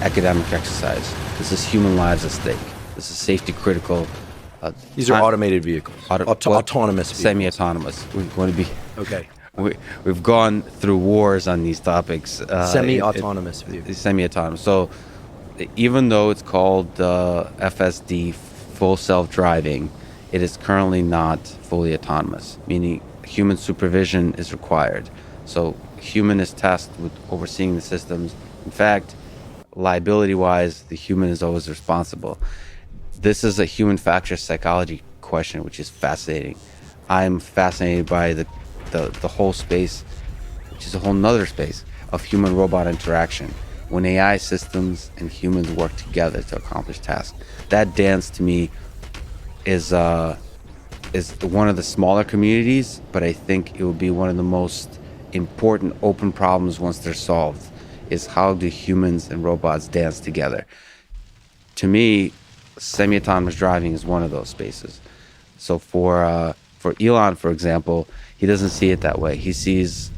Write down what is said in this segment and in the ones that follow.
academic exercise. This is human lives at stake. This is safety critical. These are automated vehicles, autonomous vehicles. Semi-autonomous. We're going to be... Okay. We've gone through wars on these topics. Semi-autonomous vehicles. Semi-autonomous. So even though it's called FSD, full self-driving, it is currently not fully autonomous, meaning human supervision is required. So human is tasked with overseeing the systems. In fact, liability-wise, the human is always responsible. This is a human factor psychology question, which is fascinating. I'm fascinated by the whole space, which is a whole nother space of human-robot interaction. When AI systems and humans work together to accomplish tasks, that dance to me is one of the smaller communities, but I think it would be one of the most important open problems once they're solved, is how do humans and robots dance together? To me, semi-autonomous driving is one of those spaces. So for Elon, for example, he doesn't see it that way. He sees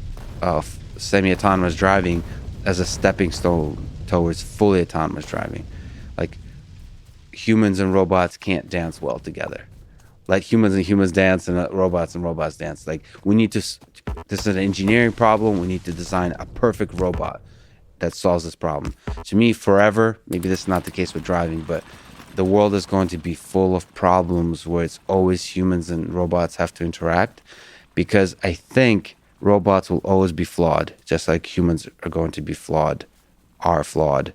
semi-autonomous driving as a stepping stone towards fully autonomous driving. Like, humans and robots can't dance well together. Like humans and humans dance and robots dance. Like, we need to, this is an engineering problem. We need to design a perfect robot that solves this problem. To me, forever, maybe this is not the case with driving, but the world is going to be full of problems where it's always humans and robots have to interact, because I think robots will always be flawed, just like humans are going to be flawed, are flawed.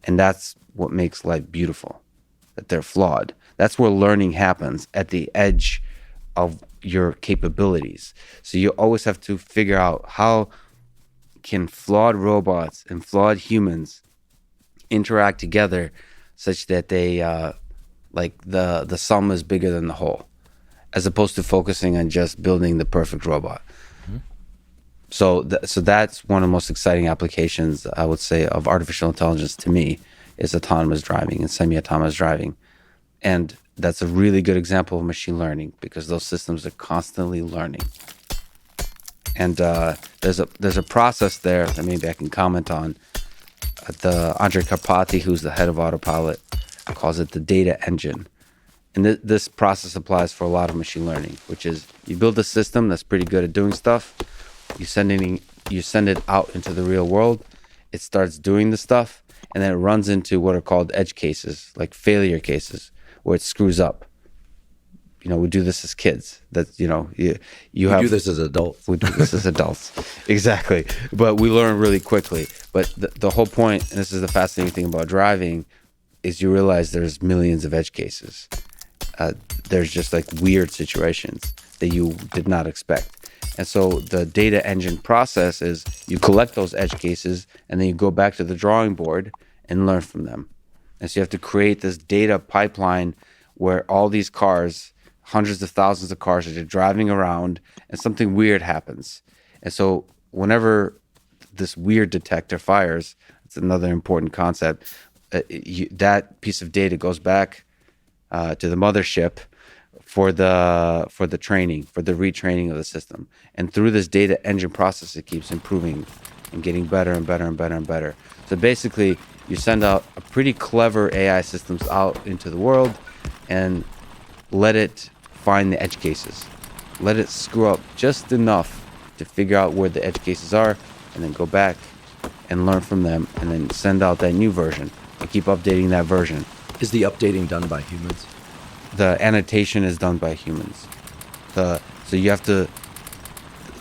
And that's what makes life beautiful, that they're flawed. That's where learning happens, at the edge of your capabilities. So you always have to figure out, how can flawed robots and flawed humans interact together such that they, like the sum is bigger than the whole, as opposed to focusing on just building the perfect robot. Mm-hmm. So that's one of the most exciting applications, I would say, of artificial intelligence to me, is autonomous driving and semi-autonomous driving. And that's a really good example of machine learning, because those systems are constantly learning. And there's a process there that maybe I can comment on. Andre Karpathy, who's the head of Autopilot, calls it the data engine. And this process applies for a lot of machine learning, which is, you build a system that's pretty good at doing stuff. You send it out into the real world. It starts doing the stuff, and then it runs into what are called edge cases, like failure cases, where it screws up. You know, we do this as kids. That, you know, we do this as adults. We do this as adults, exactly. But we learn really quickly. But the whole point, and this is the fascinating thing about driving, is you realize there's millions of edge cases. There's just like weird situations that you did not expect. And so the data engine process is, you collect those edge cases and then you go back to the drawing board and learn from them. And so you have to create this data pipeline where all these cars, hundreds of thousands of cars, are just driving around and something weird happens. And so whenever this weird detector fires, it's another important concept, that piece of data goes back to the mothership for the training, for the retraining of the system. And through this data engine process, it keeps improving and getting better and better and better and better. So basically, you send out a pretty clever AI systems out into the world and let it find the edge cases. Let it screw up just enough to figure out where the edge cases are, and then go back and learn from them, and then send out that new version and keep updating that version. Is the updating done by humans? The annotation is done by humans. So you have to,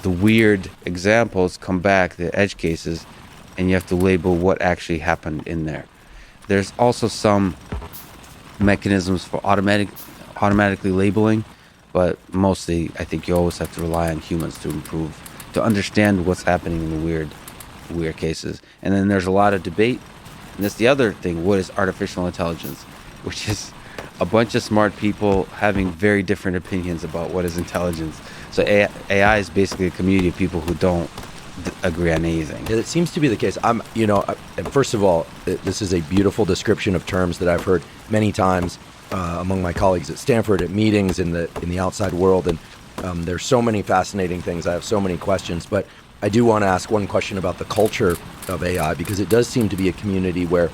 the weird examples come back, the edge cases, and you have to label what actually happened in there. There's also some mechanisms for automatically labeling, but mostly I think you always have to rely on humans to improve, to understand what's happening in the weird cases. And then there's a lot of debate, and that's the other thing, what is artificial intelligence, which is a bunch of smart people having very different opinions about what is intelligence. So AI is basically a community of people who don't agree on anything. Yeah, that seems to be the case. First of all, this is a beautiful description of terms that I've heard many times among my colleagues at Stanford, at meetings in the outside world, and there's so many fascinating things. I have so many questions, but I do want to ask one question about the culture of AI, because it does seem to be a community where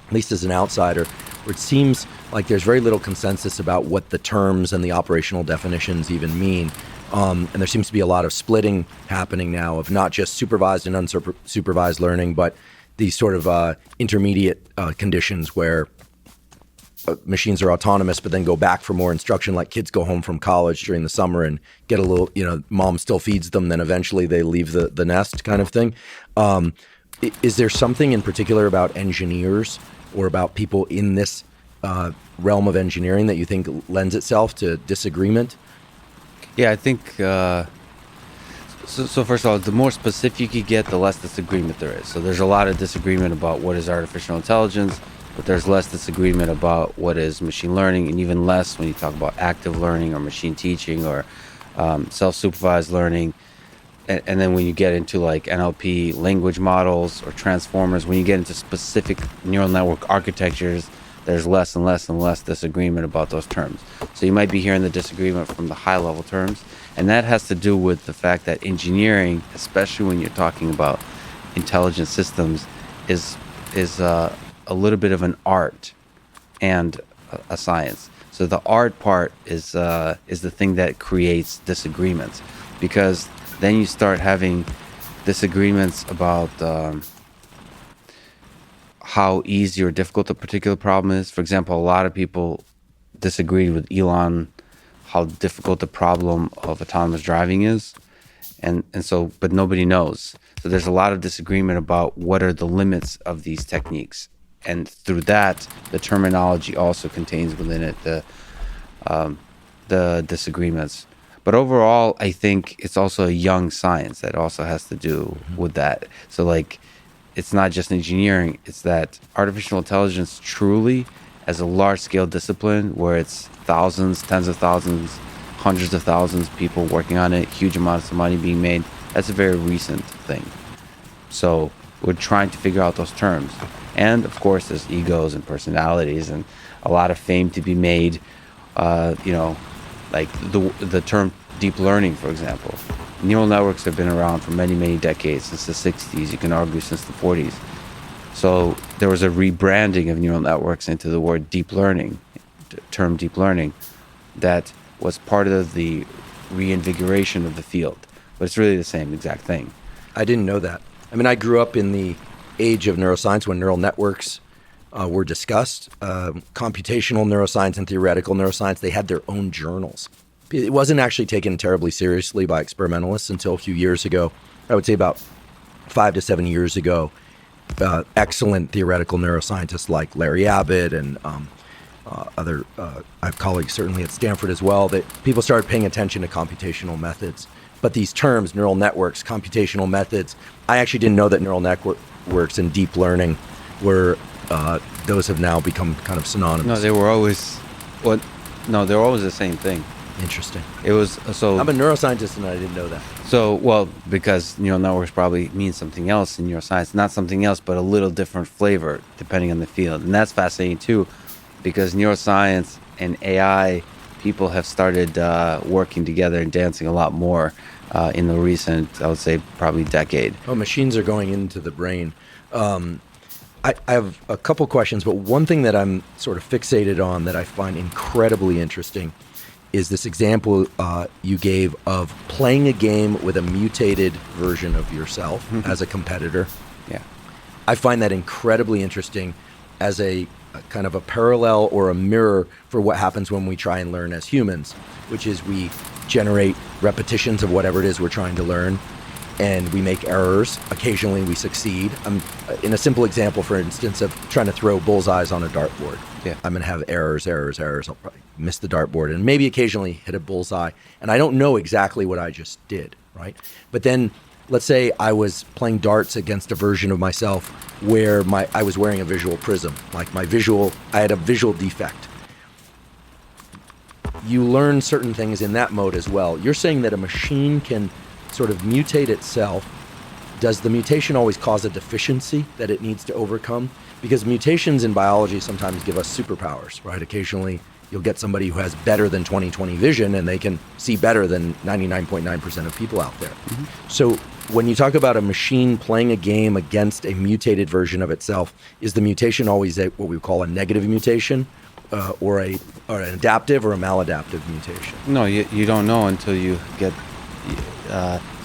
at least as an outsider, where it seems like there's very little consensus about what the terms and the operational definitions even mean. And there seems to be a lot of splitting happening now of not just supervised and unsupervised learning, but these sort of intermediate conditions where machines are autonomous, but then go back for more instruction, like kids go home from college during the summer and get a little, mom still feeds them, then eventually they leave the nest kind of thing. Is there something in particular about engineers or about people in this realm of engineering that you think lends itself to disagreement? Yeah, I think, so first of all, the more specific you get, the less disagreement there is. So there's a lot of disagreement about what is artificial intelligence, but there's less disagreement about what is machine learning, and even less when you talk about active learning or machine teaching or self-supervised learning. And then when you get into like NLP language models or transformers, when you get into specific neural network architectures, there's less and less and less disagreement about those terms. So you might be hearing the disagreement from the high level terms, and that has to do with the fact that engineering, especially when you're talking about intelligent systems, is a little bit of an art and a science. So the art part is the thing that creates disagreements, because then you start having disagreements about how easy or difficult a particular problem is. For example, a lot of people disagreed with Elon how difficult the problem of autonomous driving is, and so but nobody knows. So there's a lot of disagreement about what are the limits of these techniques, and through that, the terminology also contains within it the disagreements. But overall, I think it's also a young science that also has to do with that. So like, it's not just engineering, it's that artificial intelligence truly, as a large-scale discipline where it's thousands, tens of thousands, hundreds of thousands of people working on it, huge amounts of money being made, that's a very recent thing. So we're trying to figure out those terms. And of course, there's egos and personalities and a lot of fame to be made. Like the term deep learning, for example. Neural networks have been around for many, many decades, since the 60s, you can argue since the 40s. So there was a rebranding of neural networks into the word deep learning, term deep learning, that was part of the reinvigoration of the field. But it's really the same exact thing. I didn't know that. I mean, I grew up in the age of neuroscience when neural networks were discussed. Computational neuroscience and theoretical neuroscience, they had their own journals. It wasn't actually taken terribly seriously by experimentalists until a few years ago. I would say about 5 to 7 years ago. Excellent theoretical neuroscientists like Larry Abbott and other, I have colleagues certainly at Stanford as well, that people started paying attention to computational methods. But these terms, neural networks, computational methods, I actually didn't know that neural networks and deep learning were, those have now become kind of synonymous. No, they were always, they were always the same thing. Interesting. It was, so I'm a neuroscientist and I didn't know that. So, well, because neural networks probably mean something else in neuroscience, not something else, but a little different flavor depending on the field. And that's fascinating too, because neuroscience and AI people have started working together and dancing a lot more in the recent, I would say, probably decade. Oh, machines are going into the brain. I have a couple questions, but one thing that I'm sort of fixated on that I find incredibly interesting is this example you gave of playing a game with a mutated version of yourself as a competitor. Yeah. I find that incredibly interesting as a kind of a parallel or a mirror for what happens when we try and learn as humans, which is we generate repetitions of whatever it is we're trying to learn, and we make errors. Occasionally we succeed. In a simple example, for instance, of trying to throw bullseyes on a dartboard. Yeah. I'm going to have errors. I'll probably miss the dartboard and maybe occasionally hit a bullseye. And I don't know exactly what I just did, right? But then let's say I was playing darts against a version of myself where I was wearing a visual prism, like I had a visual defect. You learn certain things in that mode as well. You're saying that a machine can sort of mutate itself. Does the mutation always cause a deficiency that it needs to overcome? Because mutations in biology sometimes give us superpowers, right? Occasionally you'll get somebody who has better than 20/20 vision and they can see better than 99.9% of people out there. Mm-hmm. So when you talk about a machine playing a game against a mutated version of itself, is the mutation always what we call a negative mutation, or an adaptive or a maladaptive mutation? No, you don't know until you get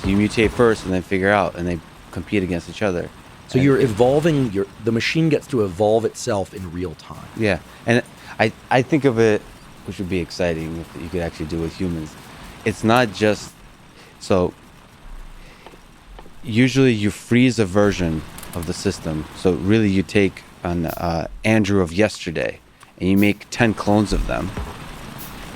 you mutate first and then figure out, and they compete against each other. So you're evolving. The machine gets to evolve itself in real time. Yeah, and I think of it, which would be exciting if you could actually do with humans. It's not just so. Usually, you freeze a version of the system. So really, you take an Andrew of yesterday, and you make 10 clones of them,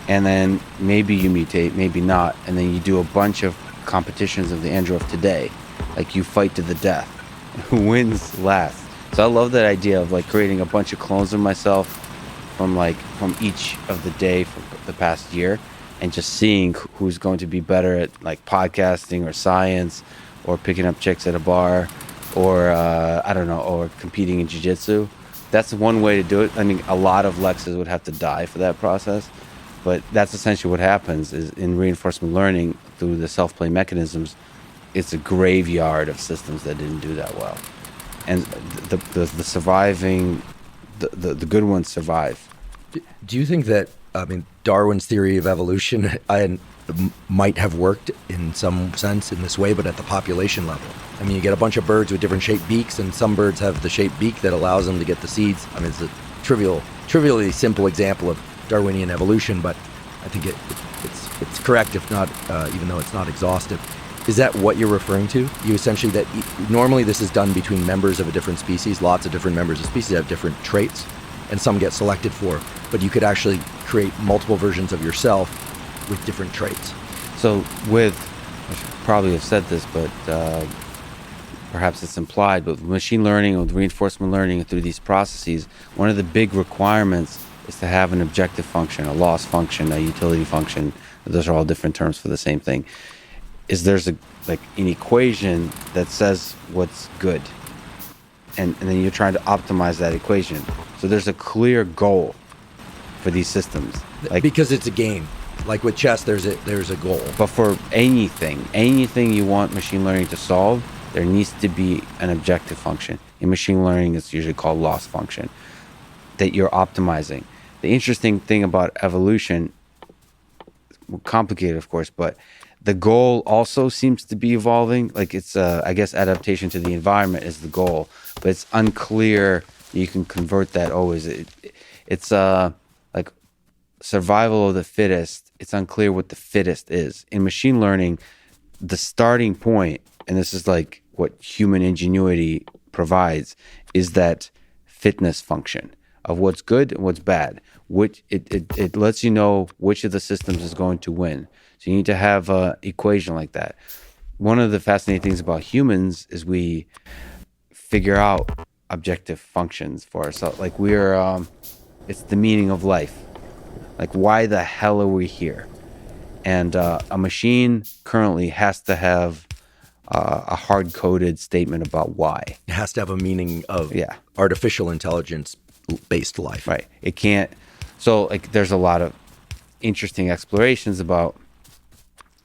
and then maybe you mutate, maybe not, and then you do a bunch of competitions of the Andrew of today, like you fight to the death. Who wins last? So I love that idea of like creating a bunch of clones of myself from each of the day from the past year, and just seeing who's going to be better at like podcasting or science, or picking up chicks at a bar, or I don't know, or competing in jiu-jitsu. That's one way to do it. I mean, a lot of Lexes would have to die for that process, but that's essentially what happens is in reinforcement learning through the self-play mechanisms. It's a graveyard of systems that didn't do that well, and the surviving, the good ones survive. Do you think that Darwin's theory of evolution might have worked in some sense in this way, but at the population level? I mean, you get a bunch of birds with different shaped beaks, and some birds have the shaped beak that allows them to get the seeds. I mean, it's a trivially simple example of Darwinian evolution, but I think it's correct, if not, even though it's not exhaustive. Is that what you're referring to? You essentially that normally this is done between members of a different species. Lots of different members of species have different traits, and some get selected for. But you could actually create multiple versions of yourself with different traits. So I should probably have said this, but perhaps it's implied, but with machine learning or with reinforcement learning through these processes, one of the big requirements is to have an objective function, a loss function, a utility function. Those are all different terms for the same thing. There's an equation that says what's good, and then you're trying to optimize that equation. So there's a clear goal for these systems, because it's a game. Like with chess, there's a goal. But for anything you want machine learning to solve, there needs to be an objective function. In machine learning, it's usually called loss function that you're optimizing. The interesting thing about evolution, complicated of course, but the goal also seems to be evolving. Like it's, I guess, adaptation to the environment is the goal, but it's unclear you can convert that always. It's like survival of the fittest. It's unclear what the fittest is. In machine learning, the starting point, and this is like what human ingenuity provides, is that fitness function of what's good and what's bad. Which it lets you know which of the systems is going to win. So you need to have an equation like that. One of the fascinating things about humans is we figure out objective functions for ourselves. Like it's the meaning of life. Like, why the hell are we here? And a machine currently has to have a hard-coded statement about why. It has to have a meaning of artificial intelligence-based life. Right. It can't. So, like, there's a lot of interesting explorations about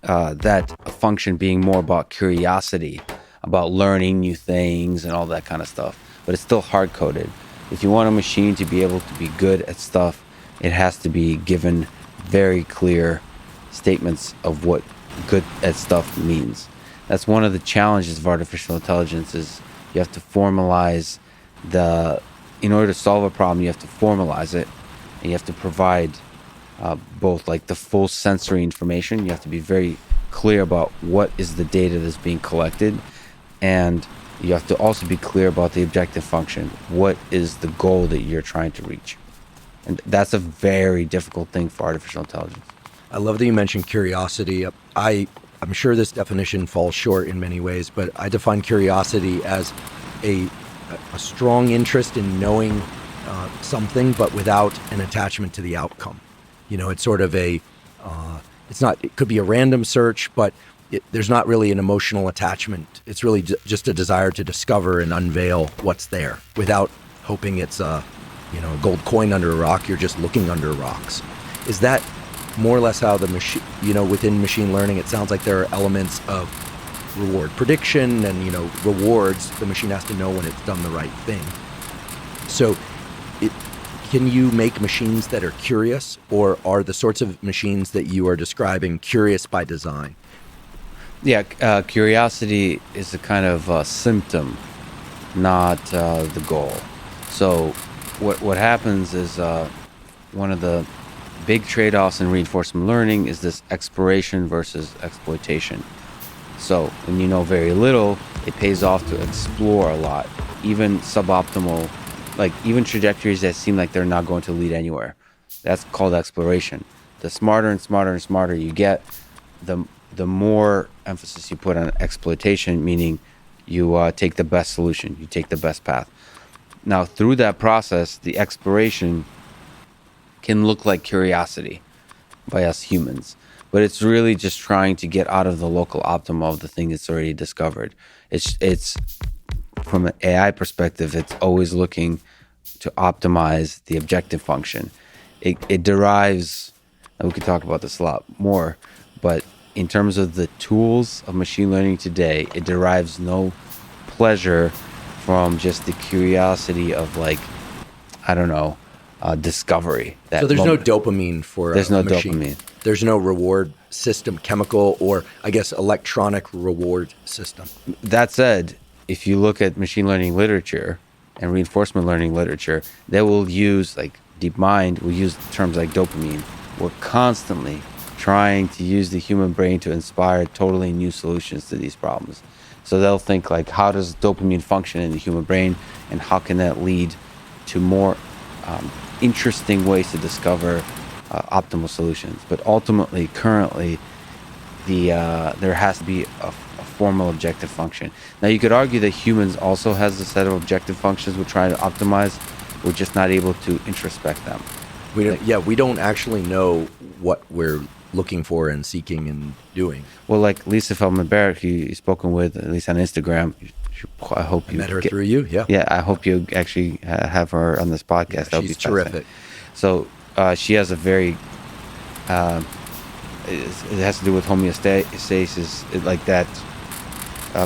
that function being more about curiosity, about learning new things and all that kind of stuff. But it's still hard-coded. If you want a machine to be able to be good at stuff, it has to be given very clear statements of what good at stuff means. That's one of the challenges of artificial intelligence is you have to formalize in order to solve a problem, you have to formalize it, and you have to provide both like the full sensory information. You have to be very clear about what is the data that's being collected, and you have to also be clear about the objective function. What is the goal that you're trying to reach? And that's a very difficult thing for artificial intelligence. I love that you mentioned curiosity. I'm sure this definition falls short in many ways, but I define curiosity as a strong interest in knowing something, but without an attachment to the outcome. You know, it's sort of it could be a random search, but there's not really an emotional attachment. It's really just a desire to discover and unveil what's there without hoping it's a gold coin under a rock. You're just looking under rocks. Is that more or less how the machine, within machine learning, it sounds like there are elements of reward prediction and, rewards. The machine has to know when it's done the right thing. So can you make machines that are curious, or are the sorts of machines that you are describing curious by design? Yeah, curiosity is a kind of symptom, not the goal. So what happens is one of the big trade-offs in reinforcement learning is this exploration versus exploitation. So when you know very little, it pays off to explore a lot, even suboptimal, like even trajectories that seem like they're not going to lead anywhere. That's called exploration. The smarter and smarter and smarter you get, the more emphasis you put on exploitation, meaning you take the best solution, you take the best path. Now, through that process, the exploration can look like curiosity by us humans, but it's really just trying to get out of the local optima of the thing it's already discovered. It's from an AI perspective, it's always looking to optimize the objective function. It derives, and we could talk about this a lot more, but in terms of the tools of machine learning today, it derives no pleasure from just the curiosity of, like, I don't know, discovery. So there's no dopamine for there's a no machine. dopamine. There's no reward system, chemical or, I guess, electronic reward system. That said, if you look at machine learning literature and reinforcement learning literature, they will use, like DeepMind will use terms like dopamine. We're constantly trying to use the human brain to inspire totally new solutions to these problems. So they'll think, like, how does dopamine function in the human brain, and how can that lead to more interesting ways to discover optimal solutions. But ultimately, currently, there has to be a formal objective function. Now, you could argue that humans also has a set of objective functions we're trying to optimize. We're just not able to introspect them. We don't actually know what we're looking for and seeking and doing. Well, like Lisa Feldman Barrett, who you've spoken with, at least on Instagram, I hope you met her through you. Yeah. Yeah, I hope you actually have her on this podcast. Yeah, that would she's be terrific. So she has a very, it has to do with homeostasis, like that.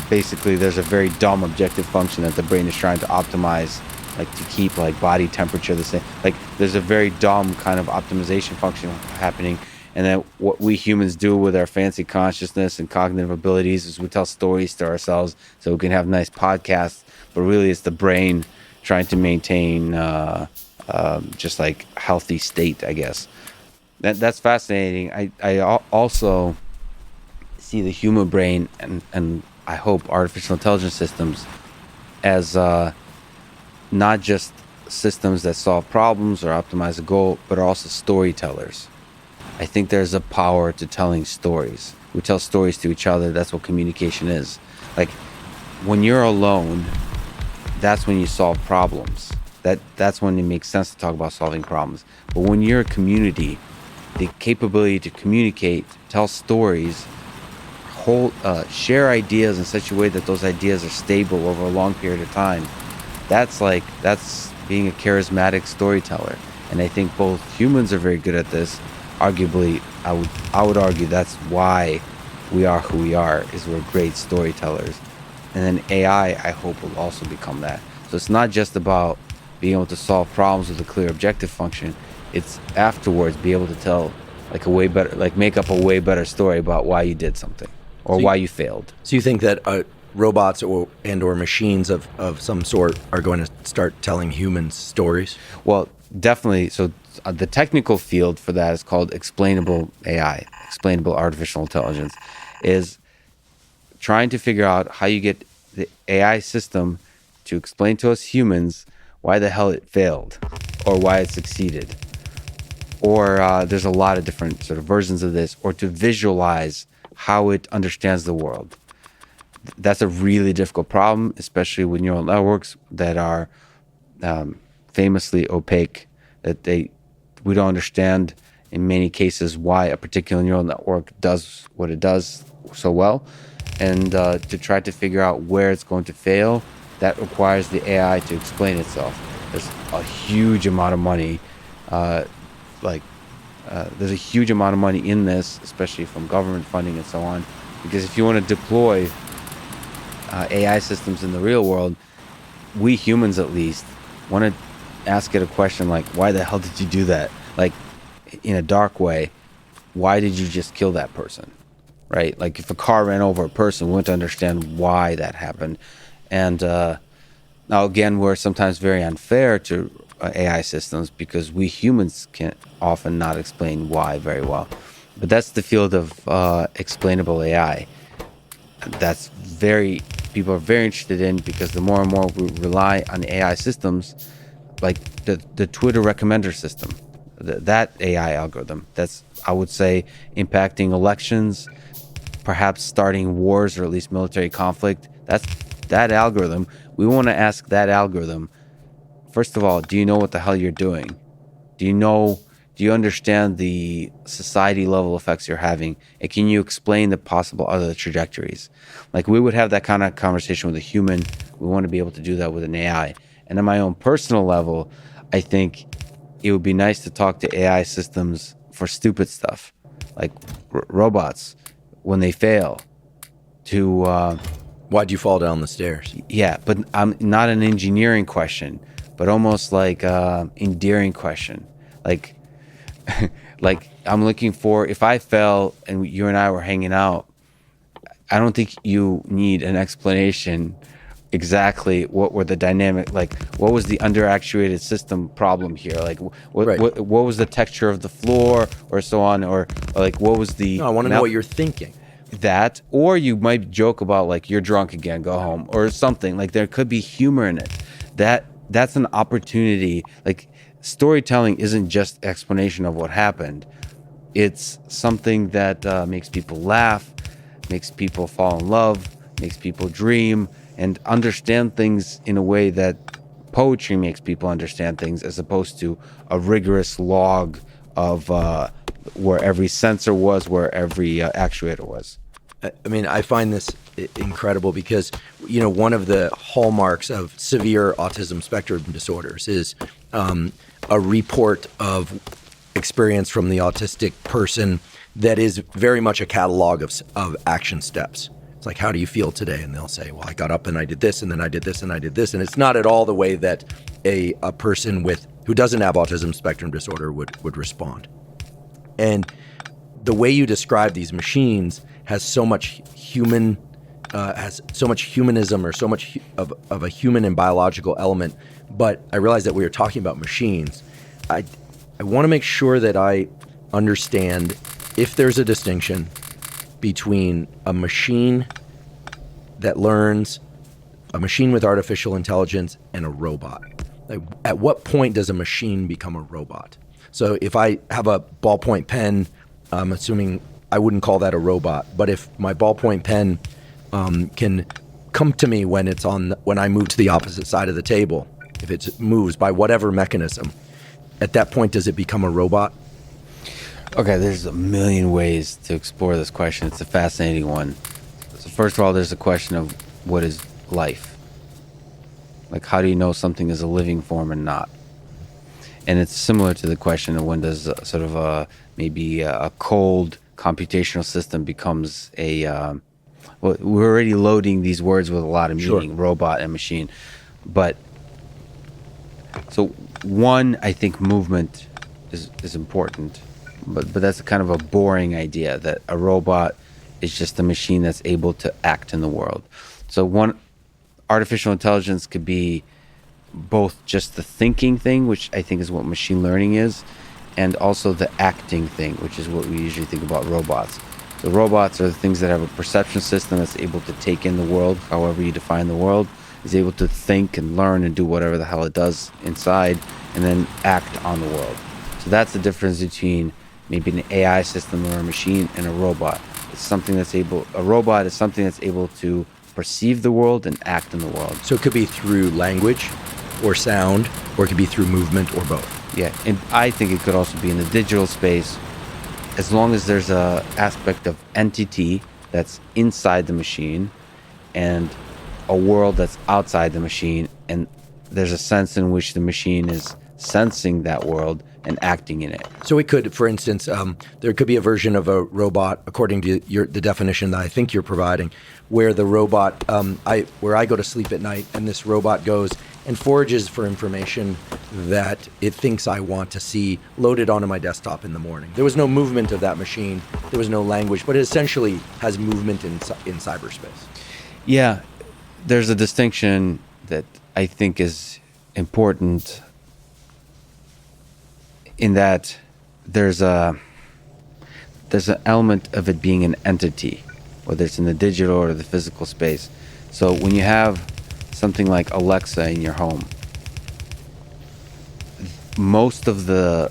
Basically, there's a very dumb objective function that the brain is trying to optimize, like to keep like body temperature the same. Like there's a very dumb kind of optimization function happening. And then what we humans do with our fancy consciousness and cognitive abilities is we tell stories to ourselves so we can have nice podcasts. But really, it's the brain trying to maintain just like healthy state, I guess. That's fascinating. I also see the human brain and I hope artificial intelligence systems as not just systems that solve problems or optimize a goal, but also storytellers. I think there's a power to telling stories. We tell stories to each other. That's what communication is. Like when you're alone, that's when you solve problems. That's when it makes sense to talk about solving problems. But when you're a community, the capability to communicate, tell stories, share ideas in such a way that those ideas are stable over a long period of time, that's being a charismatic storyteller. And I think both humans are very good at this. Arguably, I would argue that's why we are who we are, is we're great storytellers. And then AI, I hope, will also become that. So it's not just about being able to solve problems with a clear objective function. It's afterwards be able to tell like a way better, like make up a way better story about why you did something or why you failed. So you think that robots or machines of some sort are going to start telling humans stories? Well, definitely. So the technical field for that is called explainable AI, explainable artificial intelligence, is trying to figure out how you get the AI system to explain to us humans why the hell it failed or why it succeeded. Or there's a lot of different sort of versions of this, or to visualize how it understands the world. That's a really difficult problem, especially with neural networks that are famously opaque, that we don't understand in many cases why a particular neural network does what it does so well. And to try to figure out where it's going to fail, that requires the AI to explain itself. There's a huge amount of money, there's a huge amount of money in this, especially from government funding and so on. Because if you want to deploy AI systems in the real world, we humans at least want to ask it a question like, why the hell did you do that? Like, in a dark way, why did you just kill that person? Right? Like, if a car ran over a person, we want to understand why that happened. And now, again, we're sometimes very unfair to AI systems because we humans can often not explain why very well. But that's the field of explainable AI. That's people are very interested in, because the more and more we rely on AI systems, like the Twitter recommender system, that AI algorithm, that's, I would say, impacting elections, perhaps starting wars or at least military conflict. That's that algorithm. We want to ask that algorithm, first of all, do you know what the hell you're doing? Do you understand the society level effects you're having? And can you explain the possible other trajectories? Like, we would have that kind of conversation with a human. We want to be able to do that with an AI. And on my own personal level, I think it would be nice to talk to AI systems for stupid stuff, like robots, when they fail, to Why'd you fall down the stairs? yeah, but not an engineering question, but almost like endearing question. Like, like, I'm looking for, if I fell and you and I were hanging out, I don't think you need an explanation exactly what were the dynamic, like, what was the underactuated system problem here, like Right. what was the texture of the floor, or so on, or like, what was the No, I want to know what you're thinking. that, or you might joke about, like, you're drunk again, go home, or something. Like, there could be humor in it. That's an opportunity. Like, storytelling isn't just explanation of what happened. It's something that makes people laugh, makes people fall in love, makes people dream and understand things in a way that poetry makes people understand things, as opposed to a rigorous log of where every sensor was, where every actuator was. I mean, I find this incredible because, one of the hallmarks of severe autism spectrum disorders is a report of experience from the autistic person that is very much a catalog of action steps. It's like, how do you feel today? And they'll say, well, I got up and I did this, and then I did this, and I did this. And it's not at all the way that a person who doesn't have autism spectrum disorder would respond. And the way you describe these machines has so much humanism, or so much of a human and biological element. But I realize that we are talking about machines. I want to make sure that I understand if there's a distinction between a machine that learns, a machine with artificial intelligence, and a robot. Like, at what point does a machine become a robot? So if I have a ballpoint pen, I'm assuming I wouldn't call that a robot. But if my ballpoint pen can come to me when I move to the opposite side of the table, if it moves by whatever mechanism, at that point, does it become a robot? Okay, there's a million ways to explore this question. It's a fascinating one. So first of all, there's the question of what is life? Like, how do you know something is a living form and not? And it's similar to the question of when does sort of maybe a cold computational system becomes a... well, we're already loading these words with a lot of meaning, Sure. Robot and machine. But, so one, I think movement is important. But that's kind of a boring idea, that a robot is just a machine that's able to act in the world. So one, artificial intelligence could be both just the thinking thing, which I think is what machine learning is, and also the acting thing, which is what we usually think about robots. The robots are the things that have a perception system that's able to take in the world, however you define the world, is able to think and learn and do whatever the hell it does inside, and then act on the world. So that's the difference between maybe an AI system or a machine and a robot. A robot is something that's able to perceive the world and act in the world. So it could be through language or sound, or it could be through movement, or both. Yeah, and I think it could also be in the digital space, as long as there's a aspect of entity that's inside the machine and a world that's outside the machine, and there's a sense in which the machine is sensing that world and acting in it. So it could, for instance, there could be a version of a robot, according to the definition that I think you're providing, where the robot, where I go to sleep at night, and this robot goes and forages for information that it thinks I want to see loaded onto my desktop in the morning. There was no movement of that machine. There was no language, but it essentially has movement in cyberspace. Yeah, there's a distinction that I think is important in that there's an element of it being an entity, whether it's in the digital or the physical space. So when you have something like Alexa in your home, most of the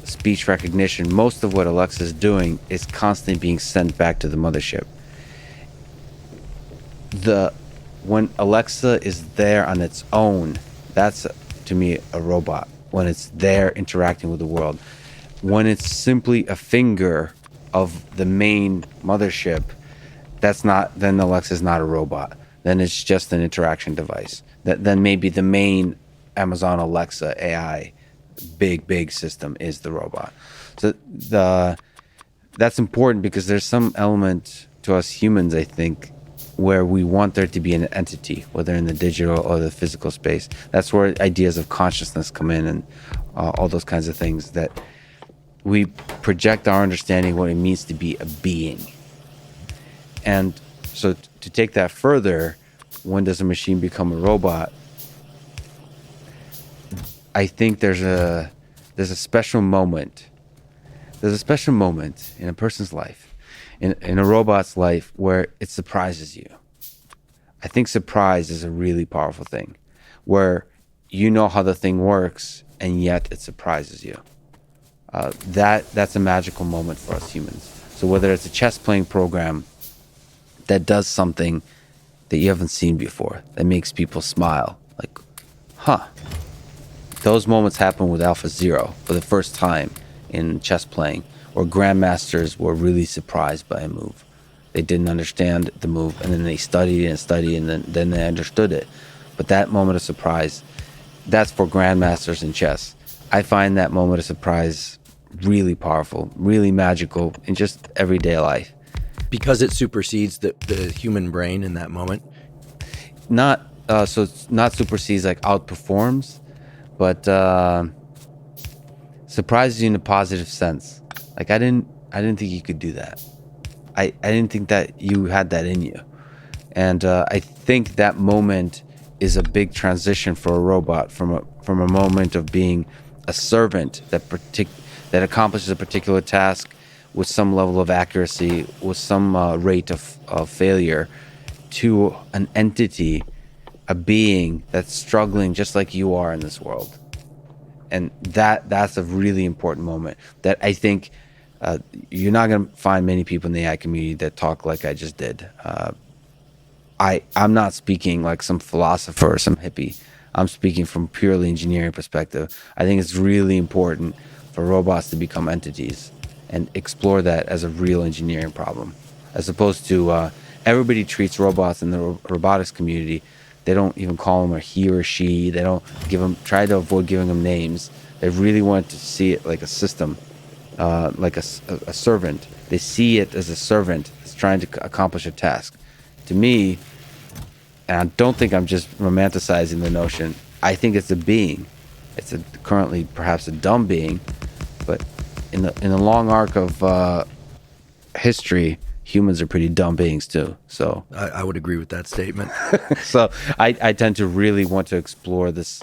speech recognition, most of what Alexa is doing is constantly being sent back to the mothership. When Alexa is there on its own, that's to me a robot. When it's there interacting with the world, when it's simply a finger of the main mothership, then Alexa's not a robot. Then it's just an interaction device. Then maybe the main Amazon Alexa AI big system is the robot. So that's important because there's some element to us humans, I think, where we want there to be an entity, whether in the digital or the physical space. That's where ideas of consciousness come in, and all those kinds of things, that we project our understanding of what it means to be a being. And so to take that further, when does a machine become a robot? I think there's a special moment. There's a special moment in a person's life, in a robot's life, where it surprises you. I think surprise is a really powerful thing, where you know how the thing works and yet it surprises you. That's a magical moment for us humans. So whether it's a chess playing program that does something that you haven't seen before, that makes people smile, like, huh. Those moments happen with AlphaZero for the first time in chess playing, or grandmasters were really surprised by a move. They didn't understand the move, and then they studied and then they understood it. But that moment of surprise, that's for grandmasters in chess. I find that moment of surprise really powerful, really magical in just everyday life. Because it supersedes the human brain in that moment? So it's not supersedes, like outperforms, but surprises you in a positive sense. Like I didn't think you could do that. I didn't think that you had that in you. And I think that moment is a big transition for a robot from a moment of being a servant that accomplishes a particular task with some level of accuracy, with some rate of failure, to an entity, a being that's struggling just like you are in this world. And that's a really important moment that I think you're not going to find many people in the AI community that talk like I just did. I'm not speaking like some philosopher or some hippie. I'm speaking from purely engineering perspective. I think it's really important for robots to become entities and explore that as a real engineering problem, as opposed to everybody treats robots in the robotics community. They don't even call them a he or she. They don't try to avoid giving them names. They really want to see it like a system, like a servant. They see it as a servant that's trying to accomplish a task. To me, and I don't think I'm just romanticizing the notion, I think it's a being. It's currently perhaps a dumb being, but in the long arc of history, humans are pretty dumb beings too. So I would agree with that statement. So I tend to really want to explore this,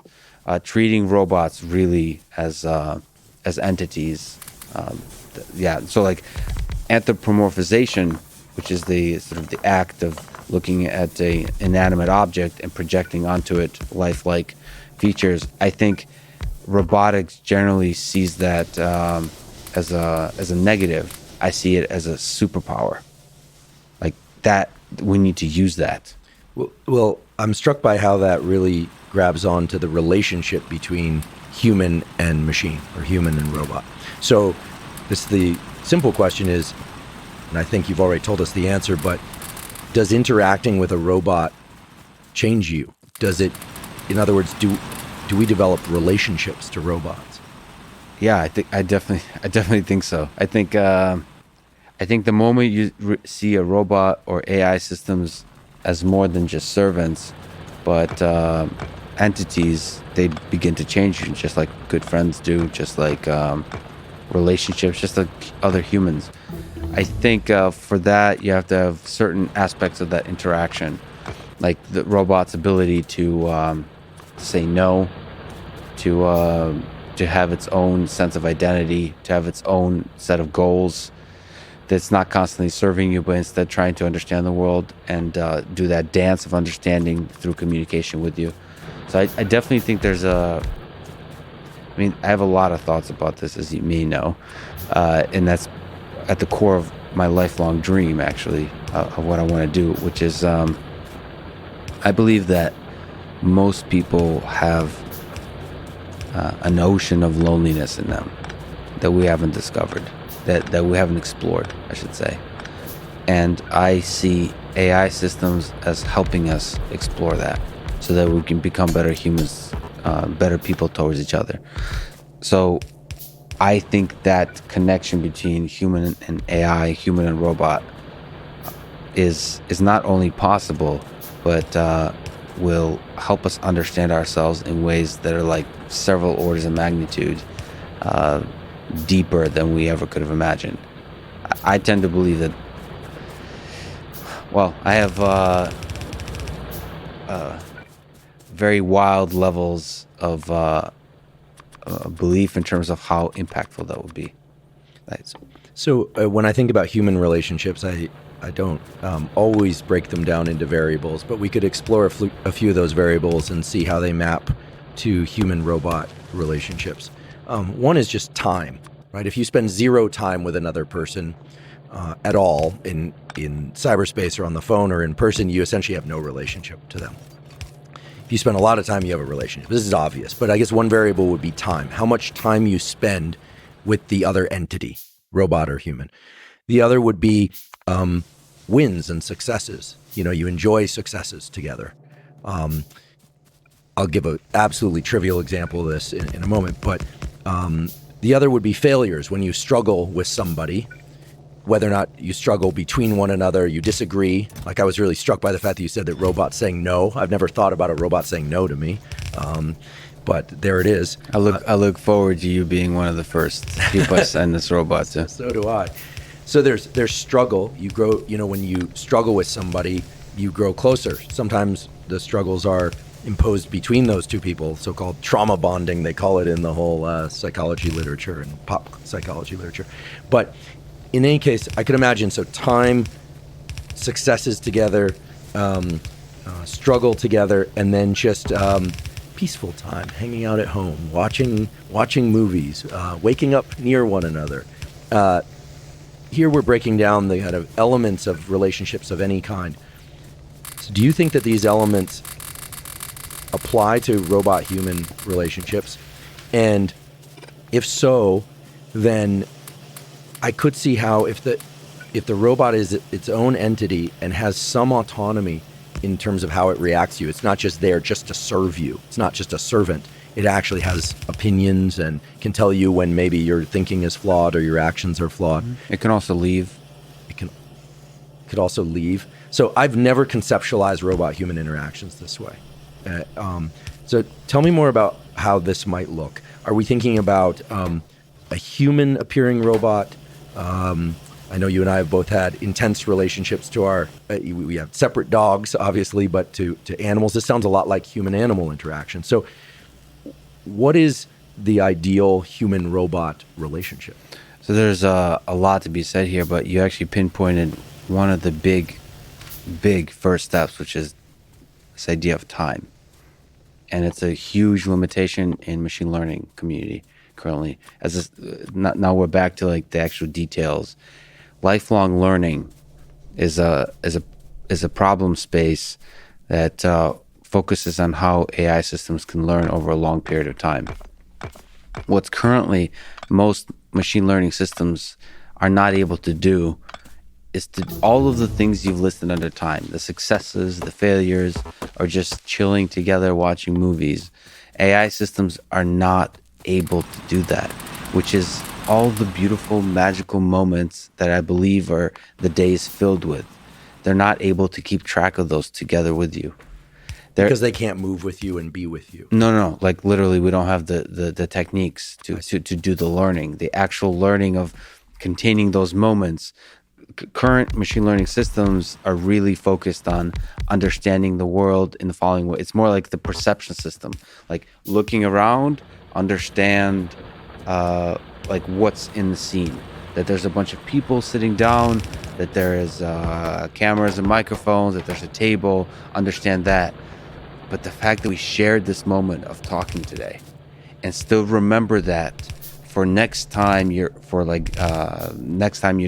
treating robots really as entities. So like anthropomorphization, which is the sort of the act of looking at a inanimate object and projecting onto it lifelike features. I think robotics generally sees that as a negative. I see it as a superpower. Like that, we need to use that. Well, I'm struck by how that really grabs on to the relationship between human and machine, or human and robot. So the simple question is, and I think you've already told us the answer, but does interacting with a robot change you? Does it, in other words, do we develop relationships to robots? Yeah, I definitely think so. I think the moment you see a robot or AI systems as more than just servants, but entities, they begin to change you, just like good friends do, just like relationships, just like other humans. I think for that, you have to have certain aspects of that interaction, like the robot's ability to say no, to have its own sense of identity, to have its own set of goals that's not constantly serving you, but instead trying to understand the world and do that dance of understanding through communication with you. So I definitely think there's I mean, I have a lot of thoughts about this, as you may know, and that's at the core of my lifelong dream, actually, of what I want to do, which is I believe that most people have a notion of loneliness in them that we haven't discovered, that we haven't explored, I should say. And I see AI systems as helping us explore that so that we can become better humans, better people towards each other. So I think that connection between human and AI, human and robot, is not only possible, but will help us understand ourselves in ways that are like several orders of magnitude deeper than we ever could have imagined. I tend to believe that. Well, I have very wild levels of belief in terms of how impactful that would be. Right. So when I think about human relationships, I don't always break them down into variables, but we could explore a few of those variables and see how they map to human-robot relationships. One is just time, right? If you spend zero time with another person at all in cyberspace or on the phone or in person, you essentially have no relationship to them. If you spend a lot of time, you have a relationship. This is obvious, but I guess one variable would be time. How much time you spend with the other entity, robot or human. The other would be wins and successes. You know, you enjoy successes together. I'll give an absolutely trivial example of this in a moment, but the other would be failures. When you struggle with somebody, whether or not you struggle between one another, you disagree. Like, I was really struck by the fact that you said that robots saying no. I've never thought about a robot saying no to me, but there it is. I look forward to you being one of the first people I send this robot to. So do I. So there's struggle. You grow, you know, when you struggle with somebody, you grow closer. Sometimes the struggles are imposed between those two people, so-called trauma bonding, they call it in the whole psychology literature and pop psychology literature. But in any case, I could imagine, so time, successes together, struggle together, and then just peaceful time, hanging out at home, watching movies, waking up near one another. Here we're breaking down the kind of elements of relationships of any kind. So do you think that these elements apply to robot-human relationships? And if so, then I could see how if the robot is its own entity and has some autonomy in terms of how it reacts to you, it's not just there just to serve you. It's not just a servant. It actually has opinions and can tell you when maybe your thinking is flawed or your actions are flawed. It can also leave. It could also leave. So I've never conceptualized robot-human interactions this way. So tell me more about how this might look. Are we thinking about a human-appearing robot? I know you and I have both had intense relationships to our, we have separate dogs, obviously, but to animals. This sounds a lot like human-animal interaction. So what is the ideal human-robot relationship? So there's a lot to be said here, but you actually pinpointed one of the big first steps, which is this idea of time. And it's a huge limitation in machine learning community currently. Now we're back to like the actual details. Lifelong learning is a problem space that focuses on how AI systems can learn over a long period of time. What's currently most machine learning systems are not able to do is to all of the things you've listed under time, the successes, the failures, or just chilling together watching movies. AI systems are not able to do that. which is all the beautiful, magical moments that I believe are the days filled with. They're not able to keep track of those together with you. Because they can't move with you and be with you. No. Like literally, we don't have the techniques to do the learning, the actual learning of containing those moments. Current machine learning systems are really focused on understanding the world in the following way. It's more like the perception system, like looking around, understand like what's in the scene, that there's a bunch of people sitting down, that there is cameras and microphones, that there's a table, understand that. But the fact that we shared this moment of talking today and still remember that for next time you're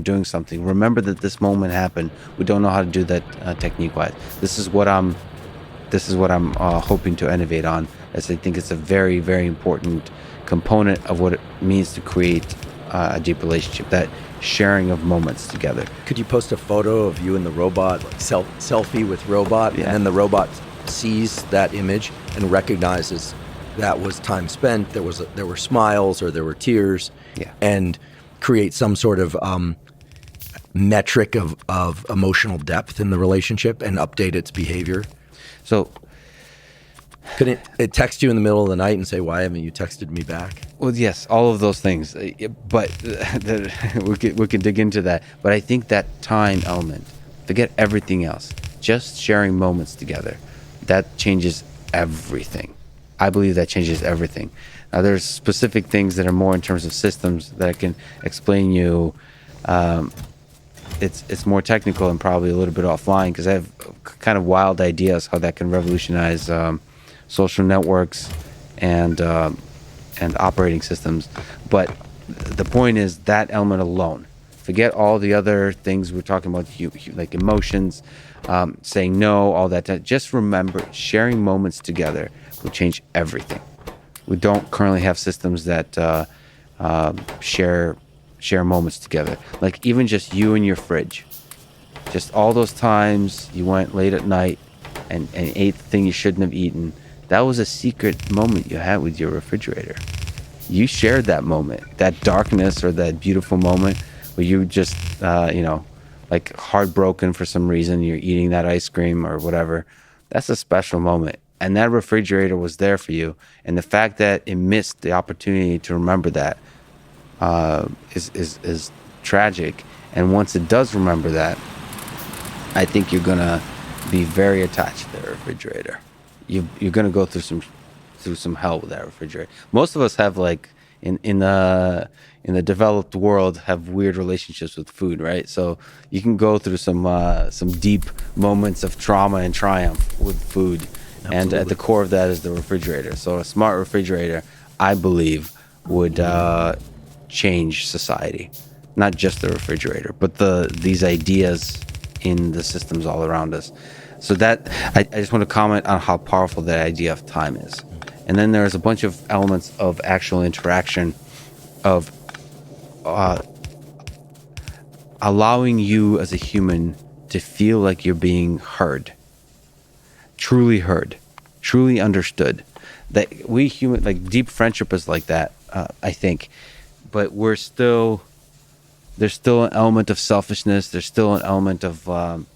doing something, remember that this moment happened. We don't know how to do that technique wise. This is what I'm hoping to innovate on, as I think it's a very, very important component of what it means to create a deep relationship, that sharing of moments together. Could you post a photo of you and the robot, like selfie with robot, Yeah. and then the robot sees that image and recognizes that was time spent, there were smiles or there were tears, Yeah. and create some sort of metric of emotional depth in the relationship and update its behavior? So, Couldn't it text you in the middle of the night and say, "Why haven't you texted me back?" well, yes, all of those things, but we can dig into that. But I think that time element, forget everything else, just sharing moments together, that changes everything. I believe that changes everything. Now, there's specific things that are more in terms of systems that I can explain you. It's more technical and probably a little bit offline, because I have kind of wild ideas how that can revolutionize social networks and operating systems. But the point is that element alone. Forget all the other things we're talking about, like emotions, saying no, all that. Just remember, sharing moments together will change everything. We don't currently have systems that share moments together. Like even just you and your fridge. Just all those times you went late at night and ate the thing you shouldn't have eaten. That was a secret moment you had with your refrigerator. You shared that moment, that darkness or that beautiful moment where you just, like heartbroken for some reason, you're eating that ice cream or whatever. That's a special moment. And that refrigerator was there for you. And the fact that it missed the opportunity to remember that is tragic. And once it does remember that, I think you're gonna be very attached to the refrigerator. You're gonna go through some hell with that refrigerator. Most of us have, like, in the developed world, have weird relationships with food, right? So you can go through some deep moments of trauma and triumph with food. Absolutely. And at the core of that is the refrigerator. So a smart refrigerator, I believe, would change society. Not just the refrigerator, but these ideas in the systems all around us. So that I just want to comment on how powerful that idea of time is. And then there's a bunch of elements of actual interaction, of allowing you as a human to feel like you're being heard, truly understood. That we human, like, deep friendship is like that, I think. But there's still an element of selfishness. There's still an element of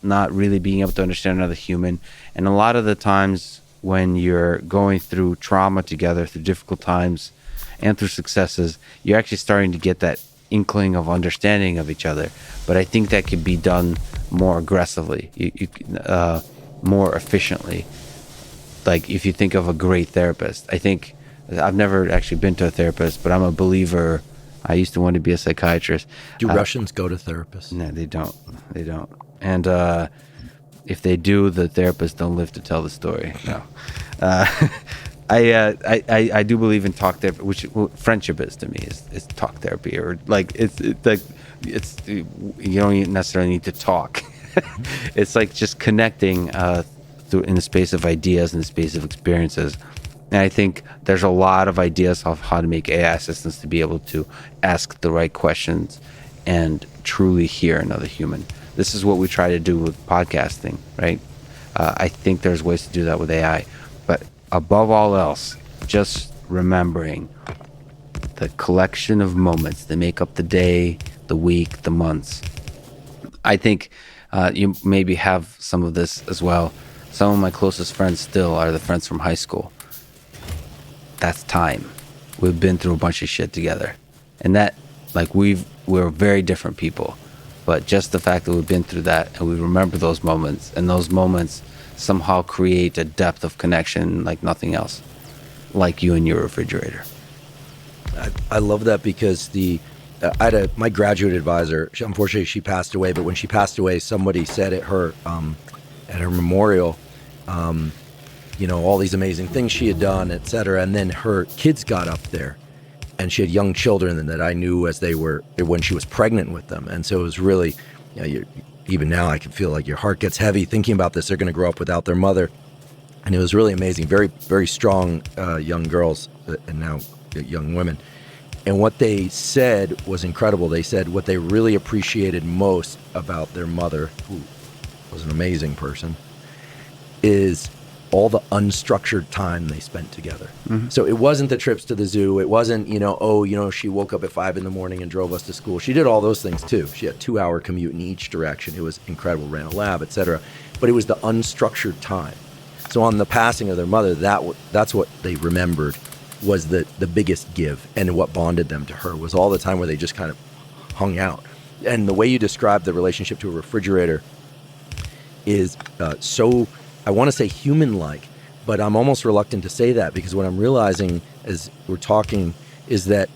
not really being able to understand another human. And a lot of the times when you're going through trauma together, through difficult times and through successes, you're actually starting to get that inkling of understanding of each other. But I think that could be done more aggressively, more efficiently. Like if you think of a great therapist, I think, I've never actually been to a therapist, but I'm a believer. I used to want to be a psychiatrist. Do Russians go to therapists? No, they don't. They don't. And if they do, the therapists don't live to tell the story. No. I do believe in talk therapy, which friendship is to me is talk therapy, or like it's you don't necessarily need to talk. It's like just connecting in the space of ideas, in the space of experiences. And I think there's a lot of ideas of how to make AI assistants to be able to ask the right questions and truly hear another human. This is what we try to do with podcasting, right? I think there's ways to do that with AI. But above all else, just remembering the collection of moments that make up the day, the week, the months. I think you maybe have some of this as well. Some of my closest friends still are the friends from high school. That's time. We've been through a bunch of shit together. And that, like, we're very different people. But just the fact that we've been through that and we remember those moments, and those moments somehow create a depth of connection like nothing else, like you and your refrigerator. I love that because I had my graduate advisor. Unfortunately, she passed away. But when she passed away, somebody said at her memorial, all these amazing things she had done, et cetera. And then her kids got up there, and she had young children that I knew when she was pregnant with them. And so it was really, even now I can feel like your heart gets heavy thinking about this. They're going to grow up without their mother. And it was really amazing. Very, very strong young girls and now young women. And what they said was incredible. They said what they really appreciated most about their mother, who was an amazing person, is all the unstructured time they spent together. Mm-hmm. So it wasn't the trips to the zoo. It wasn't, she woke up at 5 a.m. and drove us to school. She did all those things too. She had a 2-hour commute in each direction. It was incredible, ran a lab, etc. But it was the unstructured time. So on the passing of their mother, that's what they remembered was the biggest give, and what bonded them to her was all the time where they just kind of hung out. And the way you described the relationship to a refrigerator is so, I want to say human-like, but I'm almost reluctant to say that, because what I'm realizing as we're talking is that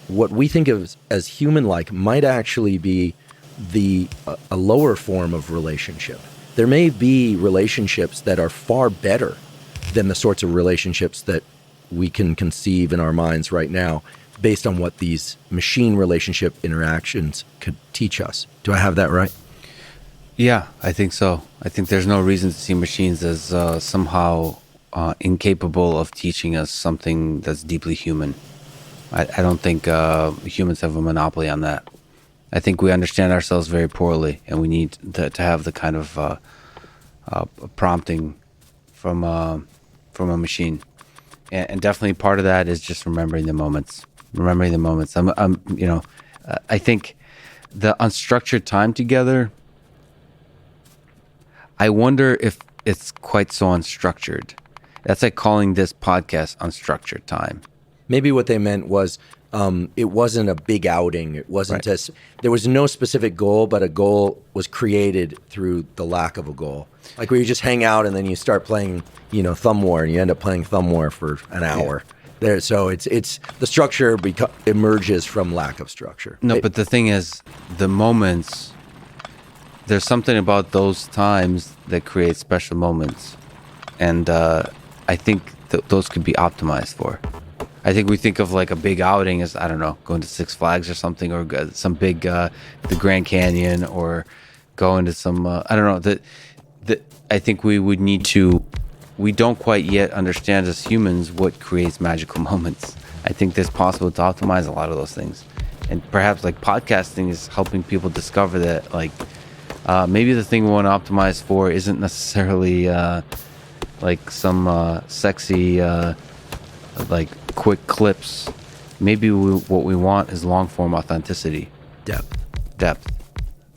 what we think of as human-like might actually be a lower form of relationship. There may be relationships that are far better than the sorts of relationships that we can conceive in our minds right now based on what these machine relationship interactions could teach us. Do I have that right? Yeah, I think so. I think there's no reason to see machines as somehow incapable of teaching us something that's deeply human. I don't think humans have a monopoly on that. I think we understand ourselves very poorly, and we need to have the kind of prompting from a machine. And definitely part of that is just remembering the moments. I think the unstructured time together, I wonder if it's quite so unstructured. That's like calling this podcast unstructured time. Maybe what they meant was it wasn't a big outing. It wasn't right. There was no specific goal, but a goal was created through the lack of a goal. Like where you just hang out and then you start playing, Thumb War, and you end up playing Thumb War for an hour. Yeah. So it's the structure emerges from lack of structure. No, but the thing is, the moments, there's something about those times that create special moments. And I think those could be optimized for. I think we think of like a big outing as, I don't know, going to Six Flags or something, or some big, the Grand Canyon, or going to some, I don't know, I think we would need to, we don't quite yet understand as humans what creates magical moments. I think it's possible to optimize a lot of those things. And perhaps like podcasting is helping people discover that, like, maybe the thing we want to optimize for isn't necessarily like some sexy, like quick clips. Maybe what we want is long form authenticity, depth.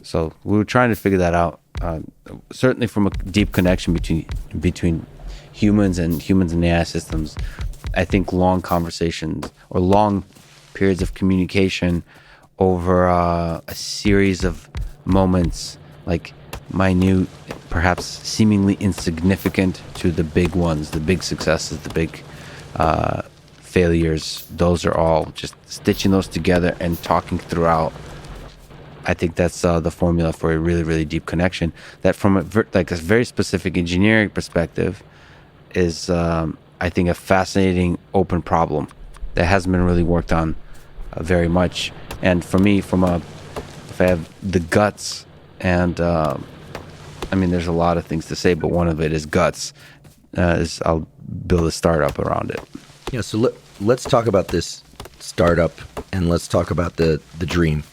So we were trying to figure that out. Certainly from a deep connection between humans and AI systems. I think long conversations or long periods of communication over a series of moments, like minute, perhaps seemingly insignificant to the big ones, the big successes, the big failures. Those are all just stitching those together and talking throughout. I think that's the formula for a really, really deep connection. That from a very specific engineering perspective is, I think, a fascinating open problem that hasn't been really worked on very much. And for me, if I have the guts, and there's a lot of things to say, but one of it is guts. I'll build a startup around it. Yeah. So let's talk about this startup, and let's talk about the dream.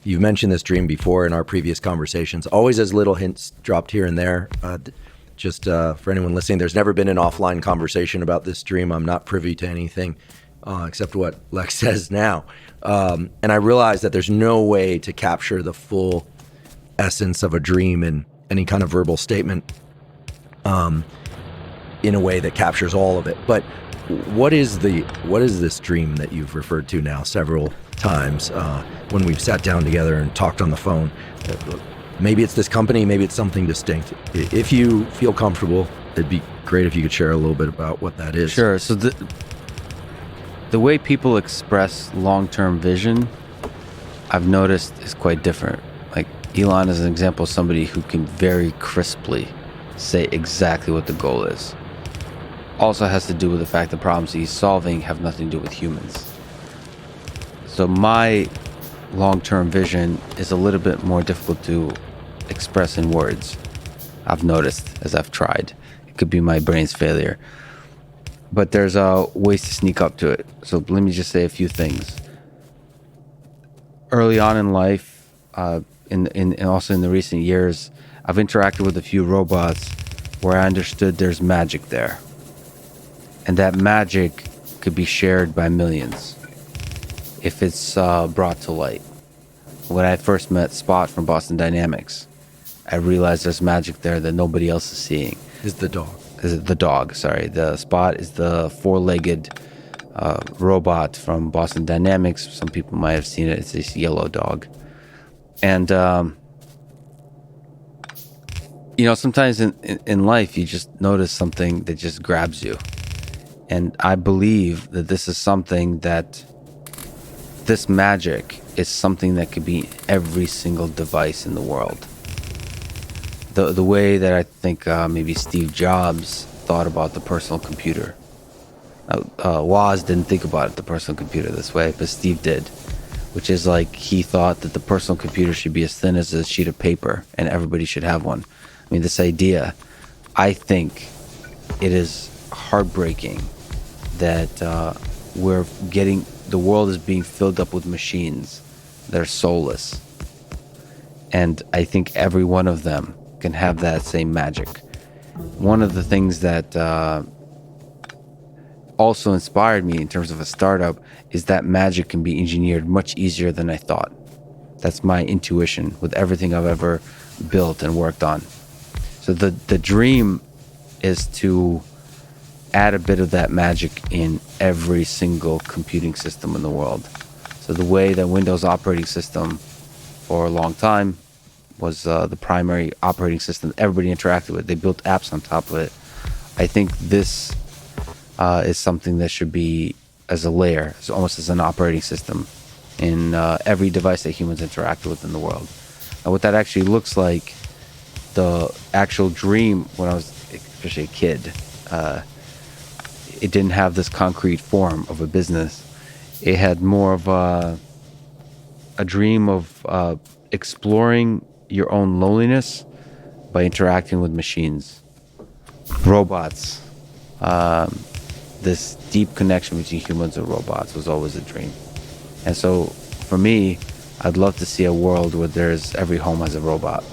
You've mentioned this dream before in our previous conversations, always as little hints dropped here and there. Just for anyone listening, there's never been an offline conversation about this dream. I'm not privy to anything. except what Lex says now. And I realized that there's no way to capture the full essence of a dream in any kind of verbal statement in a way that captures all of it. But what is this dream that you've referred to now several times when we've sat down together and talked on the phone? Maybe it's this company, maybe it's something distinct. If you feel comfortable, it'd be great if you could share a little bit about what that is. Sure. So the way people express long-term vision, I've noticed, is quite different. Like Elon is an example of somebody who can very crisply say exactly what the goal is. Also has to do with the fact the problems he's solving have nothing to do with humans. So my long-term vision is a little bit more difficult to express in words. I've noticed as I've tried. It could be my brain's failure. But there's ways to sneak up to it. So let me just say a few things. Early on in life, and also in the recent years, I've interacted with a few robots where I understood there's magic there. And that magic could be shared by millions if it's brought to light. When I first met Spot from Boston Dynamics, I realized there's magic there that nobody else is seeing. Is the dog. The dog, sorry. The Spot is the four-legged robot from Boston Dynamics. Some people might have seen it. It's this yellow dog. And, sometimes in life, you just notice something that just grabs you. And I believe that this is something that, this magic is something that could be in every single device in the world. The way that I think maybe Steve Jobs thought about the personal computer. Woz didn't think about the personal computer this way, but Steve did. Which is like he thought that the personal computer should be as thin as a sheet of paper and everybody should have one. I mean, this idea, I think it is heartbreaking that the world is being filled up with machines that are soulless. And I think every one of them can have that same magic. One of the things that also inspired me in terms of a startup is that magic can be engineered much easier than I thought. That's my intuition with everything I've ever built and worked on. So the dream is to add a bit of that magic in every single computing system in the world. So the way that Windows operating system for a long time was the primary operating system everybody interacted with. They built apps on top of it. I think this is something that should be as a layer, almost as an operating system in every device that humans interact with in the world. And what that actually looks like, the actual dream when I was especially a kid, it didn't have this concrete form of a business. It had more of a dream of exploring your own loneliness by interacting with machines, robots. This deep connection between humans and robots was always a dream. And so for me, I'd love to see a world where every home has a robot,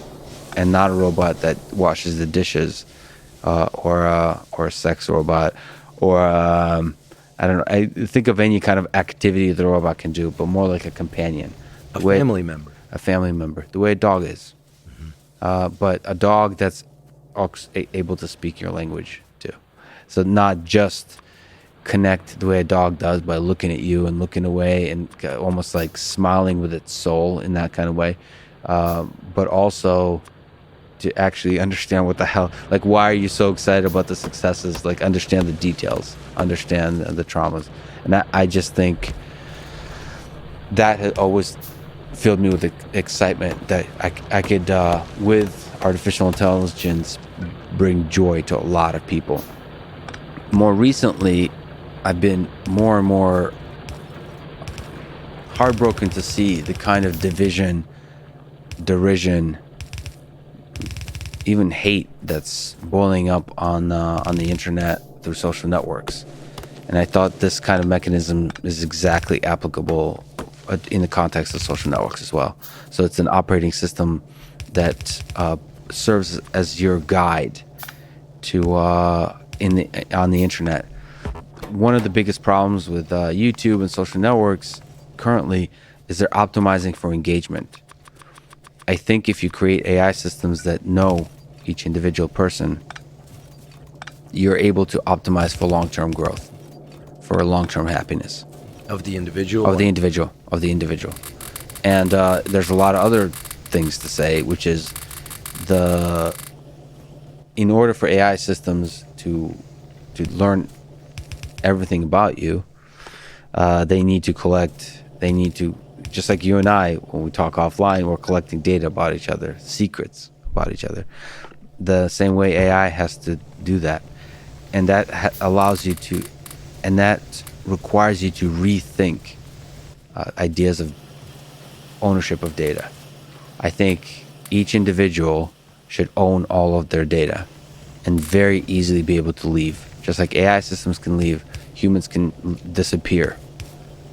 and not a robot that washes the dishes, or a sex robot, or I don't know. I think of any kind of activity the robot can do, but more like a companion, a family member, the way a dog is. But a dog that's able to speak your language too. So not just connect the way a dog does by looking at you and looking away and almost like smiling with its soul in that kind of way, but also to actually understand what the hell, like, why are you so excited about the successes? Like, understand the details, understand the traumas. And I just think that has always filled me with excitement that I could, with artificial intelligence, bring joy to a lot of people. More recently, I've been more and more heartbroken to see the kind of division, derision, even hate that's boiling up on the internet through social networks. And I thought this kind of mechanism is exactly applicable in the context of social networks as well. So it's an operating system that serves as your guide to on the internet. one of the biggest problems with YouTube and social networks currently is they're optimizing for engagement. I think if you create AI systems that know each individual person, you're able to optimize for long-term growth, for long-term happiness Of the individual? of the individual. And there's a lot of other things to say, which is in order for AI systems to learn everything about you, they need to, just like you and I, when we talk offline, we're collecting data about each other, secrets about each other. The same way AI has to do that. And that allows you to, and that requires you to rethink ideas of ownership of data. I think each individual should own all of their data and very easily be able to leave. Just like AI systems can leave, humans can disappear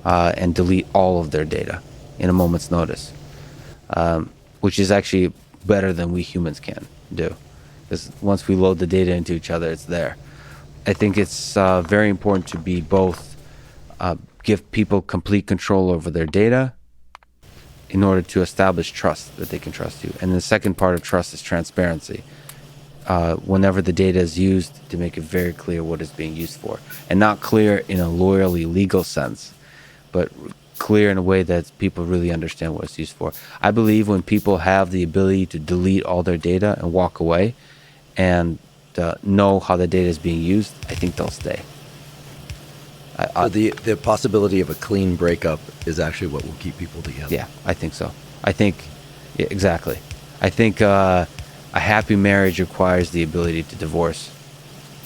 and delete all of their data in a moment's notice, which is actually better than we humans can do. Because once we load the data into each other, it's there. I think it's very important to be both, give people complete control over their data in order to establish trust, that they can trust you. And the second part of trust is transparency. Whenever the data is used, to make it very clear what it's being used for. And not clear in a lawyerly legal sense, but clear in a way that people really understand what it's used for. I believe when people have the ability to delete all their data and walk away and know how the data is being used, I think they'll stay. So the possibility of a clean breakup is actually what will keep people together. Yeah, I think so. Yeah, exactly. I think a happy marriage requires the ability to divorce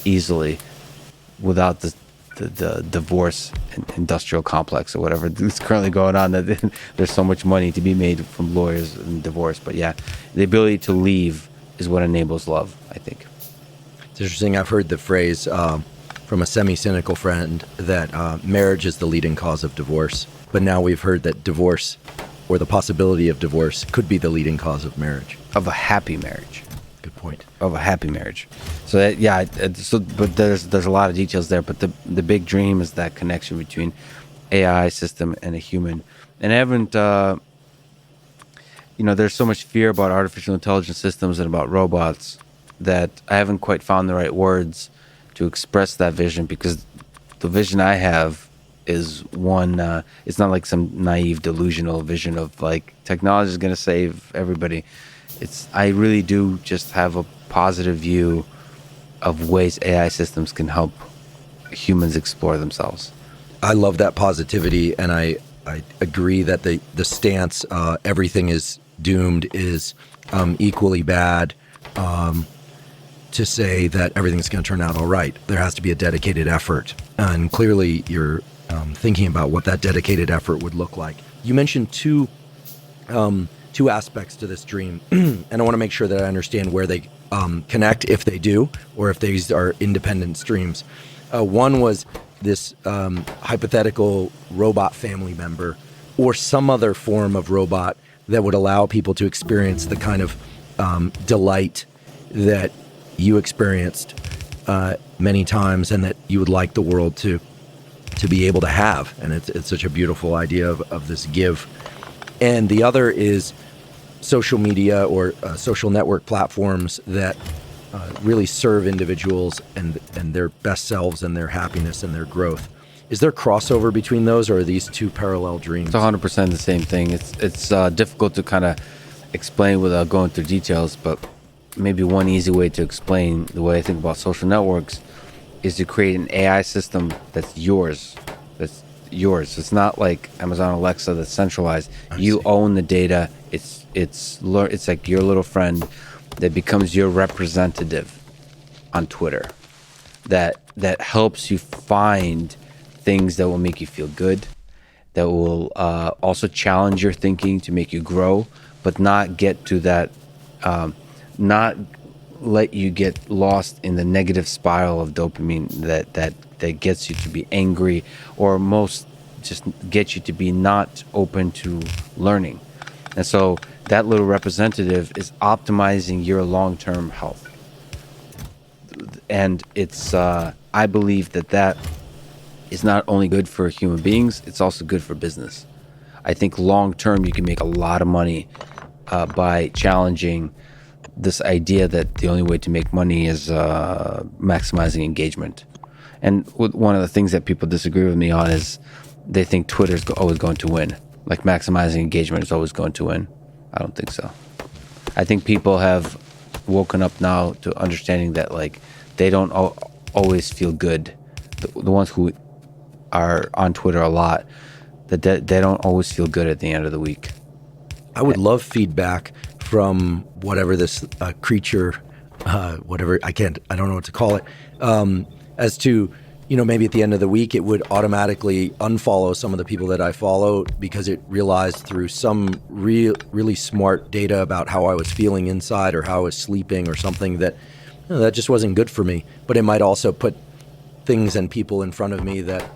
easily without the divorce industrial complex or whatever is currently going on, that there's so much money to be made from lawyers and divorce. But yeah, the ability to leave is what enables love, I think. It's interesting. I've heard the phrase from a semi-cynical friend that marriage is the leading cause of divorce. But now we've heard that divorce, or the possibility of divorce, could be the leading cause of marriage. Of a happy marriage. Good point. Of a happy marriage. So that, yeah, but there's a lot of details there. But the big dream is that connection between AI system and a human. And I haven't, there's so much fear about artificial intelligence systems and about robots that I haven't quite found the right words to express that vision, because the vision I have is one, it's not like some naive delusional vision of like technology is going to save everybody. I really do just have a positive view of ways AI systems can help humans explore themselves. I love that positivity, and I agree that the stance, everything is doomed, is equally bad. To say that everything's going to turn out all right. There has to be a dedicated effort. And clearly you're thinking about what that dedicated effort would look like. You mentioned two aspects to this dream, and I want to make sure that I understand where they connect, if they do, or if these are independent streams. One was this hypothetical robot family member or some other form of robot that would allow people to experience the kind of delight that you experienced many times, and that you would like the world to be able to have. And it's such a beautiful idea of this give. And the other is social media or social network platforms that really serve individuals and their best selves and their happiness and their growth. Is there crossover between those, or are these two parallel dreams? It's 100% the same thing. It's difficult to kind of explain without going through details, but maybe one easy way to explain the way I think about social networks is to create an AI system that's yours. It's not like Amazon Alexa that's centralized. You own the data. It's like your little friend that becomes your representative on Twitter. That helps you find things that will make you feel good, that will also challenge your thinking to make you grow, but not get to that. Not let you get lost in the negative spiral of dopamine that gets you to be angry, or most just gets you to be not open to learning. And so that little representative is optimizing your long-term health. And it's I believe that is not only good for human beings, it's also good for business. I think long term you can make a lot of money by challenging this idea that the only way to make money is maximizing engagement. And one of the things that people disagree with me on is they think Twitter's always going to win. Like maximizing engagement is always going to win. I don't think so. I think people have woken up now to understanding that like they don't always feel good. The ones who are on Twitter a lot, that they don't always feel good at the end of the week. I would love feedback from whatever this creature, whatever, I don't know what to call it, as to, maybe at the end of the week, it would automatically unfollow some of the people that I follow because it realized through some really smart data about how I was feeling inside or how I was sleeping or something that that just wasn't good for me. But it might also put things and people in front of me that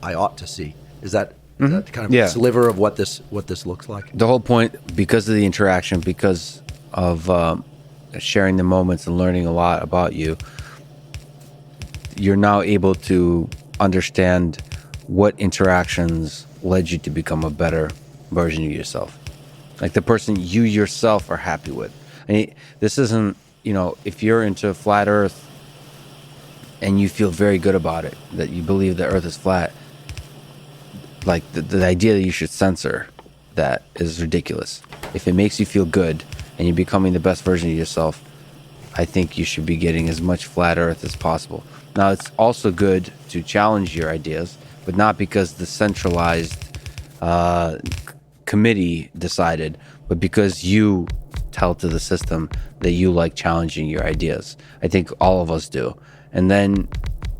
I ought to see. Is that that kind of a sliver of what this looks like? The whole point, because of the interaction, because of sharing the moments and learning a lot about you, you're now able to understand what interactions led you to become a better version of yourself. Like the person you yourself are happy with. I mean, this isn't, if you're into flat Earth and you feel very good about it, that you believe the Earth is flat, like the idea that you should censor that is ridiculous. If it makes you feel good and you're becoming the best version of yourself, I think you should be getting as much flat Earth as possible. Now, it's also good to challenge your ideas, but not because the centralized committee decided, but because you tell to the system that you like challenging your ideas. I think all of us do. And then,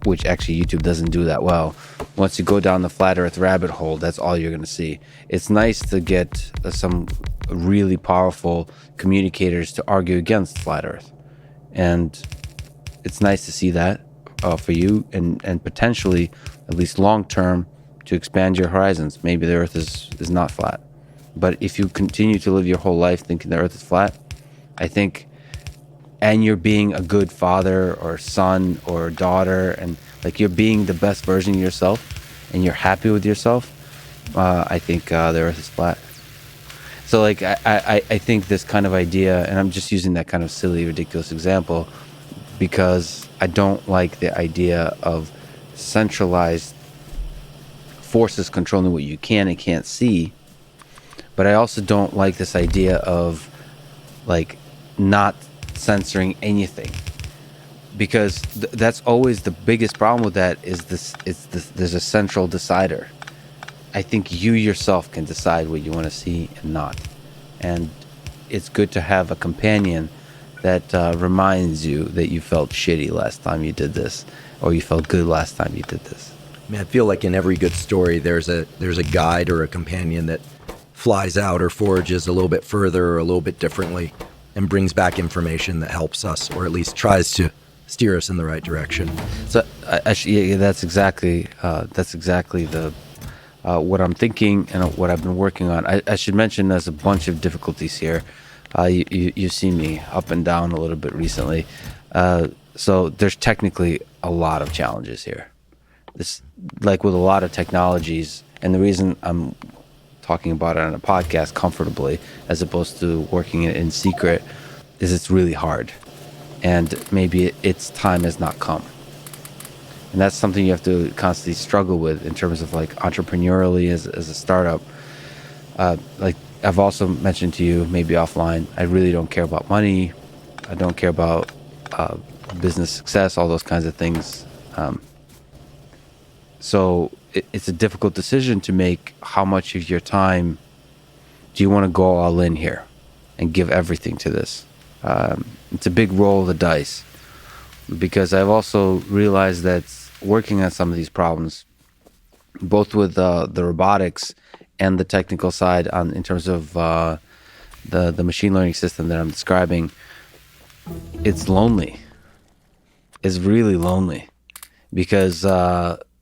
which actually YouTube doesn't do that well, once you go down the flat Earth rabbit hole, that's all you're going to see. It's nice to get some really powerful communicators to argue against flat Earth. And it's nice to see that for you and potentially, at least long term, to expand your horizons. Maybe the Earth is not flat. But if you continue to live your whole life thinking the Earth is flat, I think, and you're being a good father or son or daughter, and like you're being the best version of yourself and you're happy with yourself, I think the Earth is flat. So like I think this kind of idea, and I'm just using that kind of silly, ridiculous example because I don't like the idea of centralized forces controlling what you can and can't see. But I also don't like this idea of like not censoring anything, because that's always the biggest problem with that is there's a central decider. I think you yourself can decide what you want to see and not, and it's good to have a companion that reminds you that you felt shitty last time you did this, or you felt good last time you did this. I mean, I feel like in every good story there's a guide or a companion that flies out or forages a little bit further or a little bit differently and brings back information that helps us, or at least tries to steer us in the right direction. So actually, that's exactly the what I'm thinking and what I've been working on. I should mention there's a bunch of difficulties here. You've seen me up and down a little bit recently. So there's technically a lot of challenges here. This, like with a lot of technologies, and the reason I'm talking about it on a podcast comfortably as opposed to working it in secret is it's really hard, and maybe its time has not come. And that's something you have to constantly struggle with in terms of like entrepreneurially as a startup. Like I've also mentioned to you, maybe offline, I really don't care about money. I don't care about business success, all those kinds of things. So it's a difficult decision to make. How much of your time do you want to go all in here and give everything to this? It's a big roll of the dice, because I've also realized that working on some of these problems, both with the robotics and the technical side in terms of the machine learning system that I'm describing, it's lonely. It's really lonely, because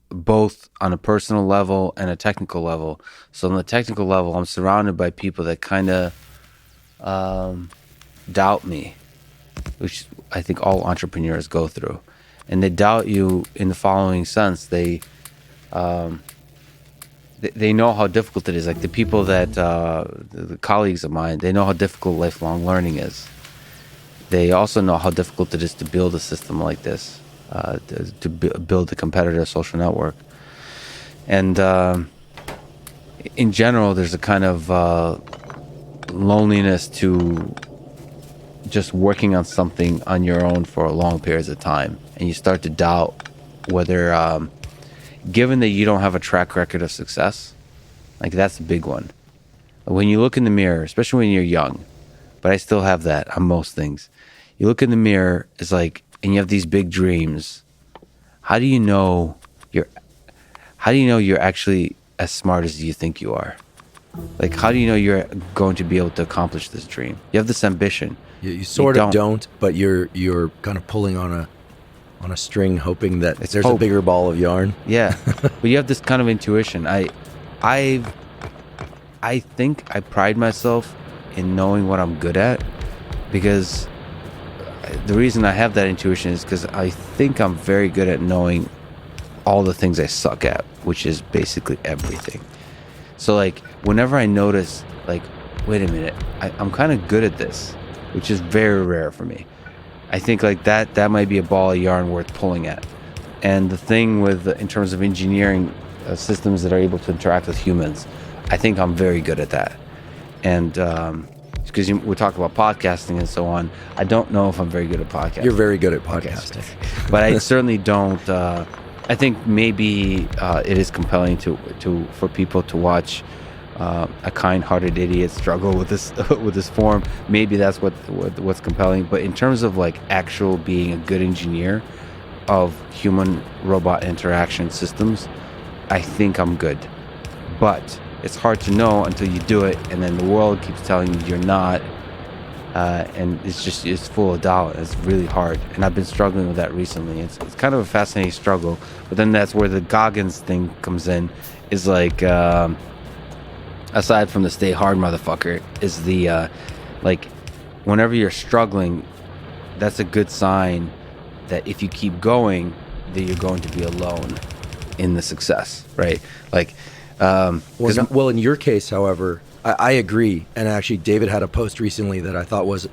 both on a personal level and a technical level. So on the technical level, I'm surrounded by people that kind of doubt me, which I think all entrepreneurs go through. And they doubt you in the following sense. They they know how difficult it is. Like the people that the colleagues of mine, they know how difficult lifelong learning is. They also know how difficult it is to build a system like this, build a competitive social network. And in general, there's a kind of loneliness to just working on something on your own for long periods of time. And you start to doubt whether, given that you don't have a track record of success, like that's a big one. When you look in the mirror, especially when you're young, but I still have that on most things. You look in the mirror, it's like, and you have these big dreams. How do you know you're actually as smart as you think you are? Like, how do you know you're going to be able to accomplish this dream? You have this ambition. You sort of don't, but you're kind of pulling on a string, hoping that there's a bigger ball of yarn. Yeah, but you have this kind of intuition. I think I pride myself in knowing what I'm good at, because the reason I have that intuition is because I think I'm very good at knowing all the things I suck at, which is basically everything. So like whenever I notice, like, wait a minute, I'm kind of good at this, which is very rare for me. I think like that might be a ball of yarn worth pulling at. And the thing with, in terms of engineering systems that are able to interact with humans, I think I'm very good at that. And because we talk about podcasting and so on, I don't know if I'm very good at podcasting. You're very good at podcasting. But I certainly don't. I think maybe it is compelling for people to watch a kind-hearted idiot struggle with this form. Maybe that's what's compelling. But in terms of like actual being a good engineer of human-robot interaction systems, I think I'm good. But it's hard to know until you do it, and then the world keeps telling you you're not, and it's full of doubt. It's really hard, and I've been struggling with that recently. It's kind of a fascinating struggle, but then that's where the Goggins thing comes in. Is like, aside from the stay hard motherfucker, is the like, whenever you're struggling, that's a good sign that if you keep going, that you're going to be alone in the success, right? Like, well, in your case, however, I agree. And actually, David had a post recently that I thought was,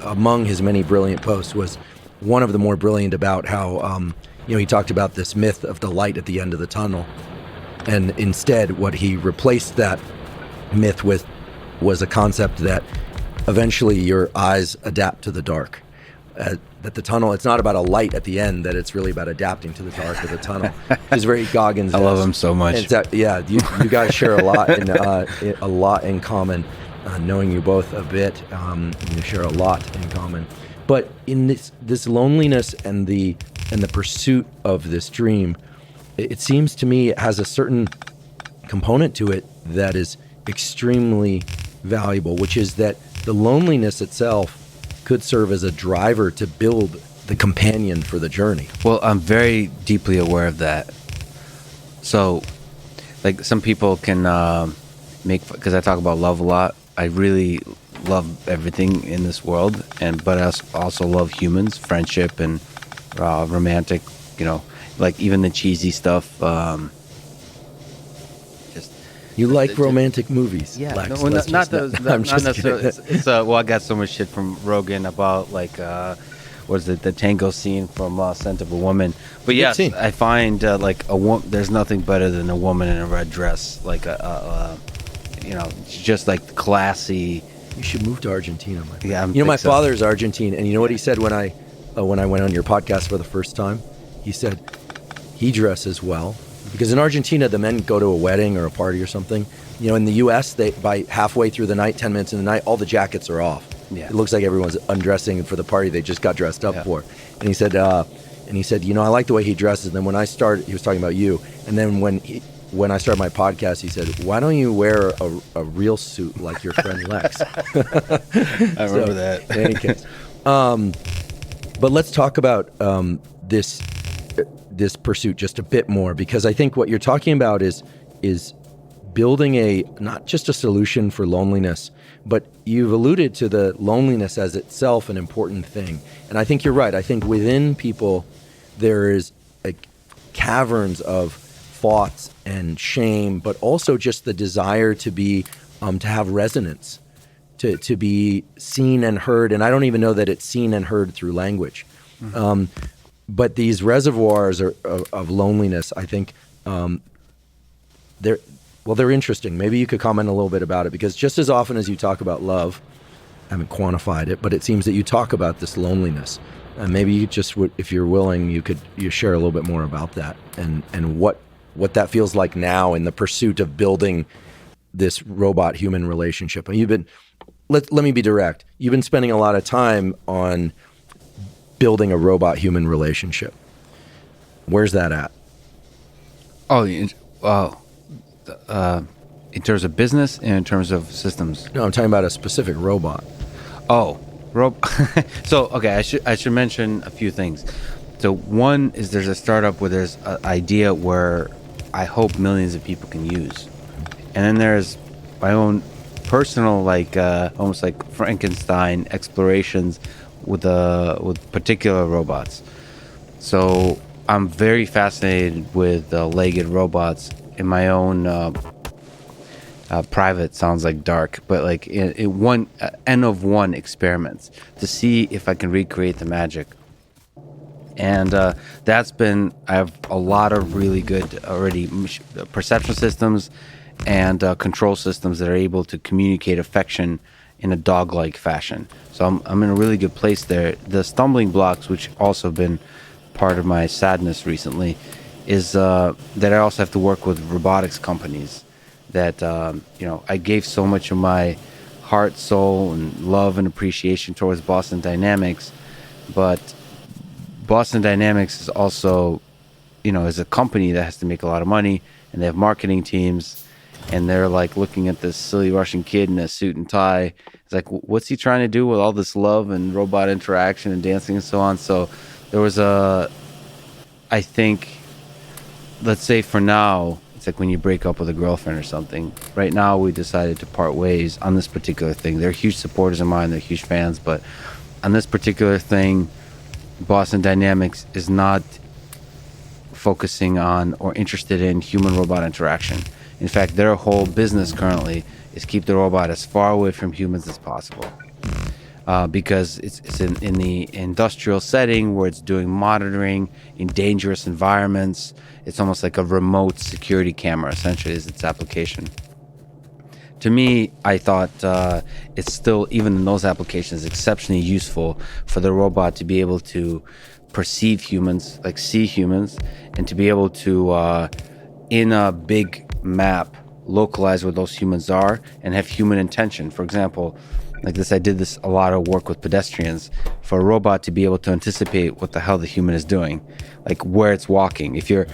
among his many brilliant posts, was one of the more brilliant about how, he talked about this myth of the light at the end of the tunnel. And instead, what he replaced that myth with was a concept that eventually your eyes adapt to the dark. That the tunnel, it's not about a light at the end, that it's really about adapting to the dark of the tunnel. It's very Goggins. I love him so much. Yeah, you guys share a lot in common. Knowing you both a bit, you share a lot in common. But in this loneliness and the pursuit of this dream, it seems to me it has a certain component to it that is extremely valuable, which is that the loneliness itself could serve as a driver to build the companion for the journey. Well, I'm very deeply aware of that. So, like, some people can because I talk about love a lot. I really love everything in this world, but I also love humans, friendship, and romantic. Like even the cheesy stuff. You like romantic movies? Yeah, not those. Not necessarily. Well, I got so much shit from Rogan about like, the tango scene from Scent of a Woman. But yes, I find like there's nothing better than a woman in a red dress, like just like classy. You should move to Argentina, my friend. Yeah, my father's Argentine, and you know what he said when I went on your podcast for the first time? He said he dresses well. Because in Argentina, the men go to a wedding or a party or something. In the U.S., by halfway through the night, 10 minutes in the night, all the jackets are off. Yeah. It looks like everyone's undressing for the party they just got dressed up for. And he said, I like the way he dresses. And then when I started, he was talking about you. And then when I started my podcast, he said, why don't you wear a real suit like your friend Lex? I remember that. In any case. But let's talk about this pursuit just a bit more, because I think what you're talking about is building not just a solution for loneliness, but you've alluded to the loneliness as itself an important thing. And I think you're right. I think within people there is caverns of thoughts and shame, but also just the desire to be to have resonance, to be seen and heard. And I don't even know that it's seen and heard through language. But these reservoirs of loneliness, I think, they're interesting. Maybe you could comment a little bit about it, because just as often as you talk about love, I haven't quantified it, but it seems that you talk about this loneliness. And maybe you just would, if you're willing, you share a little bit more about that and what that feels like now in the pursuit of building this robot-human relationship. And you've been, let me be direct, you've been spending a lot of time on building a robot-human relationship. Where's that at? Oh, in terms of business and in terms of systems? No, I'm talking about a specific robot. Oh, so okay, I should mention a few things. So one is there's a startup where there's an idea where I hope millions of people can use, and then there's my own personal, like almost like Frankenstein explorations with particular robots. So I'm very fascinated with legged robots in my own private, sounds like dark, but like in one N of one experiments to see if I can recreate the magic. And I have a lot of really good already perception systems and control systems that are able to communicate affection in a dog-like fashion. So I'm in a really good place there. The stumbling blocks, which also have been part of my sadness recently, is that I also have to work with robotics companies that, I gave so much of my heart, soul, and love and appreciation towards Boston Dynamics, but Boston Dynamics is also, is a company that has to make a lot of money, and they have marketing teams, and they're like looking at this silly Russian kid in a suit and tie. It's like, what's he trying to do with all this love and robot interaction and dancing and so on? So there was I think, let's say for now, it's like when you break up with a girlfriend or something. Right now, we decided to part ways on this particular thing. They're huge supporters of mine. They're huge fans. But on this particular thing, Boston Dynamics is not focusing on or interested in human-robot interaction. In fact, their whole business currently is keep the robot as far away from humans as possible. Because it's in the industrial setting where it's doing monitoring in dangerous environments. It's almost like a remote security camera, essentially, is its application. To me, I thought it's still, even in those applications, exceptionally useful for the robot to be able to perceive humans, like see humans, and to be able to, in a big map, localize where those humans are and have human intention. For example, like this, I did this a lot of work with pedestrians for a robot to be able to anticipate what the hell the human is doing, like where it's walking. If you're,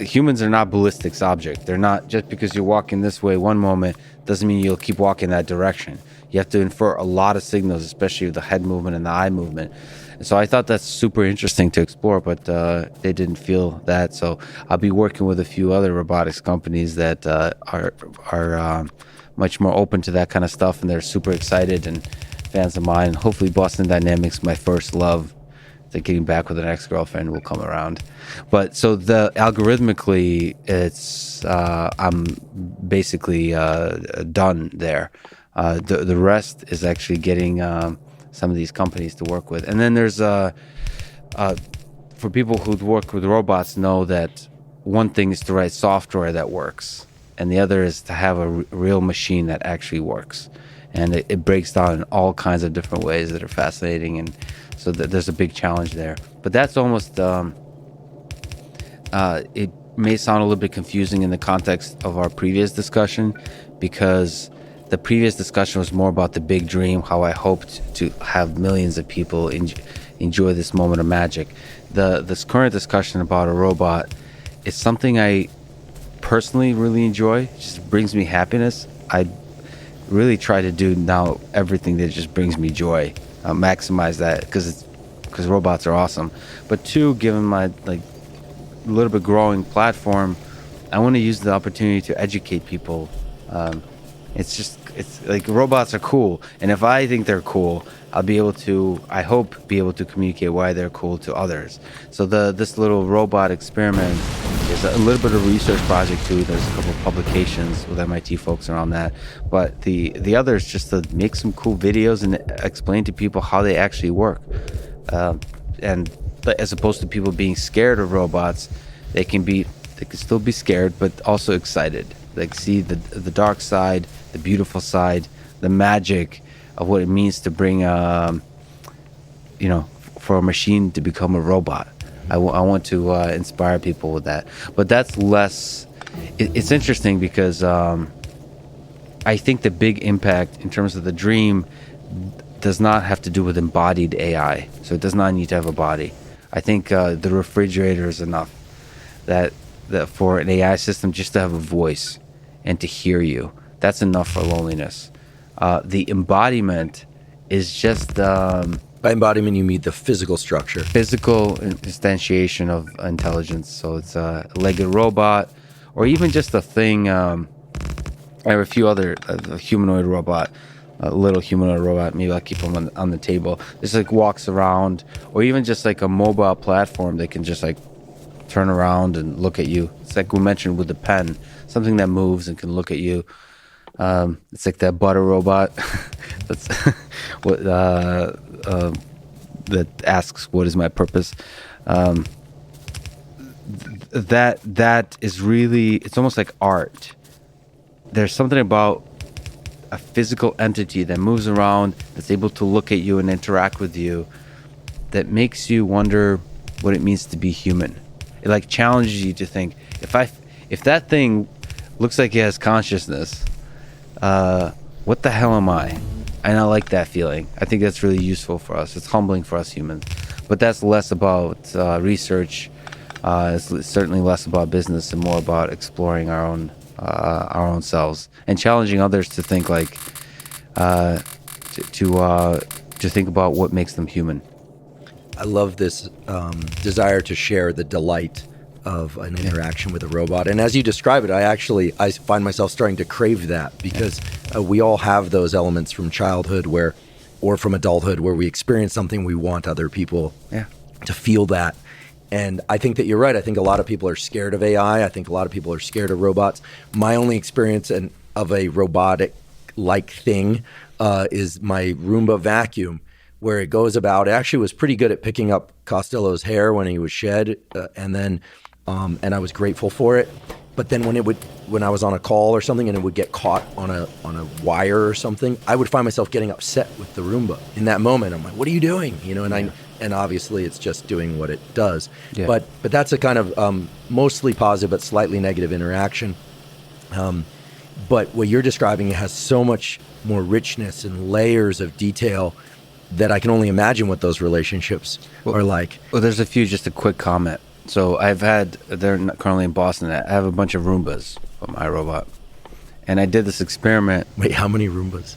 humans are not ballistics object. They're not, just because you're walking this way one moment doesn't mean you'll keep walking that direction. You have to infer a lot of signals, especially with the head movement and the eye movement. And so I thought that's super interesting to explore, but they didn't feel that. So I'll be working with a few other robotics companies that are much more open to that kind of stuff, and they're super excited and fans of mine. Hopefully Boston Dynamics, my first love, that getting back with an ex-girlfriend, will come around. But so the algorithmically, it's I'm basically done there. The rest is actually getting some of these companies to work with. And then there's for people who work with robots know that one thing is to write software that works, and the other is to have a real machine that actually works. And it breaks down in all kinds of different ways that are fascinating, and so there's a big challenge there. But that's almost, it may sound a little bit confusing in the context of our previous discussion, because the previous discussion was more about the big dream, how I hoped to have millions of people enjoy this moment of magic. This current discussion about a robot is something I personally really enjoy. It just brings me happiness. I really try to do now everything that just brings me joy, maximize that, because robots are awesome. But two, given my little bit growing platform, I want to use the opportunity to educate people. It's like robots are cool, and if I think they're cool, I'll be able to, I hope, be able to communicate why they're cool to others. So this little robot experiment There's a little bit of research project too. There's a couple of publications with MIT folks around that. But the other is just to make some cool videos and explain to people how they actually work. And as opposed to people being scared of robots, they can still be scared, but also excited. Like see the dark side, the beautiful side, the magic of what it means to bring, for a machine to become a robot. I want to inspire people with that. But that's less. It's interesting because I think the big impact in terms of the dream does not have to do with embodied AI. So it does not need to have a body. I think the refrigerator is enough. That for an AI system just to have a voice and to hear you, that's enough for loneliness. The embodiment is just By embodiment, you mean the physical structure. Physical instantiation of intelligence. So it's a legged robot, or even just a thing. I have a few other humanoid robot, a little humanoid robot. Maybe I'll keep them on the table. Just like walks around, or even just like a mobile platform. They can just like turn around and look at you. It's like we mentioned with the pen, something that moves and can look at you. It's like that butter robot. That's what that asks, "What is my purpose?" That is really, it's almost like art. There's something about a physical entity that moves around, that's able to look at you and interact with you, that makes you wonder what it means to be human. It like challenges you to think, if that thing looks like it has consciousness, what the hell am I? And I like that feeling. I think that's really useful for us. It's humbling for us humans. But that's less about research. It's certainly less about business and more about exploring our own selves and challenging others to think like to think about what makes them human. I love this desire to share the delight of an interaction with a robot. And as you describe it, I find myself starting to crave that, because we all have those elements from childhood or from adulthood where we experience something, we want other people to feel that. And I think that you're right. I think a lot of people are scared of AI. I think a lot of people are scared of robots. My only experience of a robotic-like thing is my Roomba vacuum, where it goes about. It actually was pretty good at picking up Costello's hair when he was shed, and I was grateful for it. But then when I was on a call or something and it would get caught on a wire or something, I would find myself getting upset with the Roomba. In that moment, I'm like, "What are you doing?" And obviously it's just doing what it does. Yeah. But that's a kind of mostly positive but slightly negative interaction. But what you're describing has so much more richness and layers of detail that I can only imagine what those relationships are like. Well, there's a few, just a quick comment. So they're currently in Boston. I have a bunch of Roombas on my robot. And I did this experiment. Wait, how many Roombas?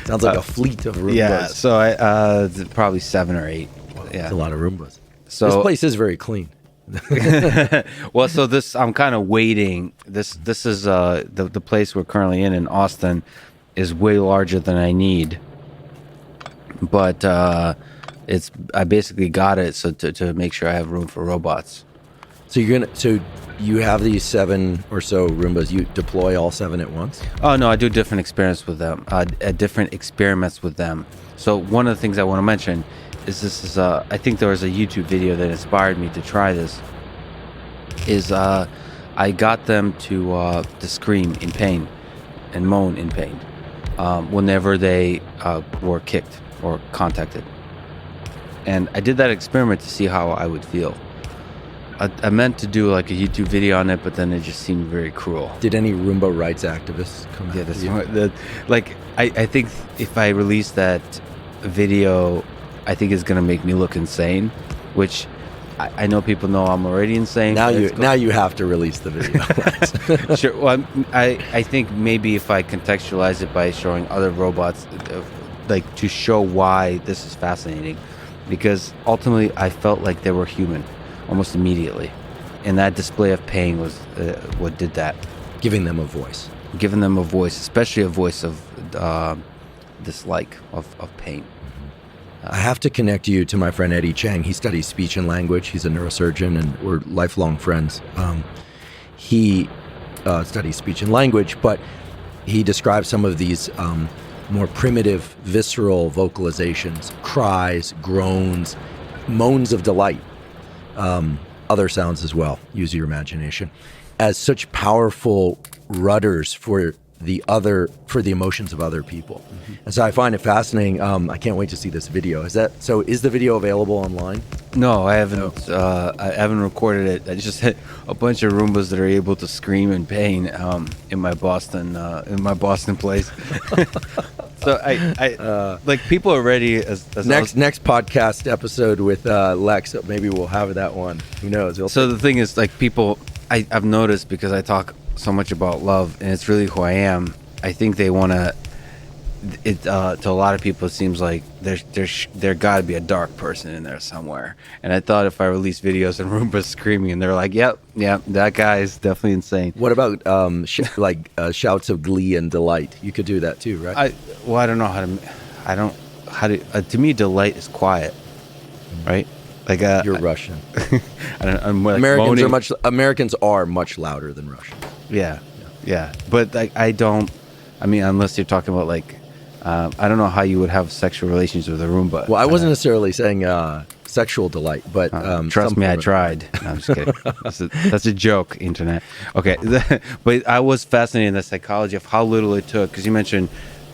Sounds like a fleet of Roombas. Yeah, so probably 7 or 8. Wow, that's a lot of Roombas. So this place is very clean. Well, so I'm kind of waiting. This is the place we're currently in Austin is way larger than I need. But I basically got it so to make sure I have room for robots. So you have these 7 or so Roombas. You deploy all 7 at once? Oh no, I do different experiments with them. So one of the things I want to mention is I think there was a YouTube video that inspired me to try this. I got them to scream in pain and moan in pain whenever they were kicked or contacted. And I did that experiment to see how I would feel. I meant to do like a YouTube video on it, but then it just seemed very cruel. Did any Roomba rights activists come out? I think if I release that video, I think it's going to make me look insane, which I know people know I'm already insane. Now you have to release the video. Sure. Well, I think maybe if I contextualize it by showing other robots, like to show why this is fascinating, because ultimately I felt like they were human almost immediately, and that display of pain was what did that. Giving them a voice, especially a voice of dislike, of pain. I have to connect you to my friend Eddie Chang. He studies speech and language. He's a neurosurgeon, and we're lifelong friends. He studies speech and language, but he describes some of these more primitive, visceral vocalizations, cries, groans, moans of delight, other sounds as well, use your imagination, as such powerful rudders for the emotions of other people. Mm-hmm. And so I find it fascinating. I can't wait to see this video. Is the video available online? No, I haven't. I haven't recorded it. I just hit a bunch of Roombas that are able to scream in pain in my Boston place. So I like people are ready. As next podcast episode with Lex. Maybe we'll have that one. Who knows? So the thing is, like, people, I've noticed, because I talk so much about love, and it's really who I am. I think they want to. To a lot of people, it seems like there got to be a dark person in there somewhere. And I thought if I released videos and Roombas screaming, and they're like, "Yep, that guy is definitely insane." What about shouts of glee and delight? You could do that too, right? I don't know how to. To me, delight is quiet, right? Like you're Russian. I'm like Americans are much louder than Russians. Yeah. But I don't. I mean, unless you're talking about like, I don't know how you would have sexual relations with a Roomba. Well, I wasn't necessarily saying sexual delight, but trust me, I tried. No, I'm just kidding. That's a joke, internet. Okay, but I was fascinated in the psychology of how little it took, because you mentioned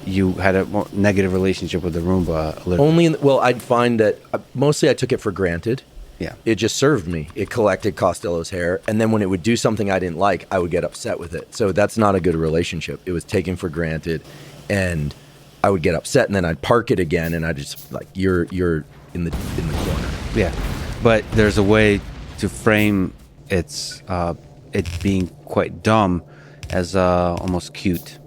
you had a more negative relationship with the Roomba. I'd find that mostly I took it for granted. Yeah. It just served me. It collected Costello's hair, and then when it would do something I didn't like, I would get upset with it. So that's not a good relationship. It was taken for granted, and I would get upset, and then I'd park it again, and I just like, you're in the corner. Yeah, but there's a way to frame it being quite dumb as almost cute.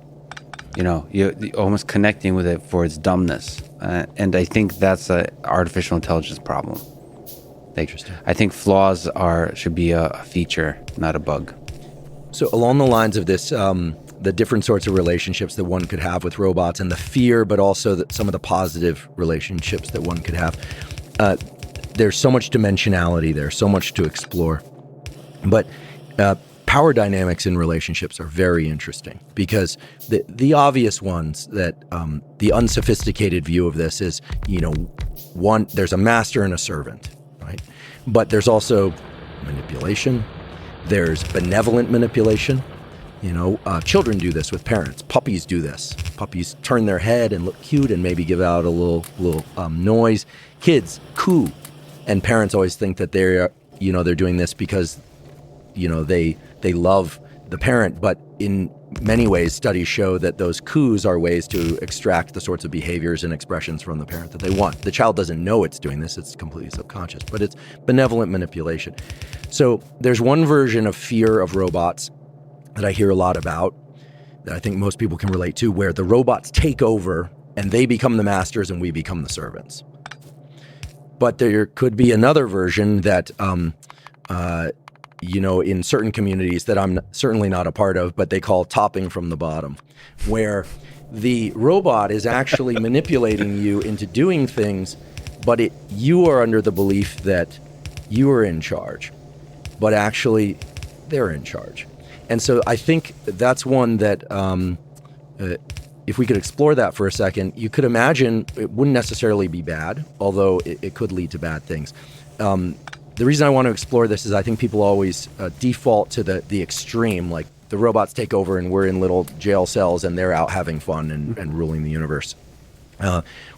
You know, you're almost connecting with it for its dumbness, and I think that's an artificial intelligence problem. Interesting. I think flaws should be a feature, not a bug. So along the lines of this, the different sorts of relationships that one could have with robots, and the fear, but also some of the positive relationships that one could have, there's so much dimensionality there, so much to explore. But power dynamics in relationships are very interesting, because the obvious ones that the unsophisticated view of this is, there's a master and a servant. Right? But there's also manipulation. There's benevolent manipulation. Children do this with parents. Puppies do this. Puppies turn their head and look cute and maybe give out a little noise. Kids coo, and parents always think that they're doing this because they love the parent. But in many ways, studies show that those coos are ways to extract the sorts of behaviors and expressions from the parent that they want. The child doesn't know it's doing this. It's completely subconscious, but it's benevolent manipulation. So there's one version of fear of robots that I hear a lot about, that I think most people can relate to, where the robots take over and they become the masters and we become the servants. But there could be another version that in certain communities that I'm certainly not a part of, but they call topping from the bottom, where the robot is actually manipulating you into doing things, but you are under the belief that you are in charge, but actually they're in charge. And so I think that's one that, if we could explore that for a second, you could imagine it wouldn't necessarily be bad, although it could lead to bad things. The reason I want to explore this is I think people always default to the extreme, like the robots take over and we're in little jail cells and they're out having fun and ruling the universe.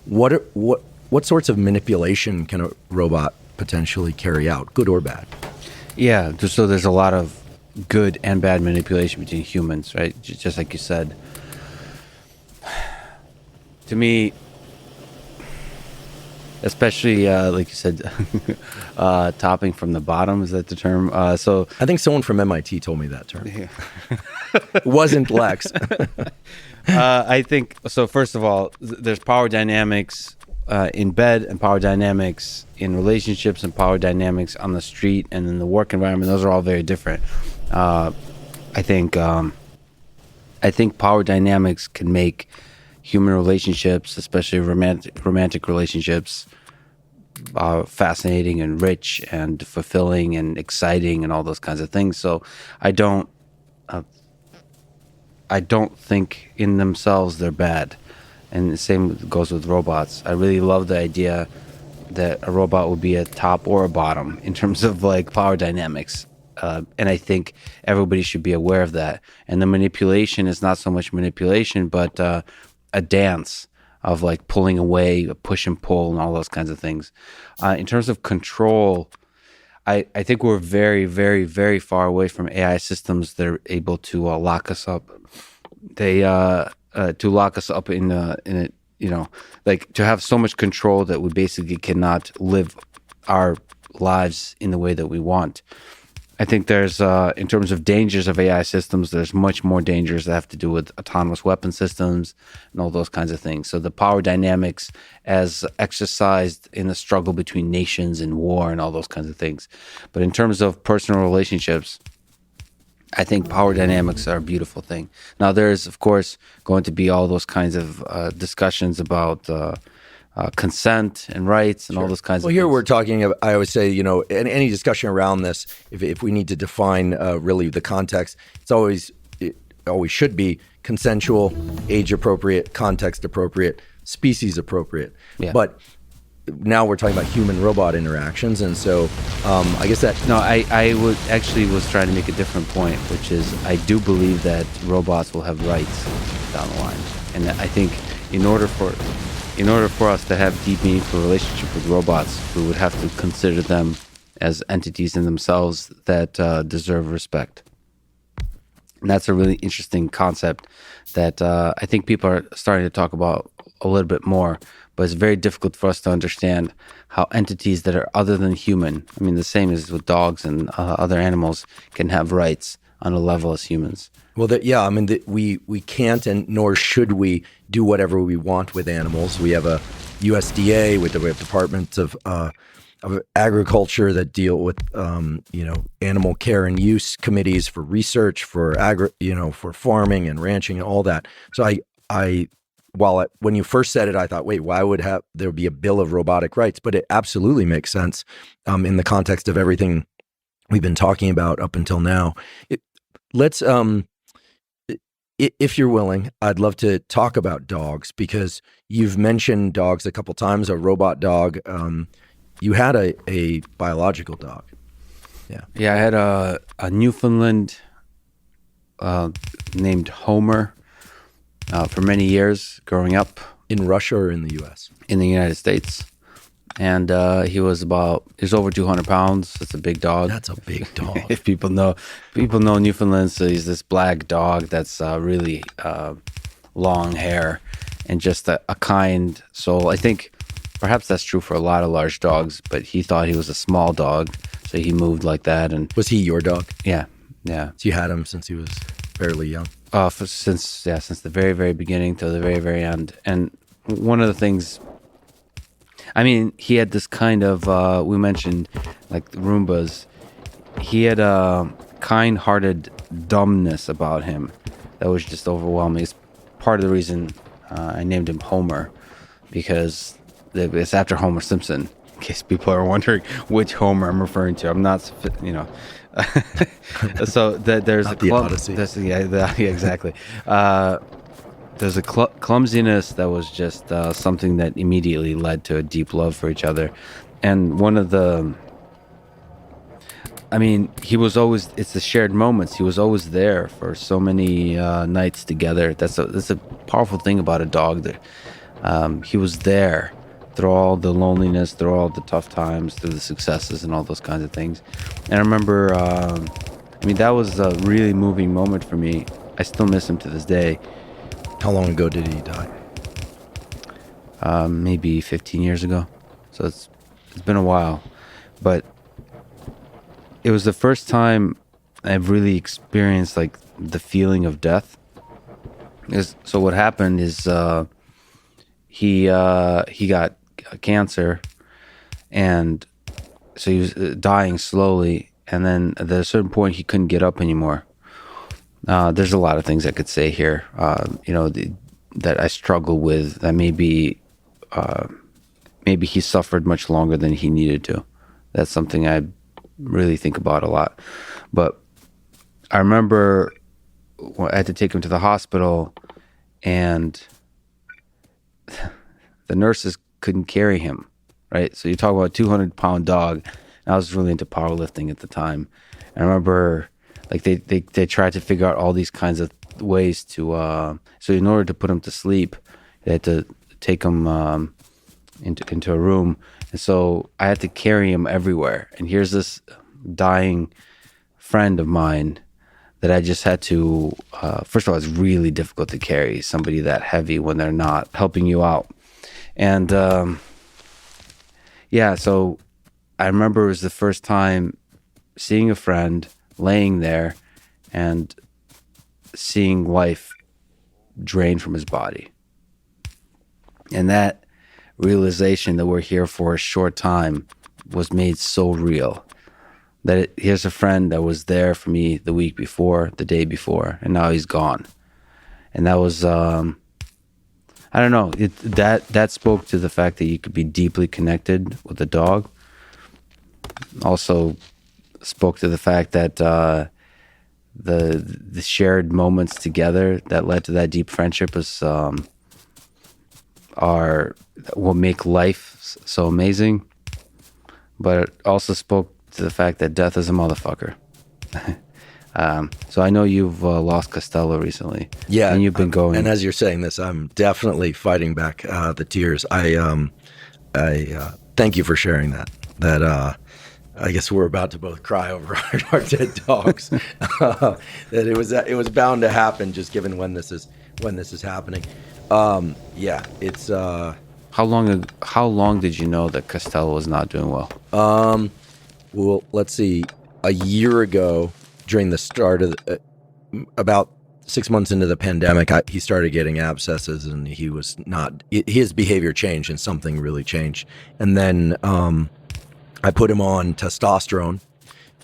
What sorts of manipulation can a robot potentially carry out, good or bad? Yeah, so there's a lot of good and bad manipulation between humans, right? Just like you said. To me, especially like you said, topping from the bottom, is that the term? So I think someone from MIT told me that term. Yeah. It wasn't Lex. I think so. First of all, there's power dynamics in bed and power dynamics in relationships and power dynamics on the street and in the work environment. Those are all very different. I think power dynamics can make human relationships, especially romantic relationships, fascinating and rich and fulfilling and exciting and all those kinds of things. So I don't I don't think in themselves they're bad. And the same goes with robots. I really love the idea that a robot would be a top or a bottom in terms of like power dynamics. And I think everybody should be aware of that. And the manipulation is not so much manipulation, but a dance of like pulling away, push and pull, and all those kinds of things. In terms of control, I think we're very, very, very far away from AI systems that are able to lock us up. They to lock us up in a like to have so much control that we basically cannot live our lives in the way that we want. I think there's in terms of dangers of AI systems, there's much more dangers that have to do with autonomous weapon systems and all those kinds of things. So the power dynamics as exercised in the struggle between nations and war and all those kinds of things. But in terms of personal relationships, I think power dynamics are a beautiful thing. Now, there's, of course, going to be all those kinds of discussions about consent and rights and all those kinds of things. Well, here we're talking, I always say, any discussion around this, if we need to define really the context, it always should be consensual, age appropriate, context appropriate, species appropriate. Yeah. But now we're talking about human-robot interactions, and so I guess that... No, I was trying to make a different point, which is I do believe that robots will have rights down the line. And I think in order for us to have deep, meaningful relationship with robots, we would have to consider them as entities in themselves that deserve respect. And that's a really interesting concept that I think people are starting to talk about a little bit more, but it's very difficult for us to understand how entities that are other than human, I mean, the same as with dogs and other animals, can have rights on a level as humans. Well, we can't and nor should we do whatever we want with animals. We have a USDA, we have departments of agriculture that deal with animal care and use committees for research, for for farming and ranching and all that. So when you first said it, I thought, wait, why would there be a bill of robotic rights? But it absolutely makes sense in the context of everything we've been talking about up until now. Let's, if you're willing, I'd love to talk about dogs, because you've mentioned dogs a couple times, a robot dog. You had a biological dog. Yeah. Yeah, I had a Newfoundland named Homer for many years growing up. In Russia or in the U.S.? In the United States. And he was over 200 pounds. It's a big dog. That's a big dog. If people know Newfoundland, so he's this black dog that's really long hair and just a kind soul. I think perhaps that's true for a lot of large dogs, but he thought he was a small dog, so he moved like that. And was he your dog? Yeah. So you had him since he was fairly young? Since the very, very beginning to the very, very end. And one of the things, I mean, he had this kind of, we mentioned like the Roombas, he had a kind-hearted dumbness about him that was just overwhelming. It's part of the reason I named him Homer, because it's after Homer Simpson, in case people are wondering which Homer I'm referring to. I'm not, so there's not the Odyssey. Exactly. There's a clumsiness that was just something that immediately led to a deep love for each other. And one of the, he was always, it's the shared moments. He was always there for so many nights together. That's a powerful thing about a dog, that he was there through all the loneliness, through all the tough times, through the successes and all those kinds of things. And I remember, that was a really moving moment for me. I still miss him to this day. How long ago did he die? Maybe 15 years ago. So it's been a while. But it was the first time I've really experienced like the feeling of death. So what happened is he got cancer, and so he was dying slowly. And then at a certain point, he couldn't get up anymore. There's a lot of things I could say here. that I struggle with, that maybe he suffered much longer than he needed to. That's something I really think about a lot. But I remember I had to take him to the hospital, and the nurses couldn't carry him, right? So you talk about a 200-pound dog. And I was really into powerlifting at the time. And I remember like they tried to figure out all these kinds of ways to, so in order to put him to sleep, they had to take him into a room. And so I had to carry him everywhere. And here's this dying friend of mine that I just had to, first of all, it's really difficult to carry somebody that heavy when they're not helping you out. And yeah, so I remember it was the first time seeing a friend laying there and seeing life drain from his body. And that realization that we're here for a short time was made so real. Here's a friend that was there for me the week before, the day before, and now he's gone. And that was, I don't know, that spoke to the fact that you could be deeply connected with a dog. Also spoke to the fact that the shared moments together that led to that deep friendship are what make life so amazing. But it also spoke to the fact that death is a motherfucker. So I know you've lost Costello recently. Yeah, and you've been going. And as you're saying this, I'm definitely fighting back the tears. I thank you for sharing that. I guess we're about to both cry over our dead dogs. That it was bound to happen, just given when this is happening. Yeah, it's. How long did you know that Costello was not doing well? Well, let's see. A year ago, during the start of about 6 months into the pandemic, he started getting abscesses, and he was not. His behavior changed, and something really changed. And then I put him on testosterone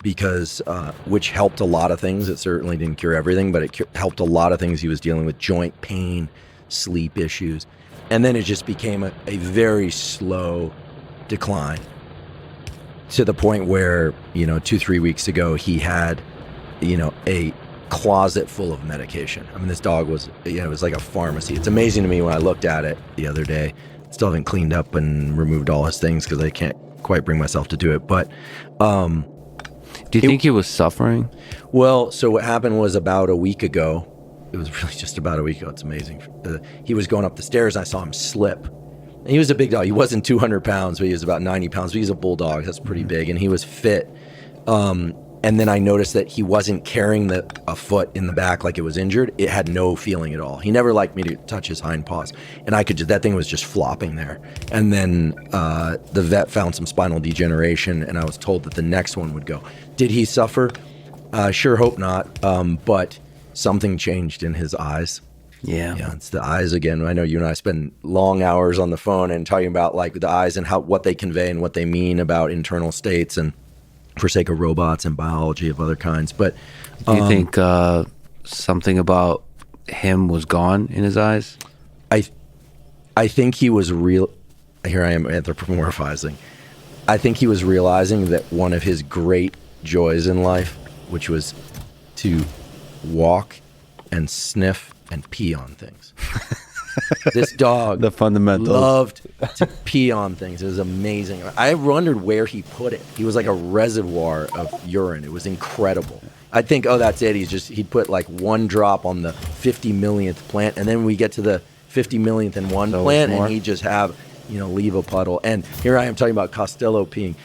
because, which helped a lot of things. It certainly didn't cure everything, but it helped a lot of things. He was dealing with joint pain, sleep issues, and then it just became a very slow decline. To the point where, 2-3 weeks ago, he had, a closet full of medication. I mean, this dog was, it was like a pharmacy. It's amazing to me when I looked at it the other day. Still haven't cleaned up and removed all his things because I can't quite bring myself to do it. But do you think he was suffering? Well, so what happened was about a week ago. It was really just about a week ago. It's amazing. He was going up the stairs and I saw him slip. And he was a big dog. He wasn't 200 pounds, but he was about 90 pounds. But he's a bulldog. That's pretty big. And he was fit. And then I noticed that he wasn't carrying a foot in the back like it was injured. It had no feeling at all. He never liked me to touch his hind paws. And that thing was just flopping there. And then the vet found some spinal degeneration, and I was told that the next one would go. Did he suffer? Sure hope not. But something changed in his eyes. Yeah, it's the eyes again. I know you and I spend long hours on the phone and talking about like the eyes and what they convey and what they mean about internal states and for sake of robots and biology of other kinds. But do you think something about him was gone in his eyes? I think he was real. Here I am anthropomorphizing. I think he was realizing that one of his great joys in life, which was to walk and sniff and pee on things. This dog, the fundamentals, loved to pee on things. It was amazing. I wondered where he put it. He was like a reservoir of urine. It was incredible. I think, that's it. He'd put like one drop on the 50 millionth plant, and then we get to the 50 millionth and one plant, and he'd just have, leave a puddle. And here I am talking about Costello peeing.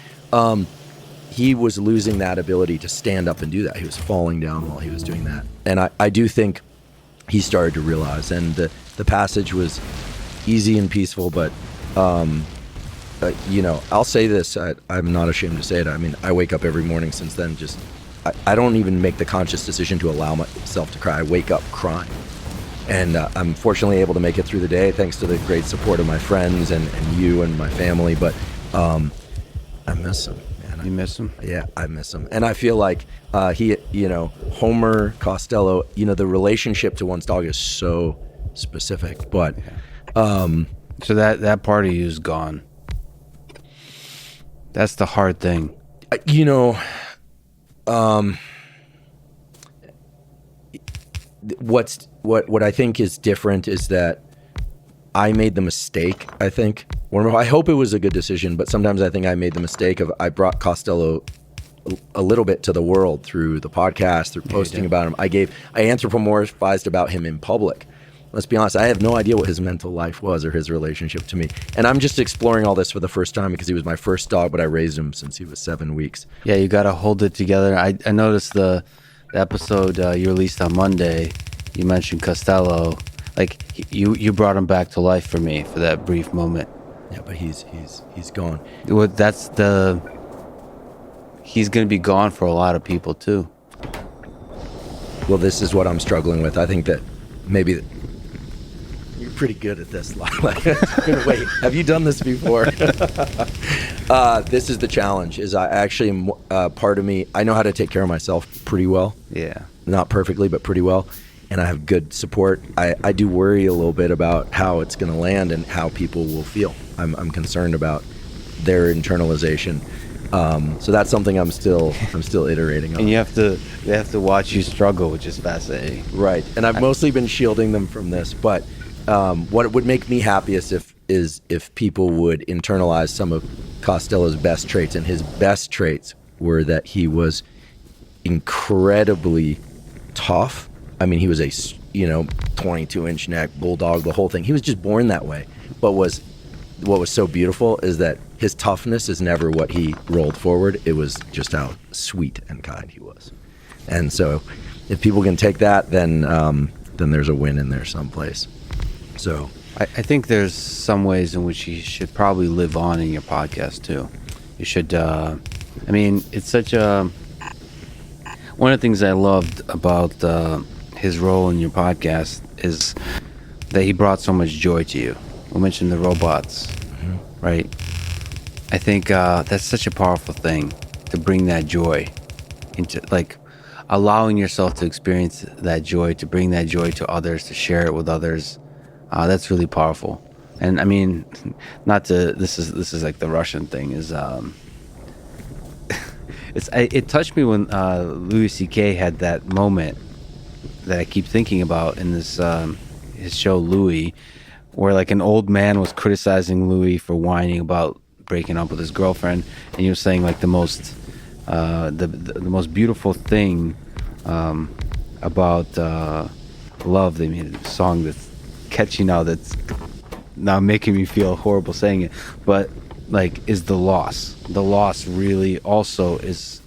He was losing that ability to stand up and do that. He was falling down while he was doing that. And I do think he started to realize, and the passage was easy and peaceful, but I'll say this, I'm not ashamed to say it. I mean, I wake up every morning since then, I don't even make the conscious decision to allow myself to cry. I wake up crying, and I'm fortunately able to make it through the day thanks to the great support of my friends and you and my family, but I miss him. You miss him? Yeah, I miss him. And I feel like Homer, Costello, the relationship to one's dog is so specific, but So that part of you is gone. That's the hard thing. you know, what I think is different is that I made the mistake, I think. I hope it was a good decision, but sometimes I think I made the mistake of I brought Costello a little bit to the world through the podcast, through posting about him. I anthropomorphized about him in public. Let's be honest, I have no idea what his mental life was or his relationship to me. And I'm just exploring all this for the first time because he was my first dog, but I raised him since he was 7 weeks. Yeah, you got to hold it together. I noticed the episode you released on Monday, you mentioned Costello. Like, you brought him back to life for me for that brief moment. Yeah, but he's gone. Well, he's going to be gone for a lot of people too. Well, this is what I'm struggling with. I think that maybe you're pretty good at this. Like, wait, have you done this before? This is the challenge. Is I actually part of me, I know how to take care of myself pretty well. Yeah. Not perfectly, but pretty well. And I have good support. I do worry a little bit about how it's going to land and how people will feel. I'm concerned about their internalization. So that's something I'm still iterating on. And they have to watch you struggle, which is fascinating. Right. And I've mostly been shielding them from this, but what would make me happiest is if people would internalize some of Costello's best traits, and his best traits were that he was incredibly tough. I mean, he was a 22-inch neck bulldog, the whole thing. He was just born that way. But what was so beautiful is that his toughness is never what he rolled forward. It was just how sweet and kind he was. And so, if people can take that, then there's a win in there someplace. So I think there's some ways in which you should probably live on in your podcast too. You should. It's such a. One of the things I loved about his role in your podcast is that he brought so much joy to you. We mentioned the robots, right? I think that's such a powerful thing, to bring that joy into, like, allowing yourself to experience that joy, to bring that joy to others, to share it with others. That's really powerful. And I mean, this is like the Russian thing is. It touched me when Louis C.K. had that moment that I keep thinking about in this his show Louis, where like an old man was criticizing Louis for whining about breaking up with his girlfriend, and he was saying like the most beautiful thing about love. They made a song that's catchy now, that's now making me feel horrible saying it, but like, is the loss. The loss really also is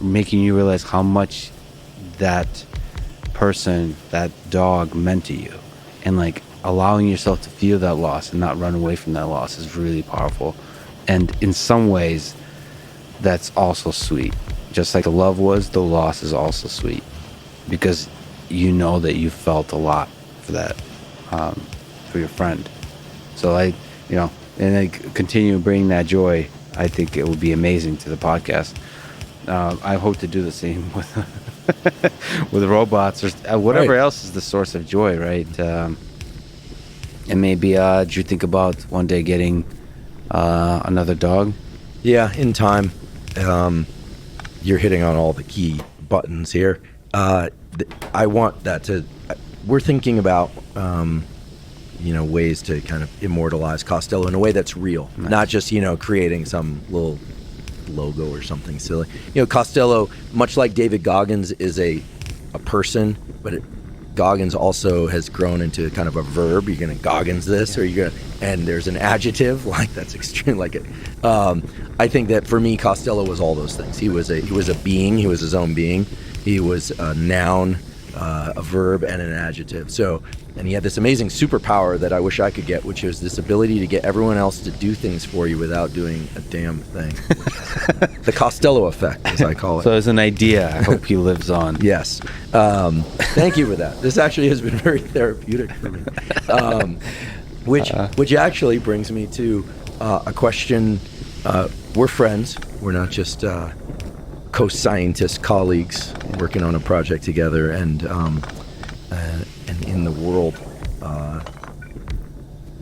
making you realize how much that person, that dog, meant to you. And like, allowing yourself to feel that loss and not run away from that loss is really powerful. And in some ways, that's also sweet. Just like the love was, the loss is also sweet. Because you know that you felt a lot for that, for your friend. So and then continue bringing that joy. I think it would be amazing to the podcast. I hope to do the same with with robots or whatever else is the source of joy, right? And maybe do you think about one day getting another dog? Yeah, in time. You're hitting on all the key buttons here. I want that to. We're thinking about. Ways to kind of immortalize Costello in a way that's real, nice. Not just, creating some little logo or something silly. Costello, much like David Goggins, is a person, but Goggins also has grown into kind of a verb. You're going to Goggins this, or you're going to, and there's an adjective, like that's extreme, like it. I think that for me, Costello was all those things. He was a being, he was his own being. He was a noun, a verb, and an adjective. And he had this amazing superpower that I wish I could get, which is this ability to get everyone else to do things for you without doing a damn thing. The Costello effect, as I call it. So as an idea, I hope he lives on. Yes. Thank you for that. This actually has been very therapeutic for me. Which actually brings me to a question. We're friends. We're not just co-scientist colleagues working on a project together, and in the world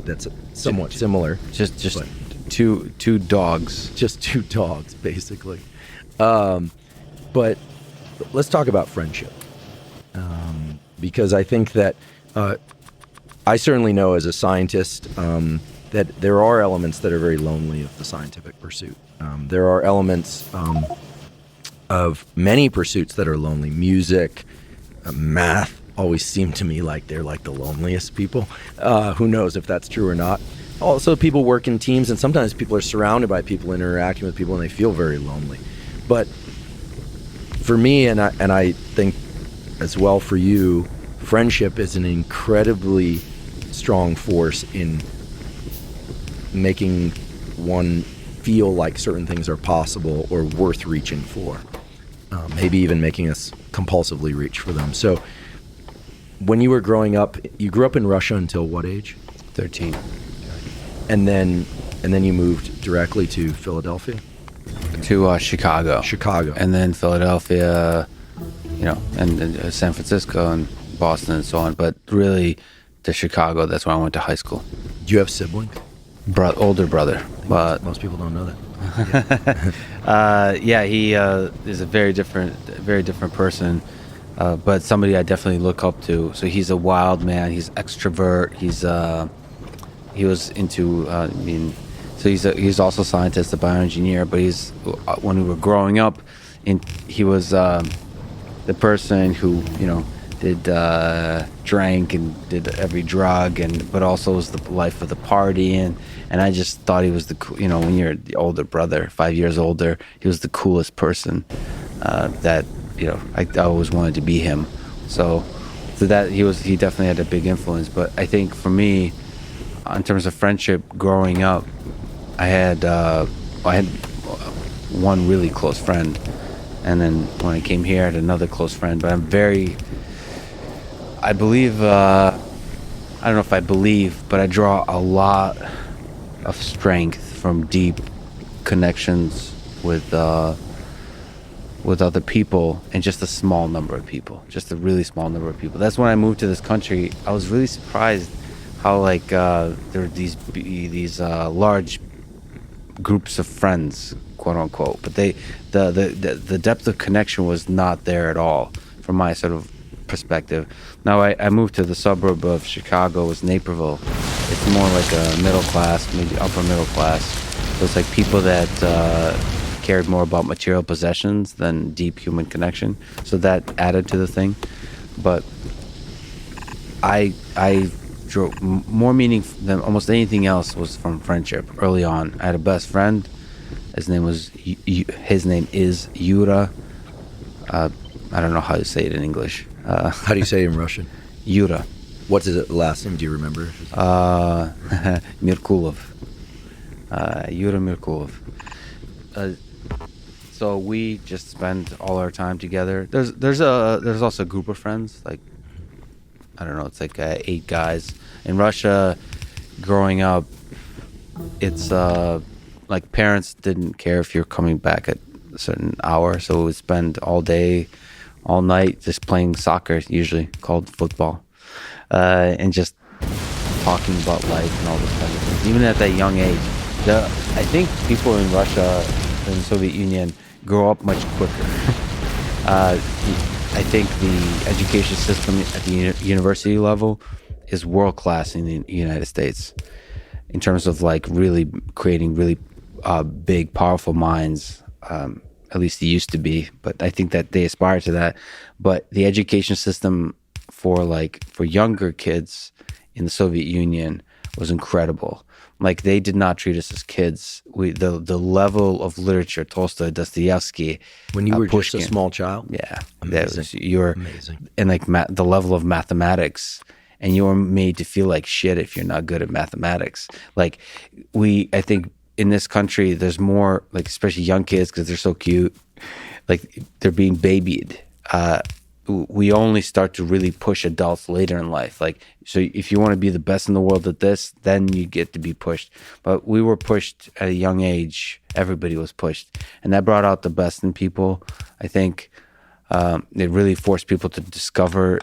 that's somewhat similar. Just but two dogs. just two dogs, basically. But let's talk about friendship, because I think that I certainly know as a scientist that there are elements that are very lonely of the scientific pursuit. There are elements of many pursuits that are lonely. Music, math always seem to me like they're like the loneliest people. Who knows if that's true or not. Also, people work in teams, and sometimes people are surrounded by people, interacting with people, and they feel very lonely. But for me, and I think as well for you, friendship is an incredibly strong force in making one feel like certain things are possible or worth reaching for. Maybe even making us compulsively reach for them. So when you were growing up, you grew up in Russia until what age? 13. And then you moved directly to Philadelphia? To Chicago. Chicago. And then Philadelphia, and San Francisco and Boston and so on. But really, to Chicago, that's where I went to high school. Do you have siblings? Older brother. But most people don't know that. he is a very different person. But somebody I definitely look up to. So he's a wild man. He's extrovert. He was into. So he's also a scientist, a bioengineer. But when we were growing up, he was the person who did drank and did every drug, but also was the life of the party, and I just thought he was when you're the older brother, 5 years older, he was the coolest person. That I always wanted to be him. So that he definitely had a big influence. But I think for me, in terms of friendship, growing up, I had one really close friend, and then when I came here, I had another close friend. But I believe, I don't know if I believe, but I draw a lot of strength from deep connections with other people, and just a small number of people, just a really small number of people. That's when I moved to this country. I was really surprised how there were these large groups of friends, quote unquote, but the depth of connection was not there at all from my sort of perspective. Now I moved to the suburb of Chicago, was Naperville. It's more like a middle class, maybe upper middle class. So it's like people that cared more about material possessions than deep human connection. So that added to the thing. But I drew more meaning than almost anything else was from friendship early on. I had a best friend. His name is Yura. I don't know how to say it in English. How do you say it in Russian? Yura. What's his last name? Do you remember? Mirkulov. Yura Mirkulov. So we just spend all our time together. There's also a group of friends, like, I don't know, it's like 8 guys. In Russia, growing up, it's like parents didn't care if you're coming back at a certain hour, so we would spend all day, all night just playing soccer, usually called football, and just talking about life and all this kind of things. Even at that young age, I think people in Russia, in the Soviet Union, grow up much quicker. I think the education system at the university level is world class in the United States in terms of like really creating really big, powerful minds. At least it used to be, but I think that they aspire to that. But the education system for younger kids in the Soviet Union was incredible. Like, they did not treat us as kids. The level of literature, Tolstoy, Dostoevsky. When you were Pushkin, just a small child? Yeah. Amazing. Amazing. And like the level of mathematics, and you're made to feel like shit if you're not good at mathematics. Like, I think in this country, there's more, like, especially young kids, because they're so cute, like, they're being babied. We only start to really push adults later in life. Like, so if you want to be the best in the world at this, then you get to be pushed. But we were pushed at a young age. Everybody was pushed. And that brought out the best in people. I think it really forced people to discover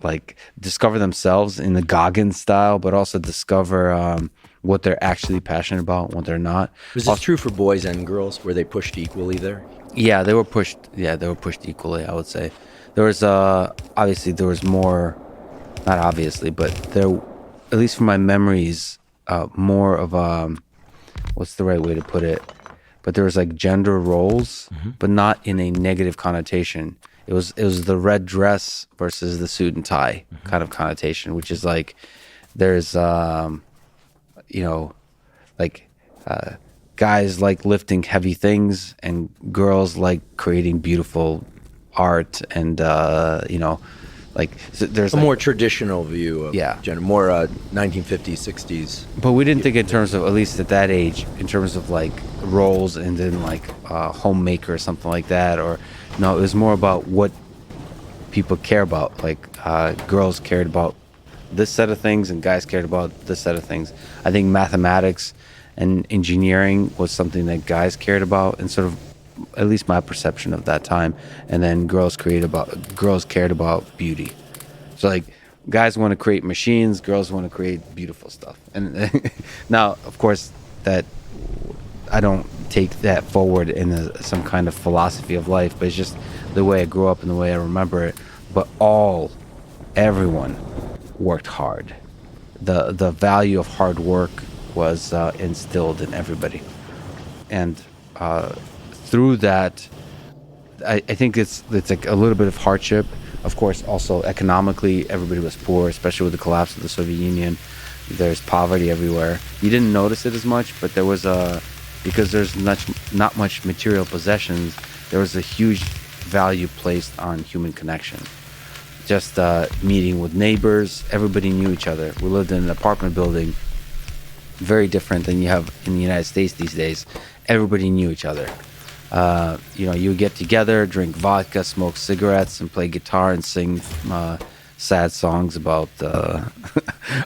like discover themselves in the Goggins style, but also discover what they're actually passionate about, what they're not. Was this true for boys and girls? Were they pushed equally there? Yeah, they were pushed. Yeah, they were pushed equally, I would say. There was obviously there was more, not obviously, but there, at least from my memories, more of what's the right way to put it? But there was like gender roles, but not in a negative connotation. It was the red dress versus the suit and tie kind of connotation, which is like there's you know, like guys like lifting heavy things and girls like creating beautiful art and you know, like so there's A like, more traditional view of Yeah. gender, more 1950s, 60s. but we didn't think in terms of, at least at that age, in terms of like roles and then like homemaker or something like that. Or no, it was more about what people care about. Like girls cared about this set of things and guys cared about this set of things. I think mathematics and engineering was something that guys cared about, and sort of, at least my perception of that time. And then girls cared about beauty. So like guys want to create machines, girls want to create beautiful stuff. And now, of course, that I don't take that forward in some kind of philosophy of life, but it's just the way I grew up and the way I remember it. But everyone worked hard. The value of hard work was instilled in everybody, and through that, I think it's like a little bit of hardship. Of course, also economically, everybody was poor, especially with the collapse of the Soviet Union. There's poverty everywhere. You didn't notice it as much, but there was because there's not much material possessions, there was a huge value placed on human connection. Just meeting with neighbors, everybody knew each other. We lived in an apartment building, very different than you have in the United States these days. Everybody knew each other. You know, you would get together, drink vodka, smoke cigarettes, and play guitar and sing sad songs about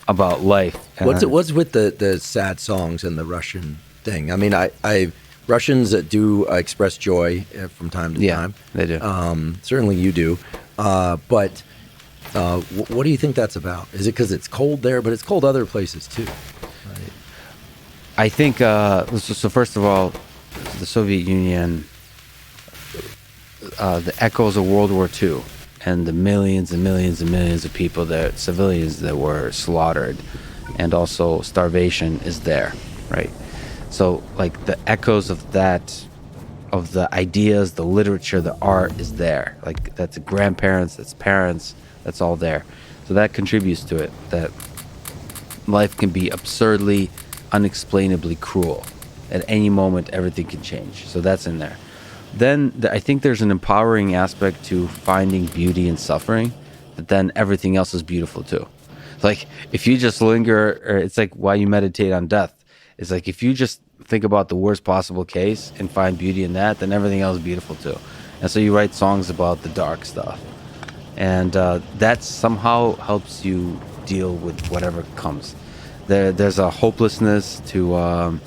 about life. What's with the sad songs and the Russian thing? I mean, I Russians do express joy from time to time. They do. Certainly you do. But what do you think that's about? Is it because it's cold there? But it's cold other places too. Right? I think so. First of all, the Soviet Union, the echoes of World War II, and the millions and millions and millions of people, that civilians that were slaughtered, and also starvation is there, right? So like the echoes of that, of the ideas, the literature, the art is there. Like that's grandparents, that's parents, that's all there. So that contributes to it, that life can be absurdly, unexplainably cruel. At any moment, everything can change. So that's in there. Then I think there's an empowering aspect to finding beauty in suffering, but then everything else is beautiful too. Like if you just linger, or it's like why you meditate on death. It's like if you just think about the worst possible case and find beauty in that, then everything else is beautiful too. And so you write songs about the dark stuff. And that somehow helps you deal with whatever comes. There's a hopelessness to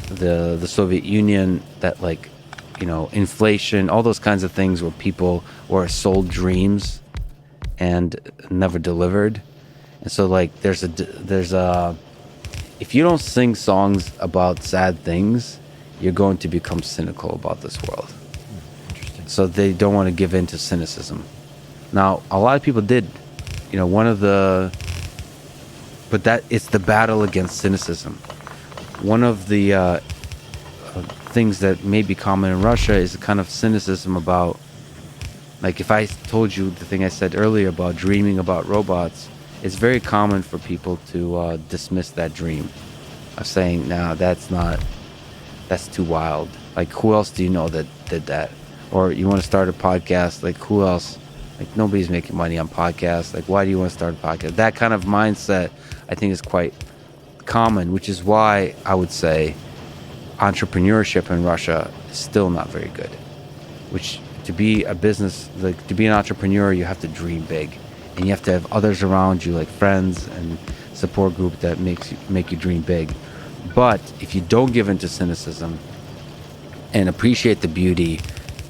the Soviet Union, that like, you know, inflation, all those kinds of things where people were sold dreams and never delivered. And so like there's a if you don't sing songs about sad things, you're going to become cynical about this world. Interesting. So they don't want to give in to cynicism. Now, a lot of people did. You know, but that it's the battle against cynicism. One of the things that may be common in Russia is a kind of cynicism about, like if I told you the thing I said earlier about dreaming about robots, it's very common for people to dismiss that dream of saying, no, that's too wild. Like, who else do you know that did that? Or you want to start a podcast, like who else? Like nobody's making money on podcasts. Like, why do you want to start a podcast? That kind of mindset, I think, is quite common, which is why I would say entrepreneurship in Russia is still not very good. Which, to be a business, like to be an entrepreneur, you have to dream big. And you have to have others around you, like friends and support group, that make you dream big. But if you don't give in to cynicism and appreciate the beauty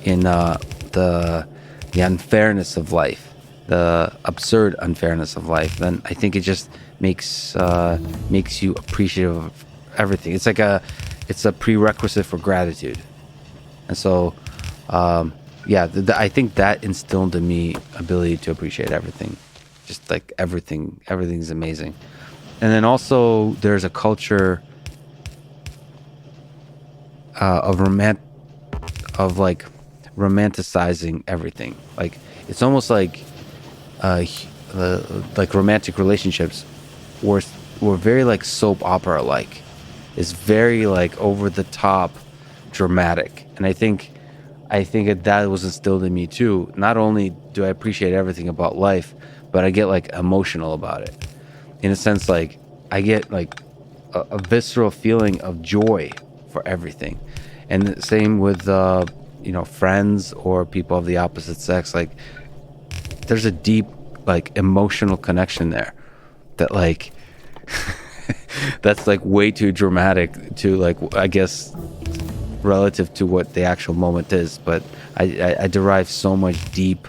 in the unfairness of life, the absurd unfairness of life, then I think it just makes you appreciative of everything. It's a prerequisite for gratitude. And so, I think that instilled in me ability to appreciate everything. Just like everything's amazing. And then also there's a culture of like romanticizing everything. Like it's almost like romantic relationships were very like soap opera like. It's very like over the top dramatic. And I think that was instilled in me too. Not only do I appreciate everything about life, but I get like emotional about it. In a sense, like I get like a visceral feeling of joy for everything. And the same with friends or people of the opposite sex. Like there's a deep like emotional connection there that like that's like way too dramatic to like, I guess, relative to what the actual moment is. But I derive so much deep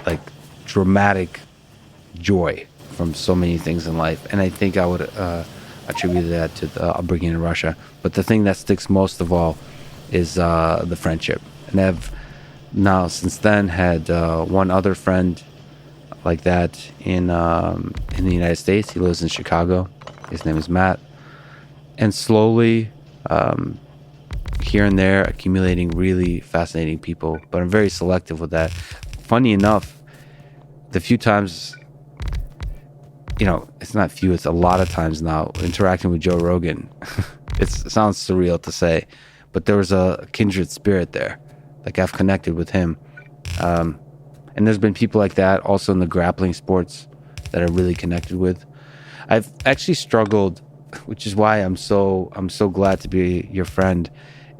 like dramatic joy from so many things in life, and I think I would attribute that to the upbringing in Russia. But the thing that sticks most of all is the friendship. And I've now since then had one other friend like that in the United States. He lives in Chicago. His name is Matt. And slowly, here and there, accumulating really fascinating people. But I'm very selective with that. Funny enough, the few times, it's not few, it's a lot of times now, interacting with Joe Rogan. It sounds surreal to say, but there was a kindred spirit there. Like I've connected with him. And there's been people like that also in the grappling sports that I really connected with. I've actually struggled, which is why I'm so glad to be your friend,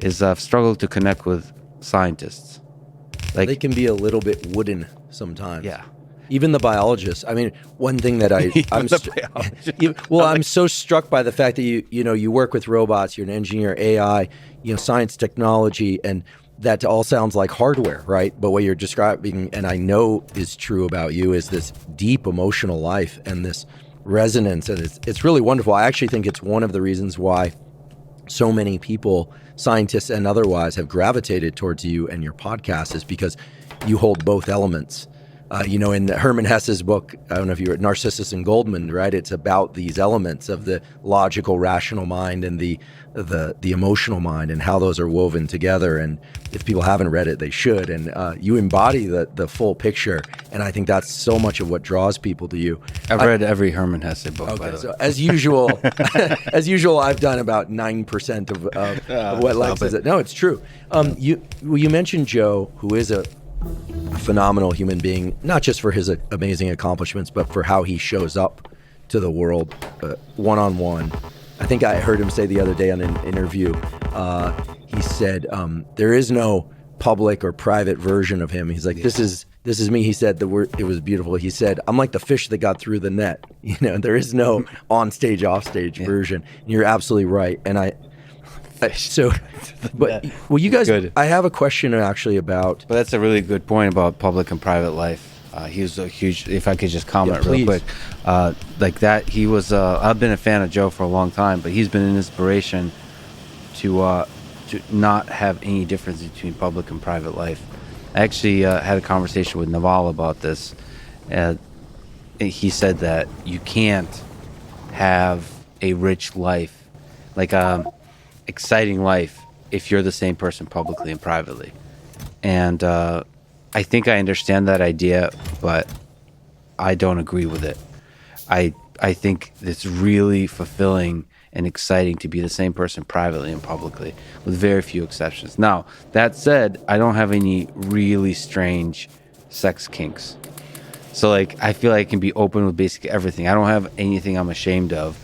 is I've struggled to connect with scientists. Like they can be a little bit wooden sometimes. Yeah. Even the biologists. I mean, one thing that I'm so struck by the fact that you work with robots, you're an engineer, AI, science, technology, and that all sounds like hardware, right? But what you're describing, and I know is true about you, is this deep emotional life and this resonance, and it's really wonderful. I actually think it's one of the reasons why so many people, scientists and otherwise, have gravitated towards you and your podcast, is because you hold both elements. In Hermann Hesse's book, I don't know if you read Narcissus and Goldman, right? It's about these elements of the logical, rational mind and the emotional mind and how those are woven together. And if people haven't read it, they should. And you embody the full picture. And I think that's so much of what draws people to you. I've read every Hermann Hesse book. Okay, by the way. so as usual, I've done about 9% of what Lex is. No, it's true. You mentioned Joe, who is a phenomenal human being, not just for his amazing accomplishments, but for how he shows up to the world one-on-one. I think I heard him say the other day on an interview, he said, there is no public or private version of him. He's like, this is me. He said it was beautiful. He said, I'm like the fish that got through the net. There is no on-stage, off-stage version. And you're absolutely right. And you guys, good. I have a question actually about. But that's a really good point about public and private life. He was a huge. If I could just comment real quick, like that, he was. I've been a fan of Joe for a long time, but he's been an inspiration to not have any difference between public and private life. I actually had a conversation with Naval about this. He said that you can't have a rich life, like exciting life, if you're the same person publicly and privately. And I think I understand that idea, but I don't agree with it. I think it's really fulfilling and exciting to be the same person privately and publicly, with very few exceptions. Now, that said, I don't have any really strange sex kinks. So like, I feel like I can be open with basically everything. I don't have anything I'm ashamed of.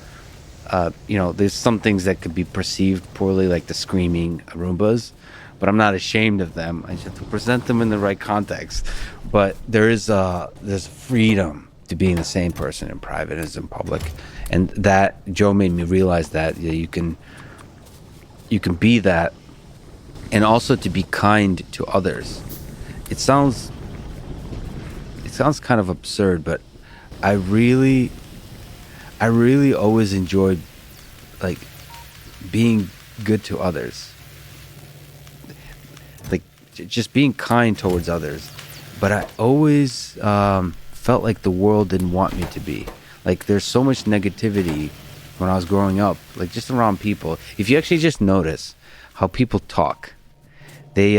There's some things that could be perceived poorly, like the screaming Roombas, but I'm not ashamed of them. I just have to present them in the right context. But there's freedom to being the same person in private as in public, and that Joe made me realize that you can be that, and also to be kind to others. It sounds sounds kind of absurd, but I really always enjoyed like being good to others, like just being kind towards others. But I always felt like the world didn't want me to be. Like there's so much negativity when I was growing up, like just around people. If you actually just notice how people talk, they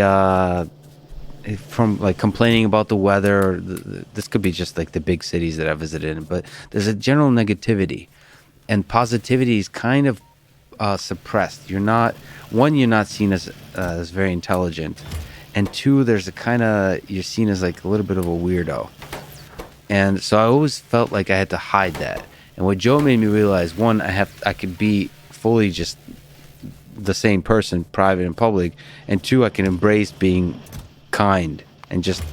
from like complaining about the weather. This could be just like the big cities that I visited, but there's a general negativity, and positivity is kind of suppressed. You're not seen as very intelligent, and two, there's a kind of, you're seen as like a little bit of a weirdo, and so I always felt like I had to hide that. And what Joe made me realize, one, I could be fully just the same person, private and public, and two, I can embrace being kind and just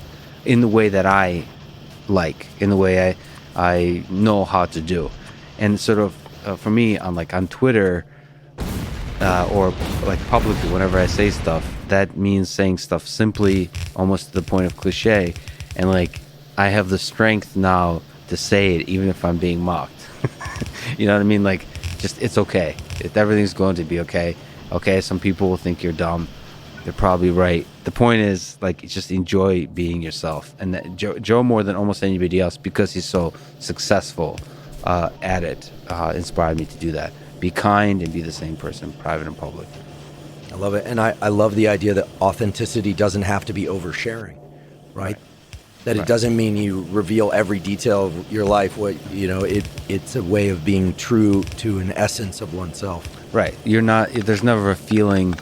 in the way that I like, in the way I know how to do. And sort of for me, on Twitter or like publicly, whenever I say stuff, that means saying stuff simply, almost to the point of cliche, and like I have the strength now to say it even if I'm being mocked. You know what I mean? Like, just, it's okay. Everything's going to be okay. Okay, some people will think you're dumb. They're probably right. The point is, like, just enjoy being yourself. And that Joe, more than almost anybody else, because he's so successful at it, inspired me to do that. Be kind and be the same person, private and public. I love it. And I love the idea that authenticity doesn't have to be oversharing, right? That it doesn't mean you reveal every detail of your life. It's a way of being true to an essence of oneself. Right. There's never a feeling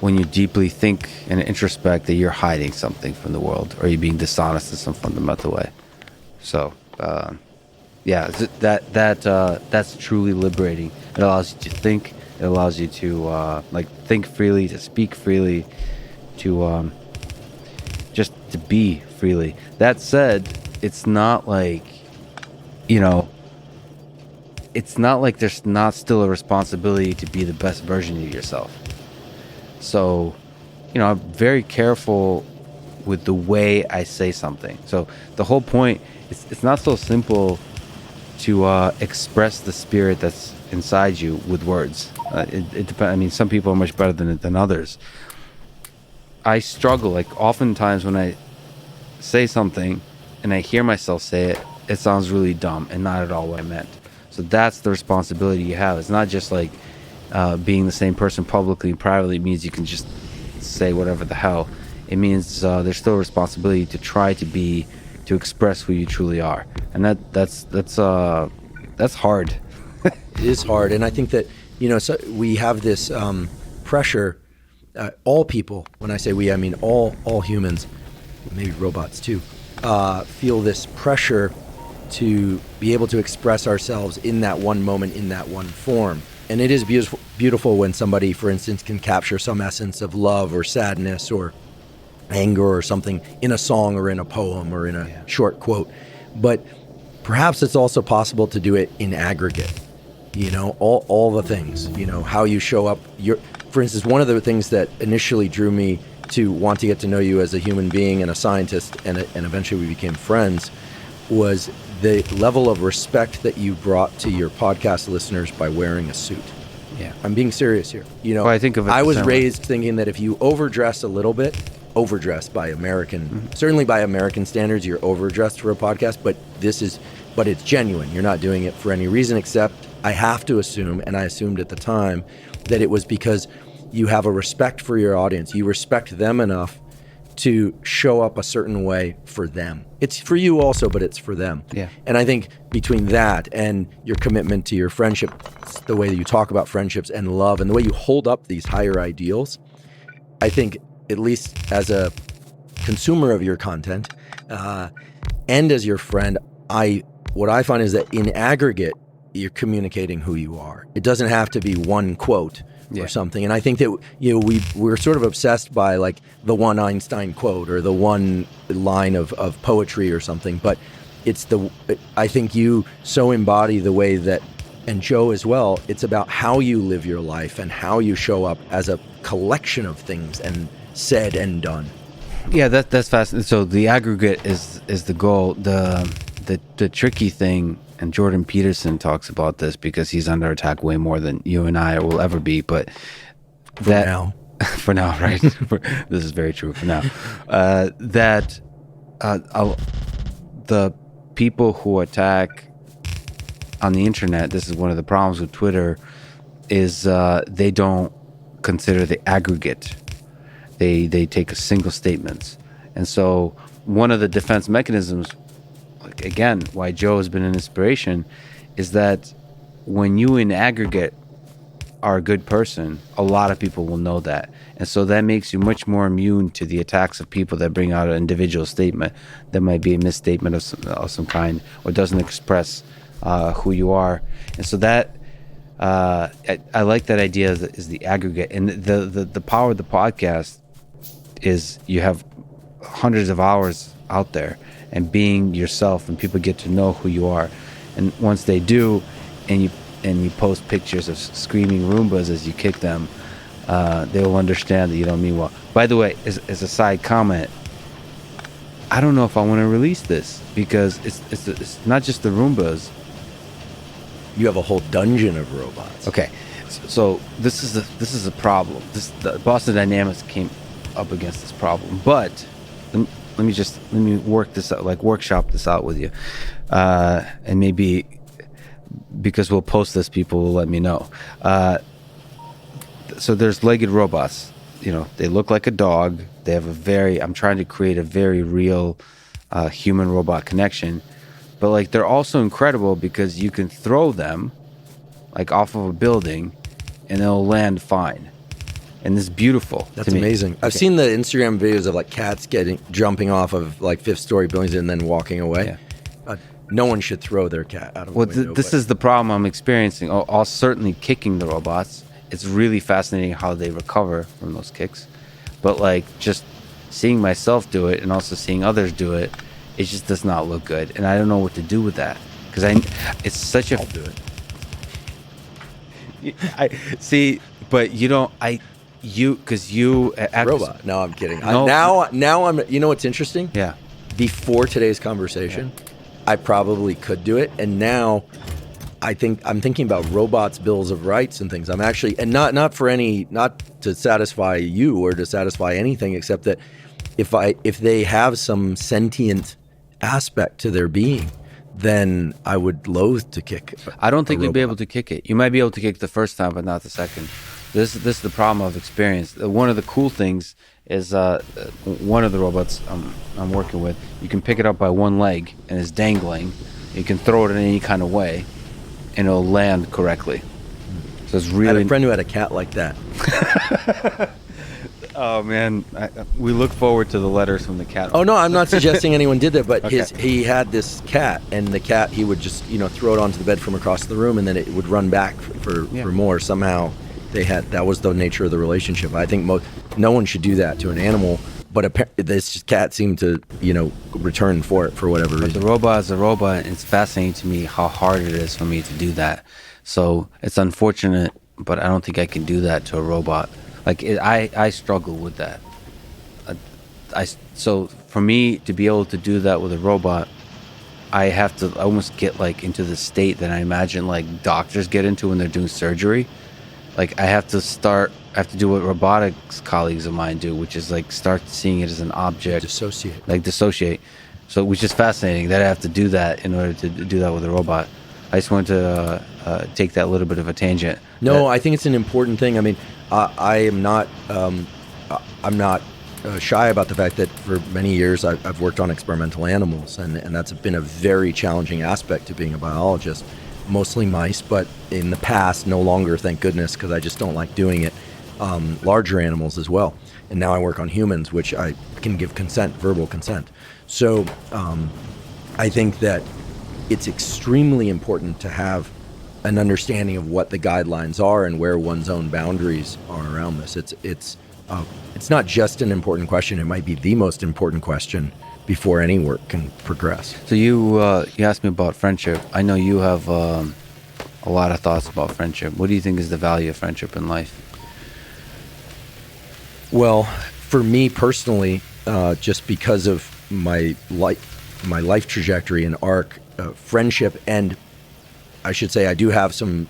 when you deeply think and introspect that you're hiding something from the world, or you're being dishonest in some fundamental way. So, that's truly liberating. It allows you to think. It allows you to think freely, to speak freely, to just to be freely. That said, it's not like, it's not like there's not still a responsibility to be the best version of yourself. So, I'm very careful with the way I say something. So the whole point, it's not so simple to express the spirit that's inside you with words. It depends. I mean, some people are much better than others. I struggle, like, oftentimes when I say something and I hear myself say it, it sounds really dumb and not at all what I meant. So that's the responsibility you have. It's not just like being the same person publicly and privately means you can just say whatever the hell. It means there's still a responsibility to try to express who you truly are. And that's hard. It is hard. And I think that, so we have this pressure. All people, when I say we, I mean all humans, maybe robots too, feel this pressure to be able to express ourselves in that one moment, in that one form. And it is beautiful when somebody, for instance, can capture some essence of love or sadness or anger or something in a song or in a poem or in a short quote. But perhaps it's also possible to do it in aggregate. All the things, how you show up. For instance, one of the things that initially drew me to want to get to know you as a human being and a scientist, and eventually we became friends, was the level of respect that you brought to your podcast listeners by wearing a suit. Yeah. I'm being serious here. Well, I think of it I was raised thinking that if you overdress a little bit, overdressed by American, certainly by American standards, you're overdressed for a podcast, but it's genuine. You're not doing it for any reason except, I have to assume, and I assumed at the time, that it was because you have a respect for your audience. You respect them enough to show up a certain way for them. It's for you also, but it's for them. Yeah. And I think between that and your commitment to your friendship, the way that you talk about friendships and love, and the way you hold up these higher ideals, I think, at least as a consumer of your content, and as your friend, what I find is that in aggregate, you're communicating who you are. It doesn't have to be one quote or something. And I think that we're sort of obsessed by like the one Einstein quote or the one line of poetry or something. But I think you so embody the way that, and Joe as well, it's about how you live your life and how you show up as a collection of things and said and done. Yeah, that's fascinating. So the aggregate is the goal. The tricky thing, and Jordan Peterson talks about this because he's under attack way more than you and I will ever be. But Now, for now, right? This is very true for now. That the people who attack on the internet, this is one of the problems with Twitter, is they don't consider the aggregate. They take a single statements. And so one of the defense mechanisms, like again, why Joe has been an inspiration, is that when you in aggregate are a good person, a lot of people will know that. And so that makes you much more immune to the attacks of people that bring out an individual statement that might be a misstatement of some kind or doesn't express who you are. And so that I like that idea is the aggregate. And the power of the podcast is you have hundreds of hours out there and being yourself, and people get to know who you are. And once they do, and you post pictures of screaming Roombas as you kick them, they will understand that you don't mean well. By the way, as a side comment, I don't know if I want to release this because it's not just the Roombas. you have a whole dungeon of robots. Okay, so this is a problem. The Boston Dynamics came up against this problem, but let me work this out, like workshop this out with you, and maybe because we'll post this, people will let me know. So there's legged robots. You know, they look like a dog. They have I'm trying to create a very real human robot connection, but like they're also incredible because you can throw them like off of a building and they'll land fine. And this is beautiful. That's amazing. I've seen the Instagram videos of like cats jumping off of like 5th-story buildings and then walking away. Yeah. No one should throw their cat out of a window. This is the problem I'm experiencing. I'll certainly kicking the robots. It's really fascinating how they recover from those kicks. But like just seeing myself do it and also seeing others do it, it just does not look good. And I don't know what to do with that because it's such a. I'll do it. I see, but you don't. Because you robot. No, I'm kidding. No. Now I'm. You know what's interesting? Yeah. Before today's conversation, I probably could do it, and now I'm thinking about robots' bills of rights and things. I'm actually, and not to satisfy you or to satisfy anything, except that if they have some sentient aspect to their being, then I would loathe to kick. I don't think you'd be able to kick it. You might be able to kick the first time, but not the second. This is the problem I've experienced. One of the cool things is one of the robots I'm working with, you can pick it up by one leg and it's dangling. You can throw it in any kind of way and it'll land correctly. So it's really... I had a friend who had a cat like that. Oh man, we look forward to the letters from the cat. Oh no, I'm not suggesting anyone did that, but Okay. he had this cat, and the cat, he would just throw it onto the bed from across the room, and then it would run back for more. Somehow that was the nature of the relationship. I think no one should do that to an animal, but this cat seemed to return for it for whatever reason. The robot is a robot, and it's fascinating to me how hard it is for me to do that. So it's unfortunate, but I don't think I can do that to a robot. Like I struggle with that. So for me to be able to do that with a robot, I have to almost get like into the state that I imagine like doctors get into when they're doing surgery. Like I have to do what robotics colleagues of mine do, which is like start seeing it as an object. Dissociate. So which is fascinating that I have to do that in order to do that with a robot. I just wanted to take that little bit of a tangent. No, I think it's an important thing. I mean, I'm not shy about the fact that for many years I've worked on experimental animals, and that's been a very challenging aspect to being a biologist. Mostly mice, but in the past, no longer, thank goodness, because I just don't like doing it. Larger animals as well. And now I work on humans, which I can give consent, verbal consent. So I think that it's extremely important to have an understanding of what the guidelines are and where one's own boundaries are around this. It's not just an important question; it might be the most important question before any work can progress. So you asked me about friendship. I know you have a lot of thoughts about friendship. What do you think is the value of friendship in life? Well, for me personally, just because of my life trajectory and arc, friendship, and I should say I do have some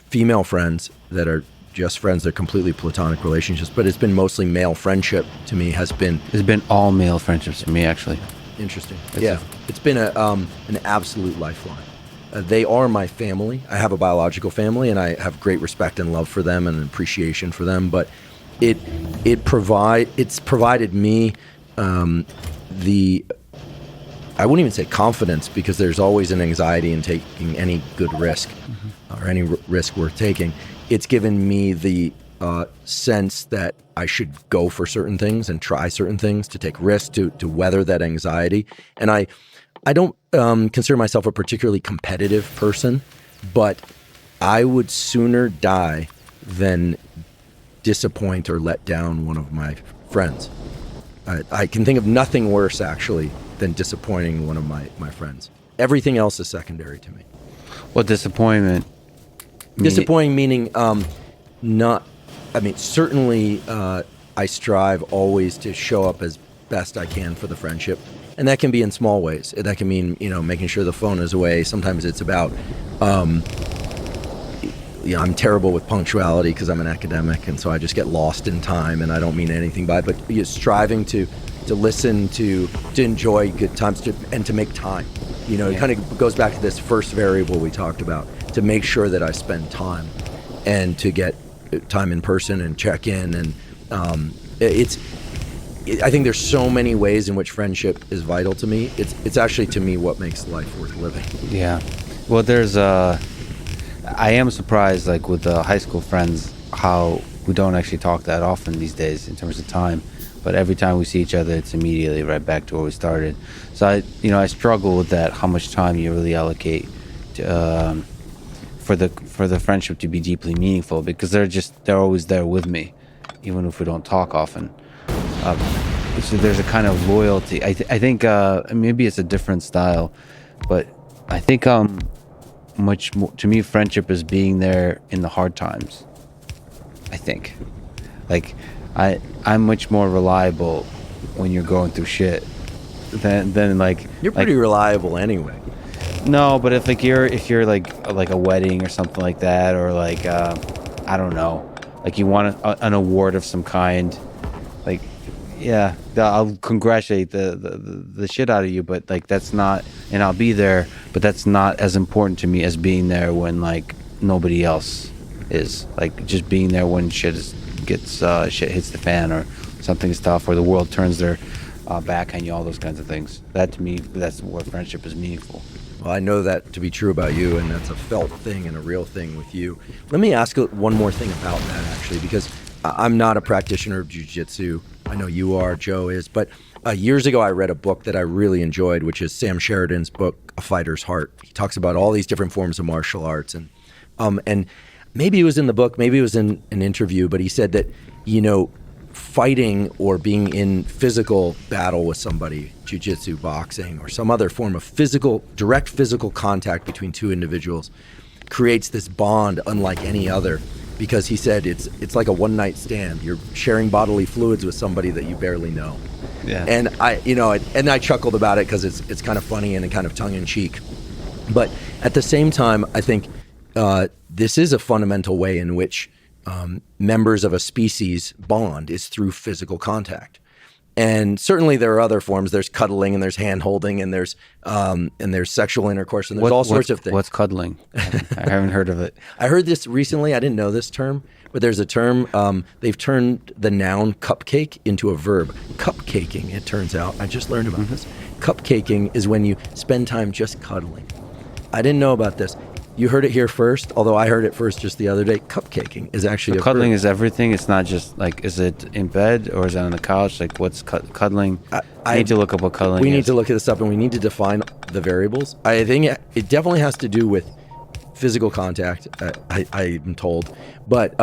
female friends that are just friends. They're completely platonic relationships, but it's been mostly male friendship to me. It's been all male friendships for me, actually. Interesting. It's been an absolute lifeline. They are my family. I have a biological family, and I have great respect and love for them and appreciation for them. But it's provided me the, I wouldn't even say confidence, because there's always an anxiety in taking any good risk or any risk worth taking. It's given me the sense that I should go for certain things and try certain things, to take risks, to weather that anxiety. And I don't consider myself a particularly competitive person, but I would sooner die than disappoint or let down one of my friends. I can think of nothing worse, actually, than disappointing one of my friends. Everything else is secondary to me. Well, disappointment. Disappointing meaning certainly I strive always to show up as best I can for the friendship. And that can be in small ways. That can mean, making sure the phone is away. Sometimes it's about, I'm terrible with punctuality because I'm an academic, and so I just get lost in time, and I don't mean anything by it, but striving to listen, to enjoy good times, and to make time. It kind of goes back to this first variable we talked about, to make sure that I spend time and to get time in person and check in. And I think there's so many ways in which friendship is vital to me. It's actually, to me, what makes life worth living. Yeah. Well, I am surprised, like with the high school friends, how we don't actually talk that often these days in terms of time. But every time we see each other, it's immediately right back to where we started. So I struggle with that, how much time you really allocate to, for the friendship to be deeply meaningful, because they're always there with me, even if we don't talk often. So there's a kind of loyalty. I think maybe it's a different style, but I think much more, to me, friendship is being there in the hard times. I think, like, I'm much more reliable when you're going through shit than like you're pretty reliable anyway. No, but if you're like a wedding or something like that, or like I don't know, like you want an award of some kind, like, yeah, I'll congratulate the shit out of you, but like that's not, and I'll be there, but that's not as important to me as being there when like nobody else is, like just being there when shit hits the fan, or something's tough, or the world turns their back on you, all those kinds of things. That, to me, that's where friendship is meaningful. Well, I know that to be true about you, and that's a felt thing and a real thing with you. Let me ask one more thing about that, actually, because I'm not a practitioner of jiu-jitsu. I know you are, Joe is, but years ago I read a book that I really enjoyed, which is Sam Sheridan's book, A Fighter's Heart. He talks about all these different forms of martial arts, and maybe it was in the book, maybe it was in an interview, but he said that, fighting or being in physical battle with somebody, jiu-jitsu, boxing, or some other form of direct physical contact between two individuals, creates this bond unlike any other, because he said it's like a one-night stand. You're sharing bodily fluids with somebody that you barely know. Yeah. And I chuckled about it because it's kind of funny and kind of tongue-in-cheek. But at the same time, I think this is a fundamental way in which members of a species bond, is through physical contact. And certainly there are other forms. There's cuddling, and there's hand holding, and there's sexual intercourse, and there's all sorts of things. What's cuddling? I haven't heard of it. I heard this recently. I didn't know this term, but there's a term. They've turned the noun cupcake into a verb. Cupcaking, it turns out. I just learned about this. Cupcaking is when you spend time just cuddling. I didn't know about this. You heard it here first, although I heard it first just the other day. Cupcaking is actually cuddling is everything. It's not just like, is it in bed or is it on the couch? Like, what's cuddling? I need to look up what cuddling is. We need to look this up, and we need to define the variables. I think it definitely has to do with physical contact, I'm told. But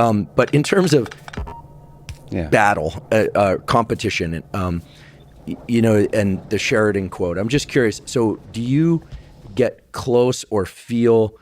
in terms of battle, competition, and the Sheridan quote, I'm just curious. So do you get close or feel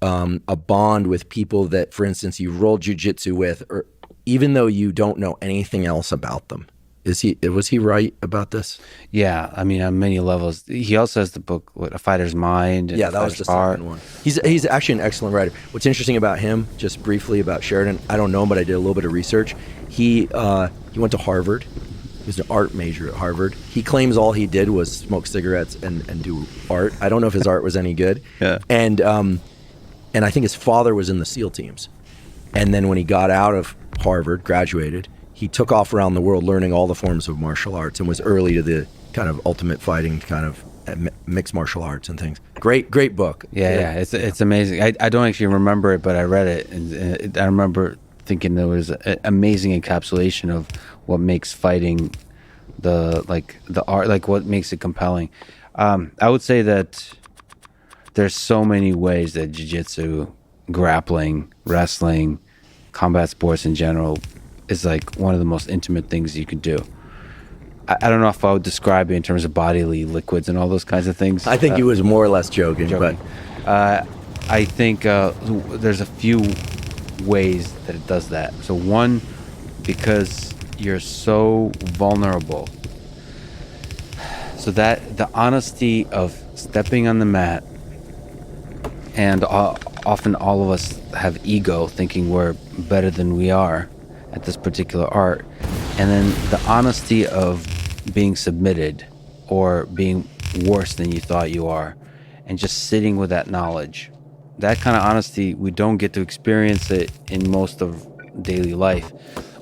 a bond with people that, for instance, you rolled jiu-jitsu with, or even though you don't know anything else about them? Was he right about this? Yeah, I mean, on many levels. He also has the book, A Fighter's Mind. And Yeah, A that was Fighter's the Heart. second one. He's actually an excellent writer. What's interesting about him, just briefly about Sheridan, I don't know him, but I did a little bit of research. He went to Harvard. He was an art major at Harvard. He claims all he did was smoke cigarettes and do art. I don't know if his art was any good. Yeah. And I think his father was in the SEAL teams. And then when he got out of Harvard, graduated, he took off around the world learning all the forms of martial arts and was early to the kind of ultimate fighting, kind of mixed martial arts and things. Great book. Yeah. It's amazing. I don't actually remember it, but I read it, and I remember thinking there was an amazing encapsulation of what makes fighting the art, like what makes it compelling. I would say that there's so many ways that jiu-jitsu, grappling, wrestling, combat sports in general is like one of the most intimate things you could do. I don't know if I would describe it in terms of bodily liquids and all those kinds of things. I think he was more or less joking. But I think there's a few ways that it does that. So one, because you're so vulnerable. So that the honesty of stepping on the mat, and often all of us have ego, thinking we're better than we are at this particular art, and then the honesty of being submitted or being worse than you thought you are, and just sitting with that knowledge. That kind of honesty, we don't get to experience it in most of daily life.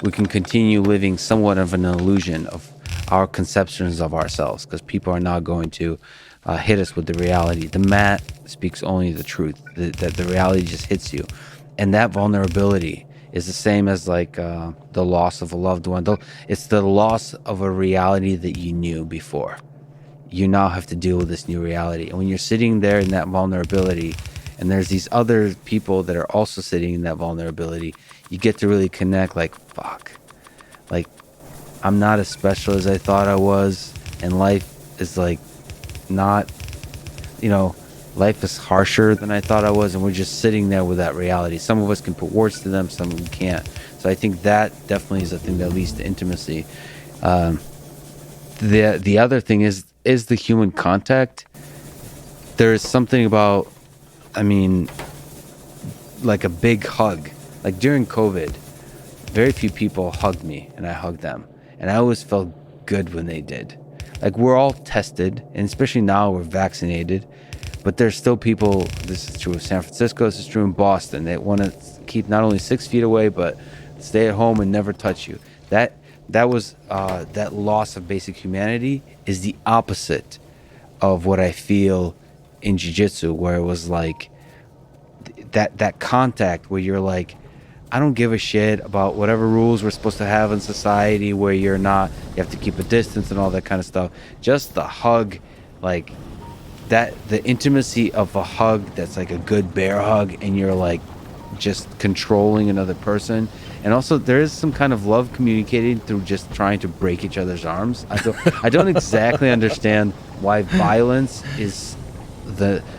We can continue living somewhat of an illusion of our conceptions of ourselves, because people are not going to hit us with the reality. The mat speaks only the truth, that the reality just hits you. And that vulnerability is the same as like the loss of a loved one. It's the loss of a reality that you knew before. You now have to deal with this new reality. And when you're sitting there in that vulnerability, and there's these other people that are also sitting in that vulnerability, you get to really connect, like, fuck. Like, I'm not as special as I thought I was, and life is like not, life is harsher than I thought I was, and we're just sitting there with that reality. Some of us can put words to them, some of them can't. So I think that definitely is a thing that leads to intimacy. The other thing is the human contact. There is something about, like a big hug. Like during COVID, very few people hugged me, and I hugged them. And I always felt good when they did. Like, we're all tested, and especially now we're vaccinated, but there's still people, this is true of San Francisco, this is true in Boston, they want to keep not only 6 feet away, but stay at home and never touch you. That loss of basic humanity is the opposite of what I feel in jiu-jitsu, where it was like that contact where you're like, I don't give a shit about whatever rules we're supposed to have in society, where you have to keep a distance and all that kind of stuff. Just the hug, like that, the intimacy of a hug that's like a good bear hug, and you're like just controlling another person. And also there is some kind of love communicated through just trying to break each other's arms. I don't exactly understand why violence is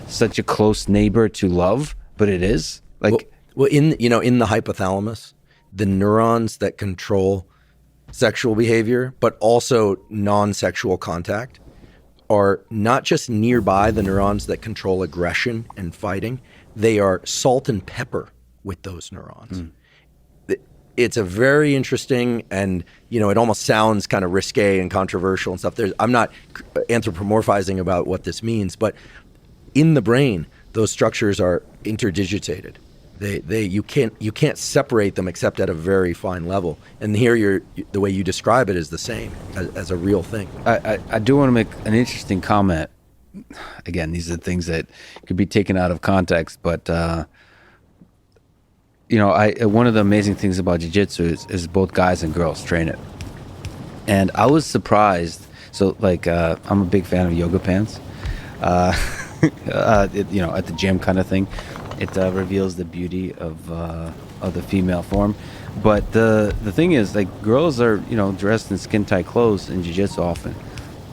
such a close neighbor to love, but it is. Like, well, in the hypothalamus, the neurons that control sexual behavior, but also non-sexual contact, are not just nearby the neurons that control aggression and fighting. They are salt and pepper with those neurons. It's a very interesting, and it almost sounds kind of risque and controversial and stuff. I'm not anthropomorphizing about what this means, but in the brain, those structures are interdigitated. You can't separate them except at a very fine level. And here, the way you describe it is the same as a real thing. I do want to make an interesting comment. Again, these are things that could be taken out of context, but one of the amazing things about jiu-jitsu is both guys and girls train it. And I was surprised. So, like, I'm a big fan of yoga pants. At the gym kind of thing. It reveals the beauty of the female form. But the thing is, like, girls are, dressed in skin-tight clothes in jiu-jitsu often.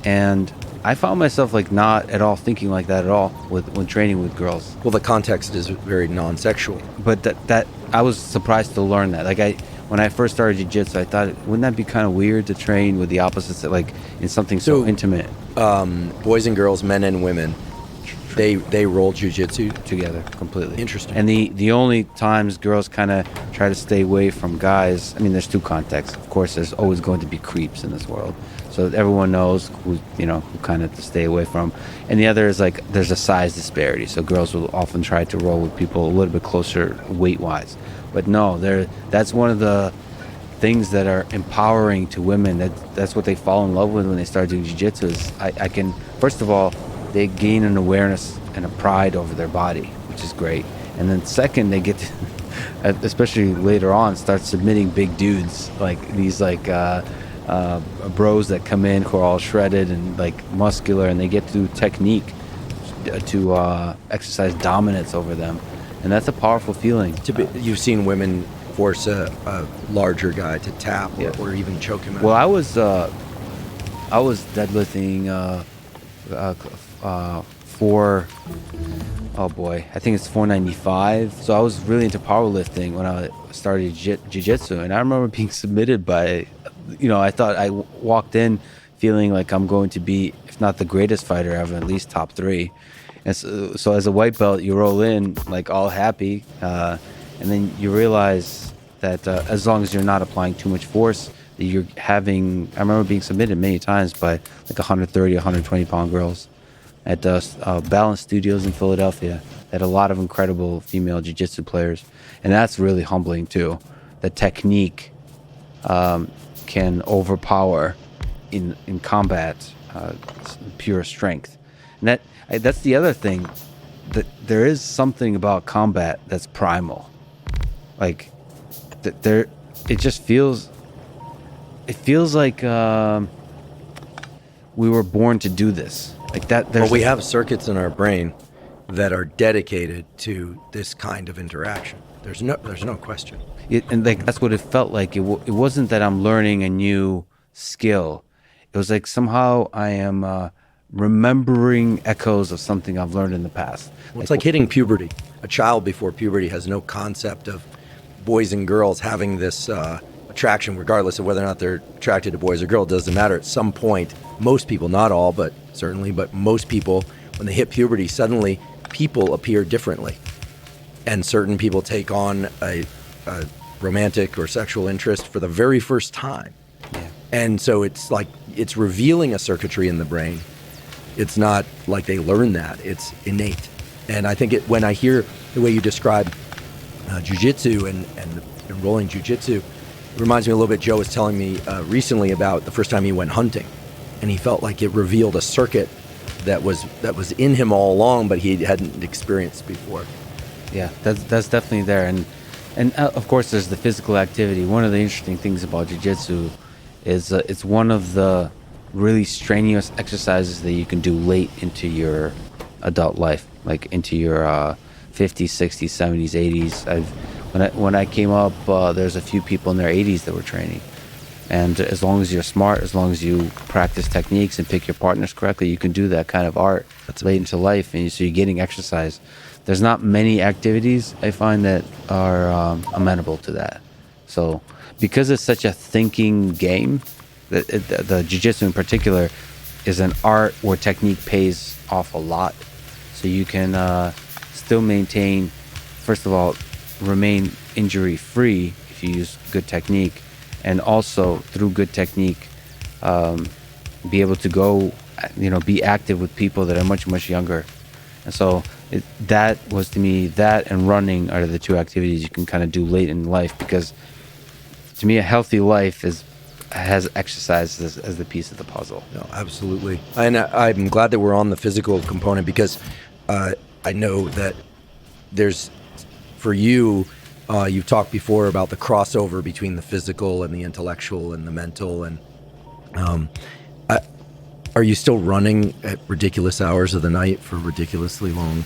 And I found myself, like, not at all thinking like that at all when training with girls. Well, the context is very non-sexual. But that I was surprised to learn that. Like, when I first started jiu-jitsu, I thought, wouldn't that be kind of weird to train with the opposites, like in something so intimate Boys and girls, men and women, they roll jiu-jitsu. together completely? Interesting. And the only times girls kind of try to stay away from guys, I mean, there's two contexts. Of course, there's always going to be creeps in this world, so everyone knows who kind of to stay away from. And the other is like there's a size disparity, so girls will often try to roll with people a little bit closer weight-wise. But no, that's one of the things that are empowering to women. That's what they fall in love with when they start doing jiu-jitsu. Is I can, first of all, they gain an awareness and a pride over their body, which is great. And then second, they get to, especially later on, start submitting big dudes like these bros that come in who are all shredded and like muscular, and they get to do technique to exercise dominance over them. And that's a powerful feeling. You've seen women force a larger guy to tap or even choke him out. Well, I was deadlifting I think it's 495. So I was really into powerlifting when I started jiu-jitsu, and I remember being submitted by, I thought I walked in feeling like I'm going to be, if not the greatest fighter ever, at least top 3. And so as a white belt, you roll in like all happy, and then you realize that as long as you're not applying too much force, that you're having. I remember being submitted many times by like 130, 120 pound girls at Balance Studios in Philadelphia. They had a lot of incredible female jiu-jitsu players, and that's really humbling too. The technique can overpower in combat pure strength, and that's the other thing, that there is something about combat that's primal. Like it just feels like we were born to do this. Like that. Well, we have circuits in our brain that are dedicated to this kind of interaction. There's no question. And like that's what it felt like. It wasn't that I'm learning a new skill. It was like somehow I am remembering echoes of something I've learned in the past. Well, it's like hitting puberty. A child before puberty has no concept of boys and girls having this attraction, regardless of whether or not they're attracted to boys or girls. It doesn't matter. At some point, most people, not all, but most people, when they hit puberty, suddenly people appear differently. And certain people take on a romantic or sexual interest for the very first time. Yeah. And so it's like it's revealing a circuitry in the brain. It's not like they learn that. It's innate. And I think when I hear the way you describe jiu-jitsu and rolling jiu-jitsu, it reminds me a little bit. Joe was telling me recently about the first time he went hunting, and he felt like it revealed a circuit that was in him all along, but he hadn't experienced before. Yeah, that's definitely there. And of course, there's the physical activity. One of the interesting things about jiu-jitsu is it's one of the really strenuous exercises that you can do late into your adult life, like into your 50s, 60s, 70s, 80s. When I came up, there's a few people in their 80s that were training. And as long as you're smart, as long as you practice techniques and pick your partners correctly, you can do that kind of art late into life. And so you're getting exercise. There's not many activities I find that are amenable to that. So because it's such a thinking game, the jiu-jitsu in particular is an art where technique pays off a lot. So you can still maintain, first of all, remain injury-free if you use good technique, and also through good technique, be able to go, be active with people that are much, much younger. And so that was, to me, that and running are the two activities you can kind of do late in life, because to me, a healthy life has exercise as the piece of the puzzle. No, absolutely. And I'm glad that we're on the physical component, because I know that there's, for you, you've talked before about the crossover between the physical and the intellectual and the mental. And are you still running at ridiculous hours of the night for ridiculously long?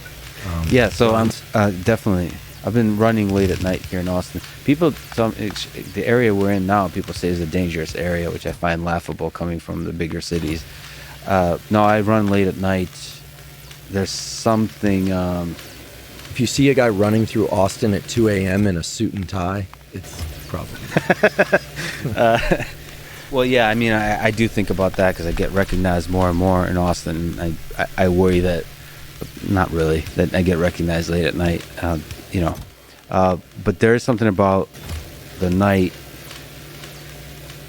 Yeah, so runs? I'm definitely. I've been running late at night here in Austin. The area we're in now, people say is a dangerous area, which I find laughable coming from the bigger cities. No, I run late at night. There's something. If you see a guy running through Austin at 2 a.m. in a suit and tie, it's probably. Well, yeah, I mean, I do think about that because I get recognized more and more in Austin. I worry that, not really, that I get recognized late at night, but there is something about the night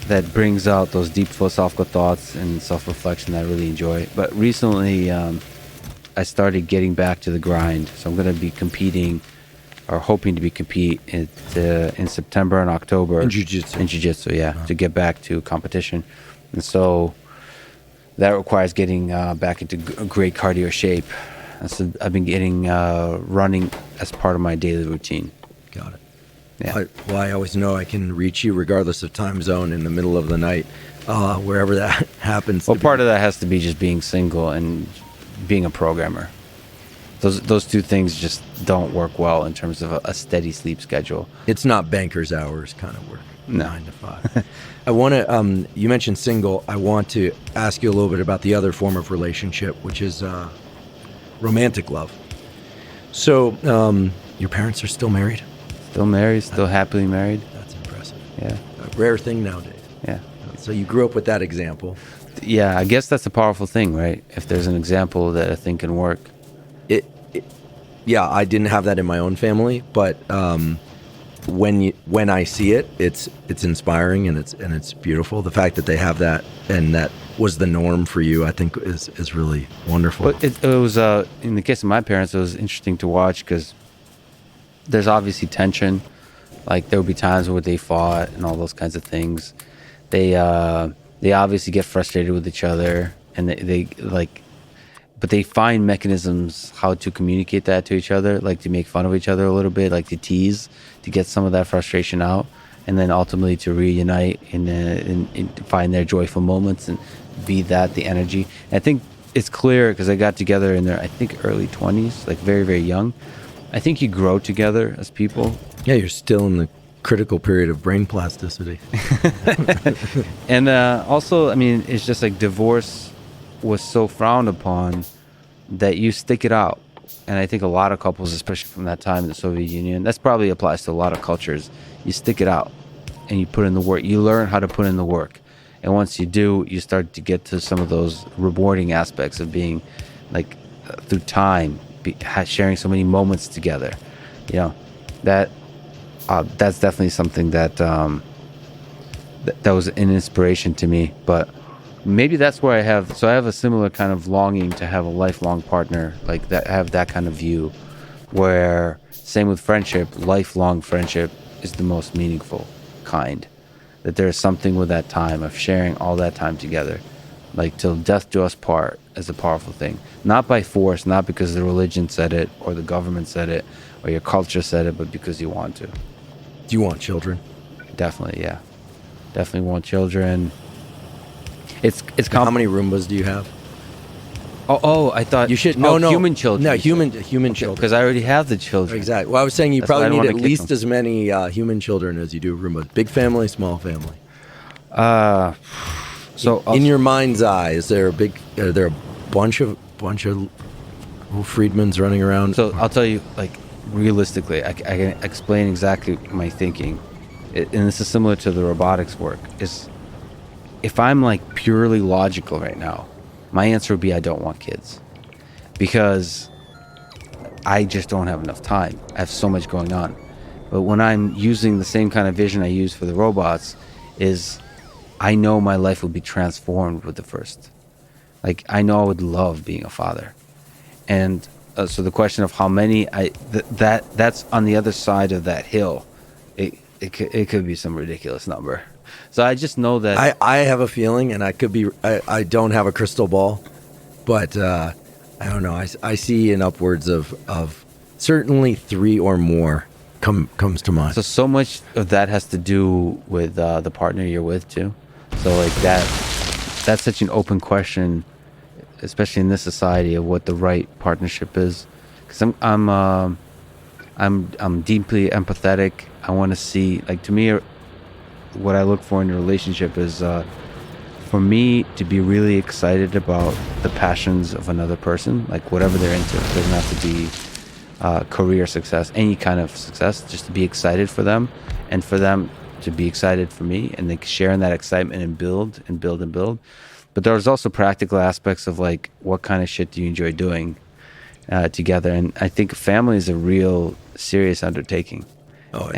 that brings out those deep philosophical thoughts and self-reflection that I really enjoy. But recently, I started getting back to the grind. So I'm going to be competing, or hoping to compete in September and October. In jiu-jitsu. In jiu-jitsu, yeah, to get back to competition. And so that requires getting back into great cardio shape. And so I've been getting running as part of my daily routine. Got it. Yeah. I always know I can reach you regardless of time zone in the middle of the night, wherever that happens. Well, part of that has to be just being single and being a programmer. Those two things just don't work well in terms of a steady sleep schedule. It's not banker's hours kind of work. No. 9 to 5. I want to. You mentioned single. I want to ask you a little bit about the other form of relationship, which is romantic love. So, your parents are still married? Still married, still happily married. That's impressive. Yeah. A rare thing nowadays. Yeah. So you grew up with that example. Yeah, I guess that's a powerful thing, right? If there's an example that I think can work. Yeah, I didn't have that in my own family, but when I see it, it's inspiring and it's beautiful. The fact that they have that and that was the norm for you, I think, is really wonderful. But it was in the case of my parents, it was interesting to watch because there's obviously tension. Like there would be times where they fought and all those kinds of things. They obviously get frustrated with each other, and but they find mechanisms how to communicate that to each other, like to make fun of each other a little bit, like to tease, to get some of that frustration out, and then ultimately to reunite and find their joyful moments and be that the energy. And I think it's clear because they got together in their, I think, early 20s, like very, very young. I think you grow together as people. Yeah, you're still in the critical period of brain plasticity. And also, I mean, it's just like divorce was so frowned upon that you stick it out. And I think a lot of couples, especially from that time in the Soviet Union, that's probably applies to a lot of cultures. You stick it out and you put in the work. You learn how to put in the work. And once you do, you start to get to some of those rewarding aspects of being like through time, sharing so many moments together. You know, that's definitely something that that was an inspiration to me. But maybe that's where I have a similar kind of longing to have a lifelong partner, like that, have that kind of view, where same with friendship, lifelong friendship is the most meaningful kind. That there's something with that time of sharing all that time together, like till death do us part, is a powerful thing. Not by force, not because the religion said it or the government said it or your culture said it, but because you want to. Do you want children? Definitely, yeah. Definitely want children. It's How many Roombas do you have? Oh, I thought You should human children. No, human children. Because I already have the children. Exactly. Well, I was saying you That's why I probably don't need at wanna kick least them. as many human children as you do Roombas. Big family, small family. So In your mind's eye, is there are there a bunch of little Friedmans running around? So I'll tell you, like, realistically, I can explain exactly my thinking, and this is similar to the robotics work. Is if I'm like purely logical right now, my answer would be I don't want kids, because I just don't have enough time. I have so much going on. But when I'm using the same kind of vision I use for the robots, is I know my life would be transformed with the first. Like, I know I would love being a father. And so the question of how many, that's on the other side of that hill. It could be some ridiculous number. So I just know that I have a feeling, and I don't have a crystal ball, but I don't know. I see in upwards of certainly 3 or more comes to mind. so much of that has to do with the partner you're with too. So like that's such an open question, especially in this society, of what the right partnership is. Because I'm deeply empathetic. I want to see, like, to me, what I look for in a relationship is for me to be really excited about the passions of another person, like whatever they're into. It doesn't have to be career success, any kind of success, just to be excited for them, and for them to be excited for me, and then share in that excitement and build and build and build. But there's also practical aspects of like, what kind of shit do you enjoy doing together? And I think family is a real serious undertaking. Oh,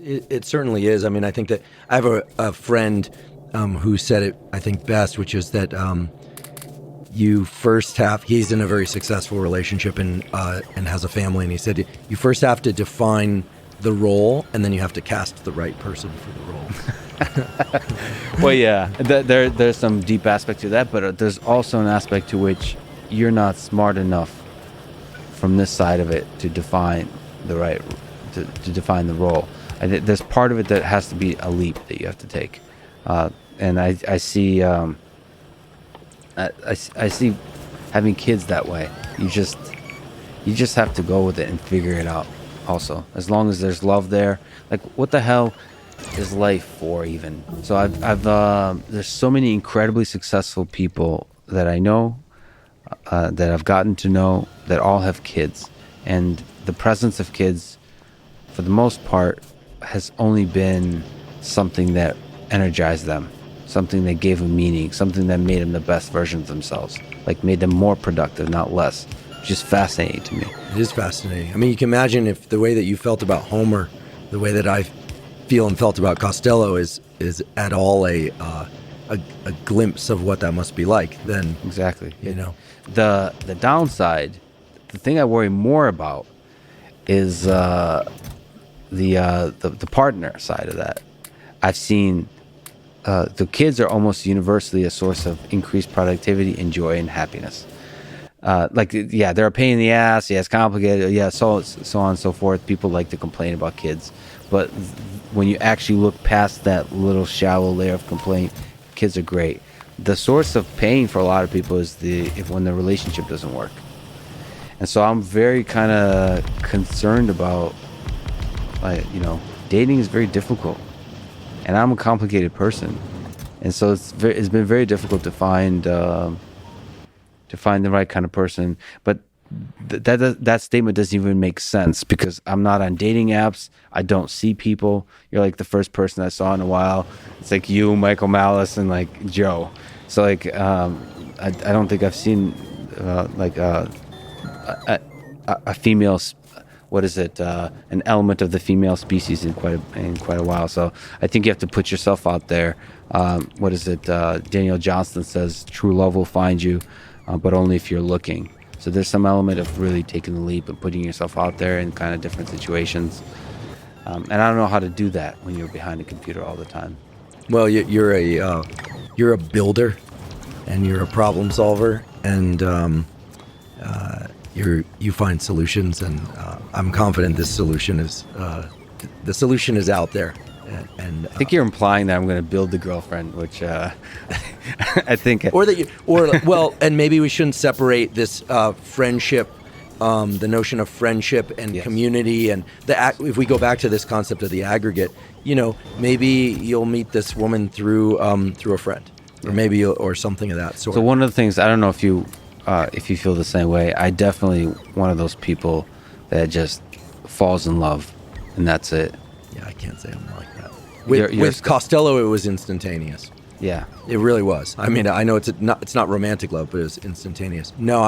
it certainly is. I mean, I think that I have a friend who said it, I think, best, which is that you first have, he's in a very successful relationship and has a family, and he said you first have to define the role, and then you have to cast the right person for the role. Well, yeah, there's some deep aspect to that, but there's also an aspect to which you're not smart enough from this side of it to define the right, to define the role. There's part of it that has to be a leap that you have to take, and I see I see having kids that way. You just have to go with it and figure it out. Also, as long as there's love there, like what the hell is life for even? So I've there's so many incredibly successful people that I know, that I've gotten to know, that all have kids, and the presence of kids, for the most part, has only been something that energized them, something that gave them meaning, something that made them the best version of themselves, like made them more productive, not less. Just fascinating to me. It is fascinating. I mean, you can imagine if the way that you felt about Homer, the way that I feel and felt about Costello is at all a glimpse of what that must be like. Then exactly, you know, the downside, the thing I worry more about is the partner side of that. I've seen the kids are almost universally a source of increased productivity and joy and happiness. They're a pain in the ass. Yeah, it's complicated. Yeah, so on and so forth. People like to complain about kids, but when you actually look past that little shallow layer of complaint, kids are great. The source of pain for a lot of people is when the relationship doesn't work, and so I'm very kind of concerned about, dating is very difficult, and I'm a complicated person, and so it's been very difficult to find the right kind of person. But that statement doesn't even make sense, because I'm not on dating apps. I don't see people. You're like the first person I saw in a while. It's like you, Michael Malice, and like Joe. So like I don't think I've seen a female, an element of the female species in quite a while. So I think you have to put yourself out there. Daniel Johnston says true love will find you, but only if you're looking. So there's some element of really taking the leap and putting yourself out there in kind of different situations. And I don't know how to do that when you're behind a computer all the time. Well, you're a builder, and you're a problem solver, and you find solutions, and I'm confident this solution is out there. And I think you're implying that I'm going to build the girlfriend, which I think, and maybe we shouldn't separate this friendship, the notion of friendship and community, and if we go back to this concept of the aggregate, maybe you'll meet this woman through a friend, or maybe or something of that sort. So one of the things, I don't know if you feel the same way. I definitely one of those people that just falls in love, and that's it. Yeah, I can't say I'm like that. With Costello, it was instantaneous. Yeah, it really was. I mean, I know it's not romantic love, but it was instantaneous. No,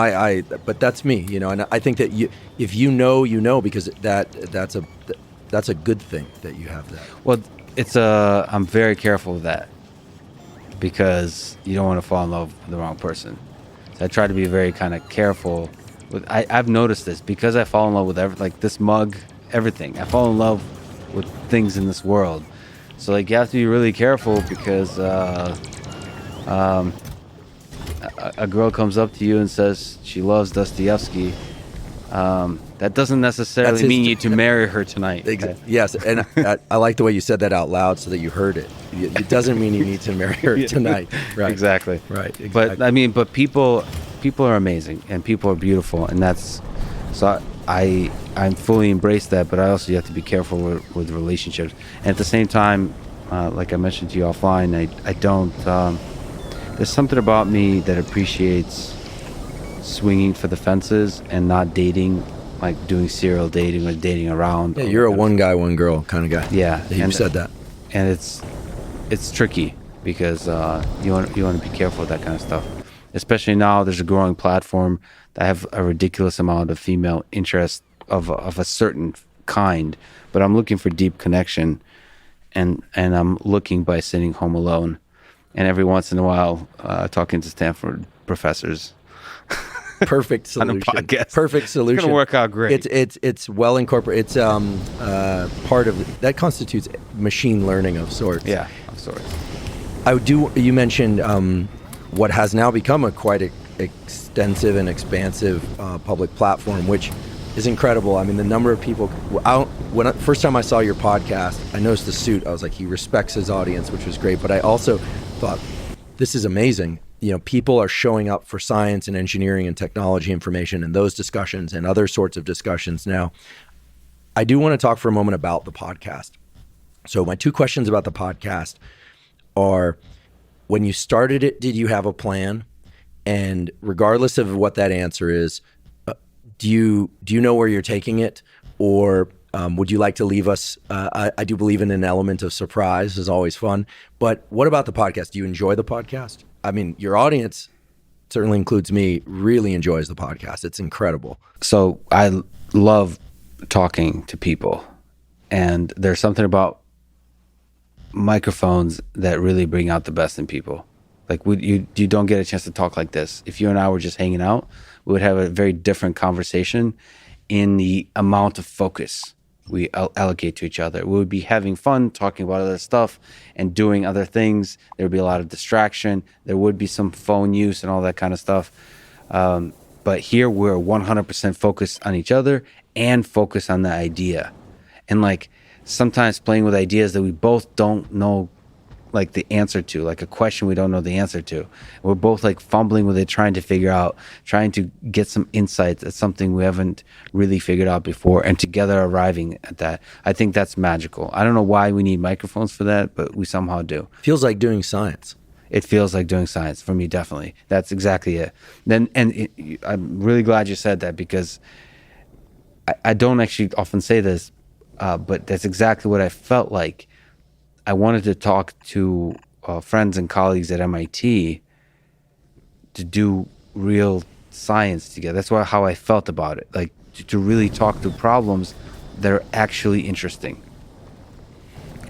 but that's me, and I think that if you know, because that's a good thing that you have that. Well, I'm very careful with that, because you don't want to fall in love with the wrong person. So I try to be very kind of careful with. I've noticed this, because I fall in love with like this mug, everything. I fall in love with things in this world. So like you have to be really careful, because a girl comes up to you and says she loves Dostoevsky. That doesn't necessarily mean you to marry her tonight. Yes, and I like the way you said that out loud so that you heard it. It doesn't mean you need to marry her tonight. Right. Exactly. Right. Exactly. But people are amazing, and people are beautiful, and that's so. I fully embrace that, but I also have to be careful with relationships. And at the same time, like I mentioned to you offline, I don't. There's something about me that appreciates swinging for the fences and not dating, like doing serial dating or dating around. Yeah, you're a one guy, one girl kind of guy. Yeah, you said that. and it's tricky because you want to be careful with that kind of stuff. Especially now, there's a growing platform that have a ridiculous amount of female interest of a certain kind, but I'm looking for deep connection, and I'm looking by sitting home alone, and every once in a while talking to Stanford professors. Perfect solution. On a podcast. Perfect solution. It's gonna work out great. It's well incorporated. It's part of that constitutes machine learning of sorts. Yeah, of sorts. You mentioned what has now become a quite extensive and expansive public platform, which is incredible. I mean, the number of people. First time I saw your podcast, I noticed the suit. I was like, he respects his audience, which was great. But I also thought, this is amazing. You know, people are showing up for science and engineering and technology information and those discussions and other sorts of discussions. Now, I do want to talk for a moment about the podcast. So my two questions about the podcast are, when you started it, did you have a plan? And regardless of what that answer is, do you know where you're taking it? Or would you like to leave us? I do believe in an element of surprise is always fun. But what about the podcast? Do you enjoy the podcast? I mean, your audience, certainly includes me, really enjoys the podcast. It's incredible. So I love talking to people, and there's something about microphones that really bring out the best in people. Like you don't get a chance to talk like this. If you and I were just hanging out, we would have a very different conversation in the amount of focus we allocate to each other. We would be having fun, talking about other stuff and doing other things. There would be a lot of distraction. There would be some phone use and all that kind of stuff. But here we're 100% focused on each other and focused on the idea. And like sometimes playing with ideas that we both don't know like the answer to, like a question we don't know the answer to. We're both like fumbling with it, trying to get some insights at something we haven't really figured out before, and together arriving at that. I think that's magical. I don't know why we need microphones for that, but we somehow do. Feels like doing science. It feels like doing science for me, definitely. That's exactly it. I'm really glad you said that, because I don't actually often say this, but that's exactly what I felt like. I wanted to talk to friends and colleagues at MIT to do real science together. That's how I felt about it. Like to really talk through problems that are actually interesting,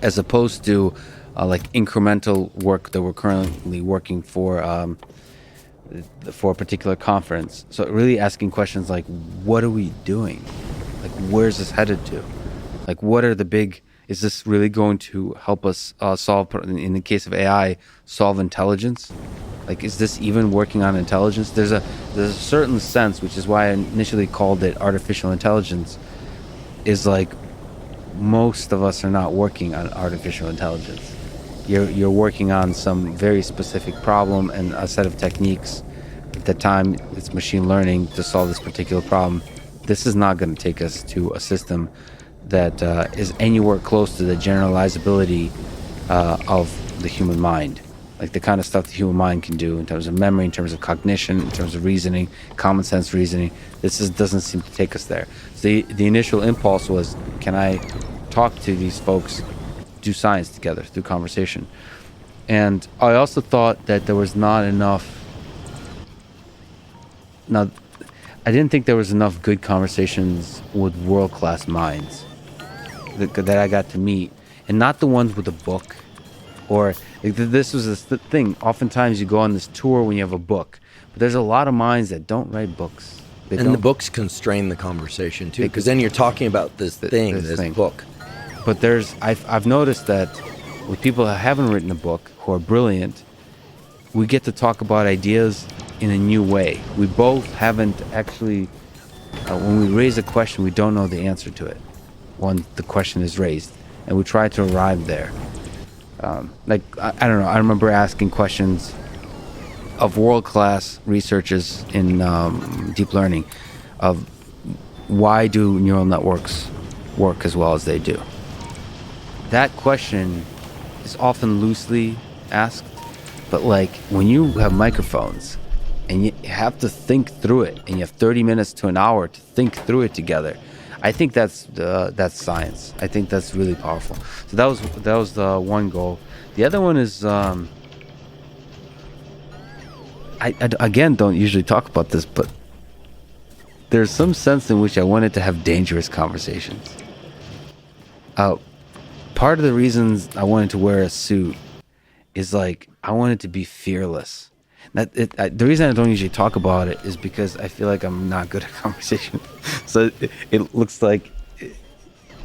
as opposed to like incremental work that we're currently working for a particular conference. So really asking questions like, what are we doing? Like, where's this headed to? Like, what are the big... Is this really going to help us solve, in the case of AI, solve intelligence? Like, is this even working on intelligence? There's a certain sense, which is why I initially called it artificial intelligence, is like most of us are not working on artificial intelligence. You're working on some very specific problem and a set of techniques. At the time, it's machine learning to solve this particular problem. This is not going to take us to a system that is anywhere close to the generalizability of the human mind. Like the kind of stuff the human mind can do in terms of memory, in terms of cognition, in terms of reasoning, common sense reasoning. Doesn't seem to take us there. So the initial impulse was, can I talk to these folks, do science together through conversation? And I also thought that there was not enough... Now, I didn't think there was enough good conversations with world-class minds that I got to meet, and not the ones with a book. Or this was the thing. Oftentimes you go on this tour when you have a book, but there's a lot of minds that don't write books. The books constrain the conversation too, because then you're talking about this book. But I've noticed that with people that haven't written a book, who are brilliant, we get to talk about ideas in a new way. We both haven't actually, when we raise a question, we don't know the answer to it when the question is raised, and we try to arrive there. I don't know, I remember asking questions of world-class researchers in deep learning of why do neural networks work as well as they do. That question is often loosely asked, but like when you have microphones and you have to think through it, and you have 30 minutes to an hour to think through it together, I think that's science. I think that's really powerful. So that was the one goal. The other one is I again don't usually talk about this, but there's some sense in which I wanted to have dangerous conversations. Part of the reasons I wanted to wear a suit is like I wanted to be fearless. The reason I don't usually talk about it is because I feel like I'm not good at conversation. So it looks like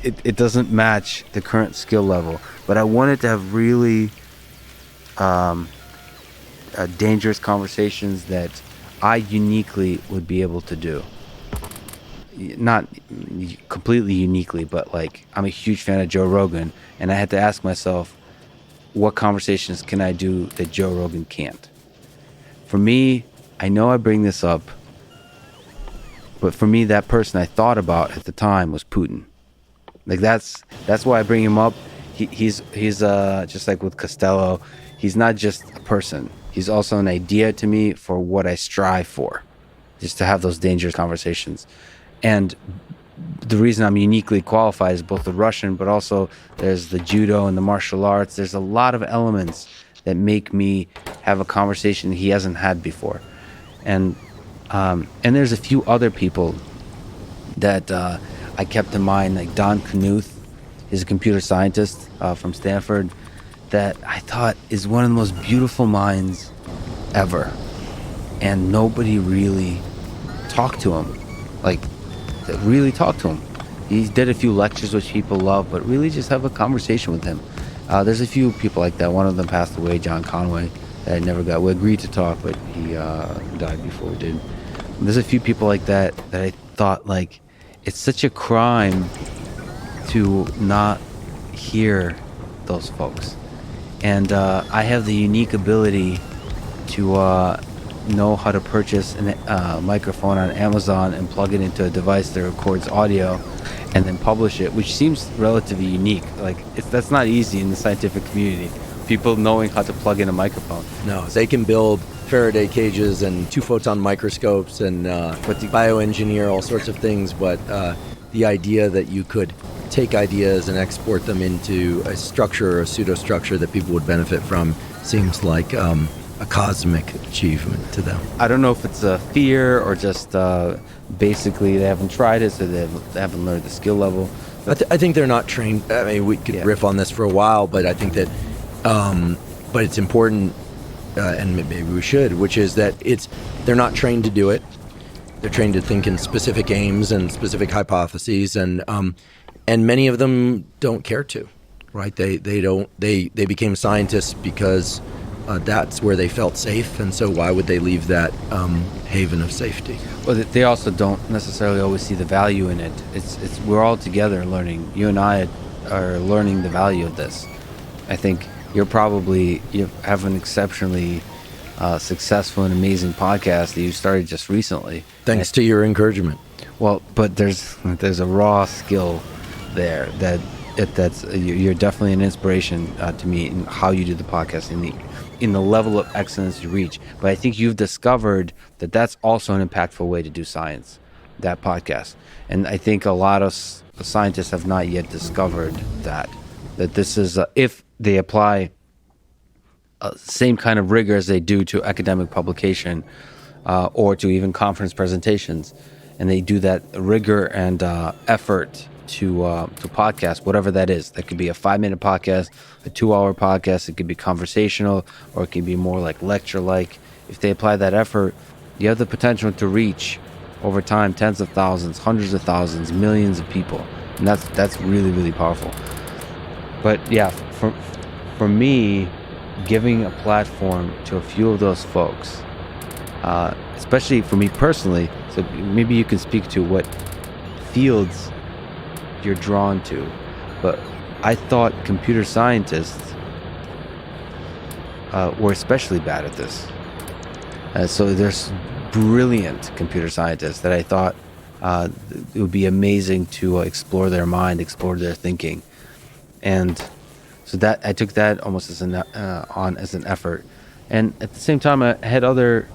it doesn't match the current skill level. But I wanted to have really dangerous conversations that I uniquely would be able to do. Not completely uniquely, but like I'm a huge fan of Joe Rogan, and I had to ask myself, what conversations can I do that Joe Rogan can't? For me, I know I bring this up, but for me, that person I thought about at the time was Putin. Like that's why I bring him up. He's just like with Costello, he's not just a person. He's also an idea to me for what I strive for, just to have those dangerous conversations. And the reason I'm uniquely qualified is both the Russian, but also there's the judo and the martial arts. There's a lot of elements that make me have a conversation he hasn't had before. And there's a few other people that I kept in mind, like Don Knuth. He's a computer scientist from Stanford that I thought is one of the most beautiful minds ever. And nobody really talked to him. Like, really talk to him. He did a few lectures which people love, but really just have a conversation with him. There's a few people like that. One of them passed away, John Conway, that I never got. We agreed to talk, but he died before we did. There's a few people like that I thought, like, it's such a crime to not hear those folks. And I have the unique ability to know how to purchase a microphone on Amazon and plug it into a device that records audio and then publish it, which seems relatively unique. Like that's not easy in the scientific community, people knowing how to plug in a microphone. No, they can build Faraday cages and 2-photon microscopes and bioengineer all sorts of things, but the idea that you could take ideas and export them into a structure or a pseudostructure that people would benefit from seems like a cosmic achievement to them. I don't know if it's a fear or just basically they haven't tried it, so they haven't learned the skill level. I think they're not trained. I mean, we could riff on this for a while, but I think that, but it's important, and maybe we should, which is that they're not trained to do it. They're trained to think in specific aims and specific hypotheses, and many of them don't care to, right? They became scientists because that's where they felt safe, and so why would they leave that haven of safety? Well, they also don't necessarily always see the value in it. It's we're all together learning. You and I are learning the value of this. I think you have an exceptionally successful and amazing podcast that you started just recently. Thanks to your encouragement. Well, but there's a raw skill there that's you're definitely an inspiration to me in how you do the podcast in the level of excellence you reach. But I think you've discovered that that's also an impactful way to do science, that podcast. And I think a lot of scientists have not yet discovered that this is if they apply same kind of rigor as they do to academic publication or to even conference presentations, and they do that rigor and effort to podcast, whatever that is. That could be a 5-minute podcast, a 2-hour podcast. It could be conversational, or it can be more like lecture-like. If they apply that effort, you have the potential to reach over time tens of thousands, hundreds of thousands, millions of people, and that's really, really powerful. But yeah, for me, giving a platform to a few of those folks, especially for me personally, so maybe you can speak to what fields you're drawn to, but I thought computer scientists were especially bad at this. So there's brilliant computer scientists that I thought it would be amazing to explore their mind, explore their thinking, and so that I took that almost as an effort. And at the same time, I had other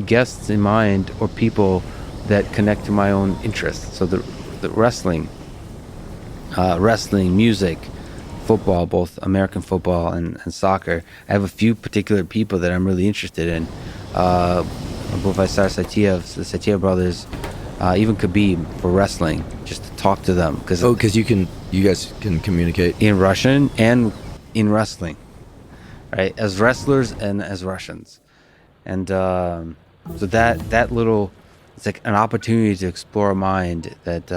guests in mind, or people that connect to my own interests. So the wrestling, music, football, both American football and soccer. I have a few particular people that I'm really interested in. Buvai Saitiev, the Saitiev brothers, even Khabib for wrestling, just to talk to them. Because you guys can communicate in Russian and in wrestling, right? As wrestlers and as Russians. And so that little, it's like an opportunity to explore a mind that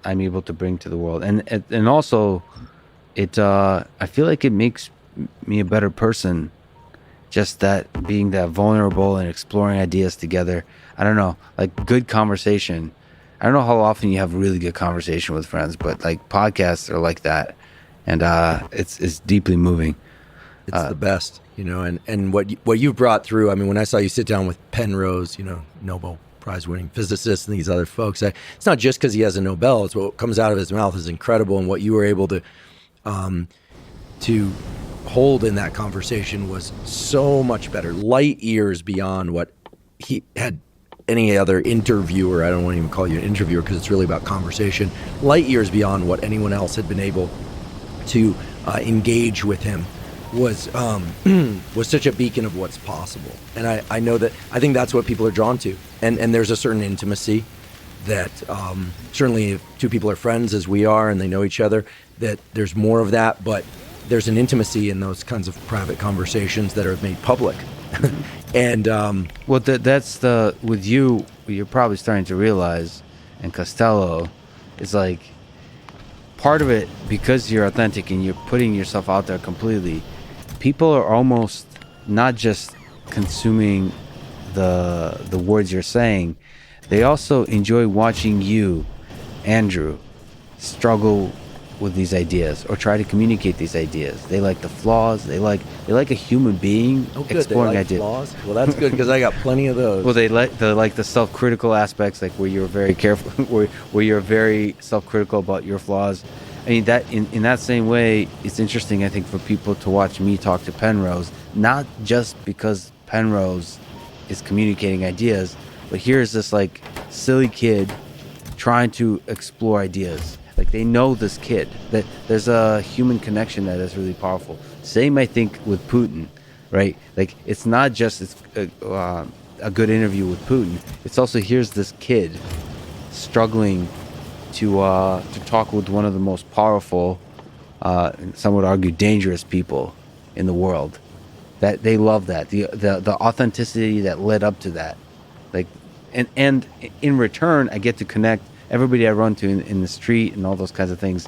I'm able to bring to the world, and also I feel like it makes me a better person, just that being that vulnerable and exploring ideas together. I don't know, like good conversation. I don't know how often you have really good conversation with friends, but like podcasts are like that, and it's deeply moving. It's the best, and what you've brought through. I mean, when I saw you sit down with Penrose, Nobel Prize-winning physicist and these other folks, it's not just because he has a Nobel. It's what comes out of his mouth is incredible, and what you were able to hold in that conversation was so much better, light years beyond what he had any other interviewer. I don't want to even call you an interviewer because it's really about conversation. Light years beyond what anyone else had been able to engage with him was such a beacon of what's possible. And I know that I think that's what people are drawn to. And there's a certain intimacy that certainly if two people are friends as we are and they know each other, that there's more of that, but there's an intimacy in those kinds of private conversations that are made public. And well, that's with you, you're probably starting to realize, and Costello, is like part of it, because you're authentic and you're putting yourself out there completely. People are almost not just consuming the words you're saying, they also enjoy watching you, Andrew, struggle with these ideas or try to communicate these ideas. They like the flaws. They like a human being exploring ideas. Flaws? Well, that's good because I got plenty of those. Well, they like the self-critical aspects, like where you're very careful, where you're very self-critical about your flaws. I mean, that in that same way, it's interesting, I think, for people to watch me talk to Penrose, not just because Penrose is communicating ideas, but here's this like silly kid trying to explore ideas. Like they know this kid, that there's a human connection that is really powerful. Same, I think, with Putin, right? Like it's not just a good interview with Putin. It's also here's this kid struggling to talk with one of the most powerful, some would argue dangerous people in the world. That they love that the authenticity that led up to that, like, and in return I get to connect everybody I run to in the street and all those kinds of things.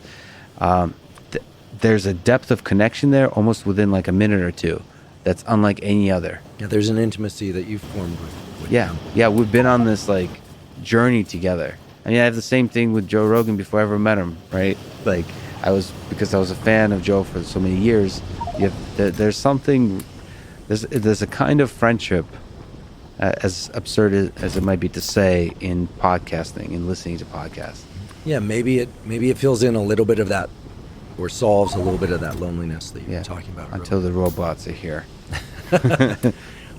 There's a depth of connection there, almost within like a minute or two, that's unlike any other. Yeah, there's an intimacy that you've formed with them. Yeah, we've been on this like journey together. I mean, I have the same thing with Joe Rogan before I ever met him, right? Like because I was a fan of Joe for so many years. There's something, there's a kind of friendship, as absurd as it might be to say, in podcasting, in listening to podcasts. Yeah, maybe it fills in a little bit of that, or solves a little bit of that loneliness that you're talking about. Until the robots are here.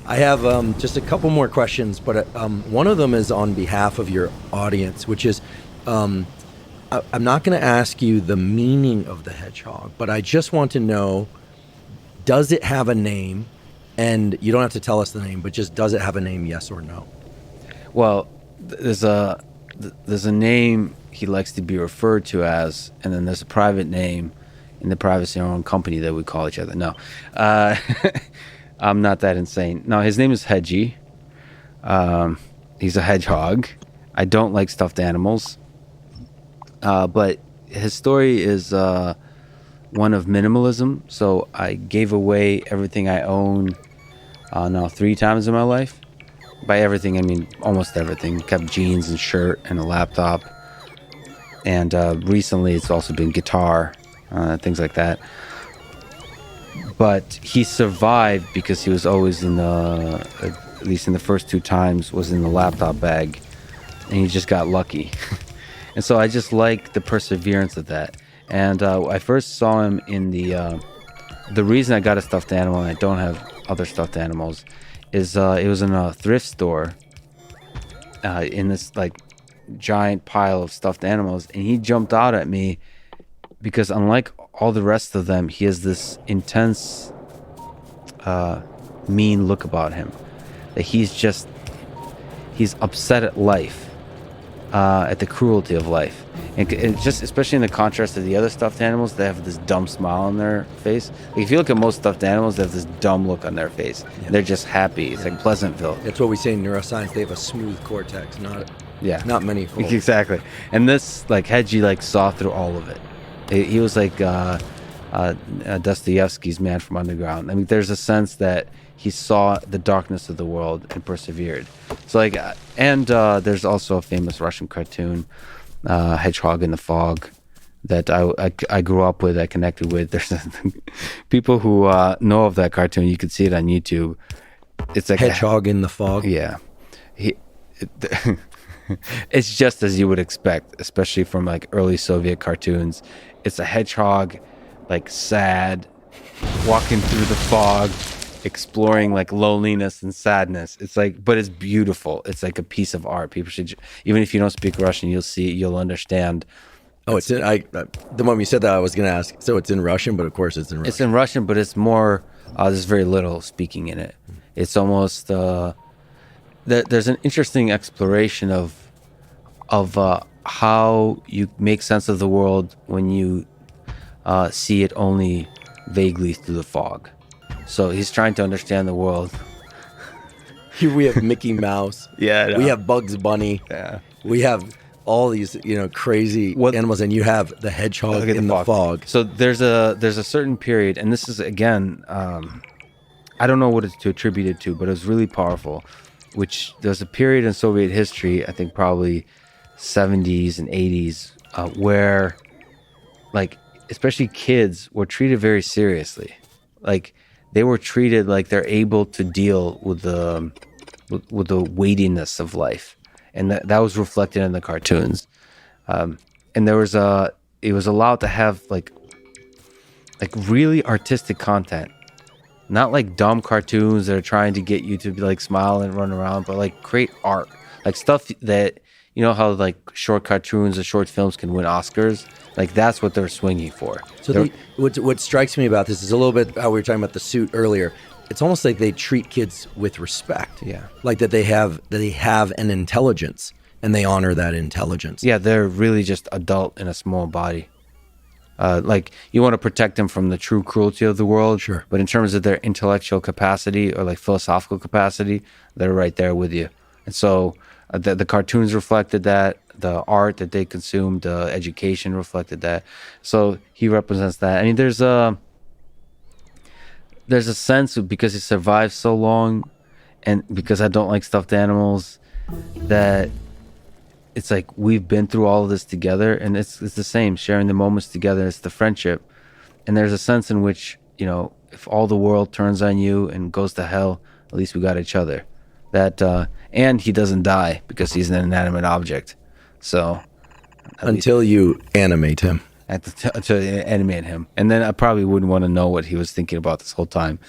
I have just a couple more questions, but one of them is on behalf of your audience, which is, I'm not going to ask you the meaning of the hedgehog, but I just want to know, does it have a name? And you don't have to tell us the name, but just does it have a name, yes or no? Well, there's a name he likes to be referred to as, and then there's a private name in the privacy of our own company that we call each other. No. I'm not that insane. No, his name is Hedgie. He's a hedgehog. I don't like stuffed animals. But his story is one of minimalism. So I gave away everything I own now 3 times in my life. By everything, I mean almost everything. Kept jeans and shirt and a laptop. And recently it's also been guitar, things like that. But he survived because he was always in the, at least in the first 2 times, was in the laptop bag. And he just got lucky. And so I just like the perseverance of that. And I first saw him in the reason I got a stuffed animal and I don't have other stuffed animals is it was in a thrift store in this like giant pile of stuffed animals, and he jumped out at me because unlike all the rest of them, he has this intense, mean look about him. That he's upset at life, at the cruelty of life, and just especially in the contrast to the other stuffed animals, they have this dumb smile on their face. Like if you look at most stuffed animals, they have this dumb look on their face. Yeah. They're just happy. It's like Pleasantville. That's what we say in neuroscience. They have a smooth cortex, not many folds. Exactly. And this like Hedgie like saw through all of it. He was like Dostoevsky's Man from Underground. I mean, there's a sense that he saw the darkness of the world and persevered. So like, and there's also a famous Russian cartoon, Hedgehog in the Fog, that I grew up with, I connected with. There's people who know of that cartoon. You can see it on YouTube. It's like Hedgehog in the Fog. Yeah, it's just as you would expect, especially from like early Soviet cartoons. It's a hedgehog, like sad, walking through the fog, exploring like loneliness and sadness. It's like, but it's beautiful. It's like a piece of art. People should, even if you don't speak Russian, you'll understand. Oh, it's in. The moment you said that, I was going to ask. So it's in Russian, but of course it's in Russian. It's in Russian, but it's more. There's very little speaking in it. It's almost. There's an interesting exploration of how you make sense of the world when you see it only vaguely through the fog. So he's trying to understand the world. Here we have Mickey Mouse. Yeah, I know. We have Bugs Bunny. Yeah. We have all these, crazy animals, and you have the hedgehog in the fog. So there's a certain period, and this is again, I don't know what it's to attribute it to, but it was really powerful. Which there's a period in Soviet history, I think probably 70s and 80s, where, like, especially kids were treated very seriously. Like they were treated like they're able to deal with the weightiness of life, and that was reflected in the cartoons. And it was allowed to have like really artistic content, not like dumb cartoons that are trying to get you to be like smile and run around, but like create art, like stuff that, you know how like short cartoons or short films can win Oscars. Like that's what they're swinging for. So what strikes me about this is a little bit how we were talking about the suit earlier. It's almost like they treat kids with respect. Yeah. Like that they have an intelligence and they honor that intelligence. Yeah, they're really just adult in a small body. Like you want to protect them from the true cruelty of the world. Sure. But in terms of their intellectual capacity or like philosophical capacity, they're right there with you. And so the cartoons reflected that. The art that they consumed, education reflected that. So he represents that. I mean, there's a sense of, because he survived so long, and because I don't like stuffed animals, that it's like we've been through all of this together, and it's the same, sharing the moments together. It's the friendship, and there's a sense in which, if all the world turns on you and goes to hell, at least we got each other. That and he doesn't die because he's an inanimate object. So until you animate him, to animate him, and then I probably wouldn't want to know what he was thinking about this whole time.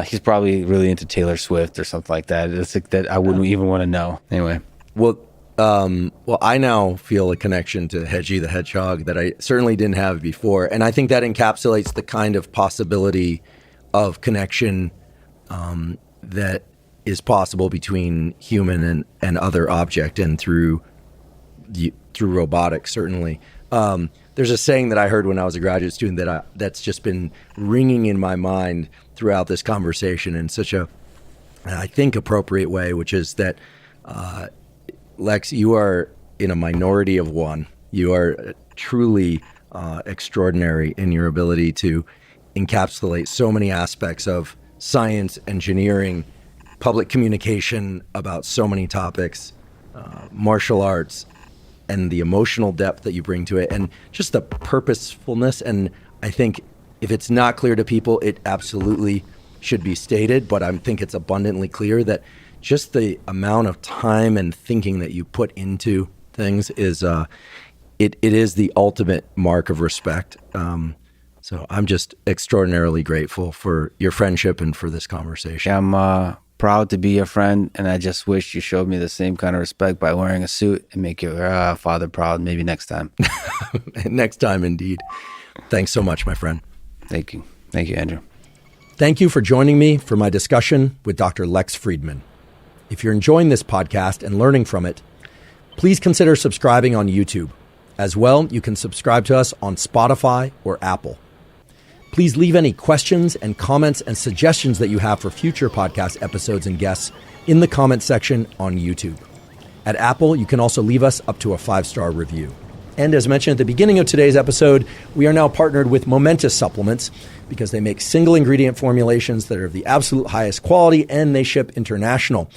He's probably really into Taylor Swift or something like that. It's like that I wouldn't even want to know. Anyway, well, I now feel a connection to Hedgie the Hedgehog that I certainly didn't have before, and I think that encapsulates the kind of possibility of connection that is possible between human and other object, and through robotics, certainly. There's a saying that I heard when I was a graduate student that's just been ringing in my mind throughout this conversation in such a, I think, appropriate way, which is that, Lex, you are in a minority of one. You are truly extraordinary in your ability to encapsulate so many aspects of science, engineering, public communication about so many topics, martial arts, and the emotional depth that you bring to it, and just the purposefulness. And I think if it's not clear to people, it absolutely should be stated, but I think it's abundantly clear that just the amount of time and thinking that you put into things is it is the ultimate mark of respect. So I'm just extraordinarily grateful for your friendship and for this conversation. I'm proud to be your friend, and I just wish you showed me the same kind of respect by wearing a suit and make your father proud. Maybe next time. Next time, indeed. Thanks so much, my friend. Thank you. Thank you, Andrew. Thank you for joining me for my discussion with Dr. Lex Friedman. If you're enjoying this podcast and learning from it, please consider subscribing on YouTube. As well, you can subscribe to us on Spotify or Apple. Please leave any questions and comments and suggestions that you have for future podcast episodes and guests in the comment section on YouTube. At Apple, you can also leave us up to a 5-star review. And as mentioned at the beginning of today's episode, we are now partnered with Momentous Supplements because they make single ingredient formulations that are of the absolute highest quality and they ship international.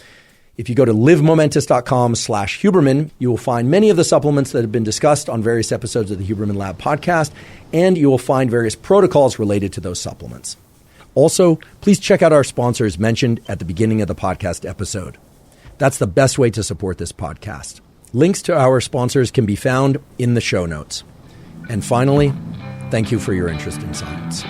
If you go to livemomentous.com/Huberman, you will find many of the supplements that have been discussed on various episodes of the Huberman Lab podcast, and you will find various protocols related to those supplements. Also, please check out our sponsors mentioned at the beginning of the podcast episode. That's the best way to support this podcast. Links to our sponsors can be found in the show notes. And finally, thank you for your interest in science.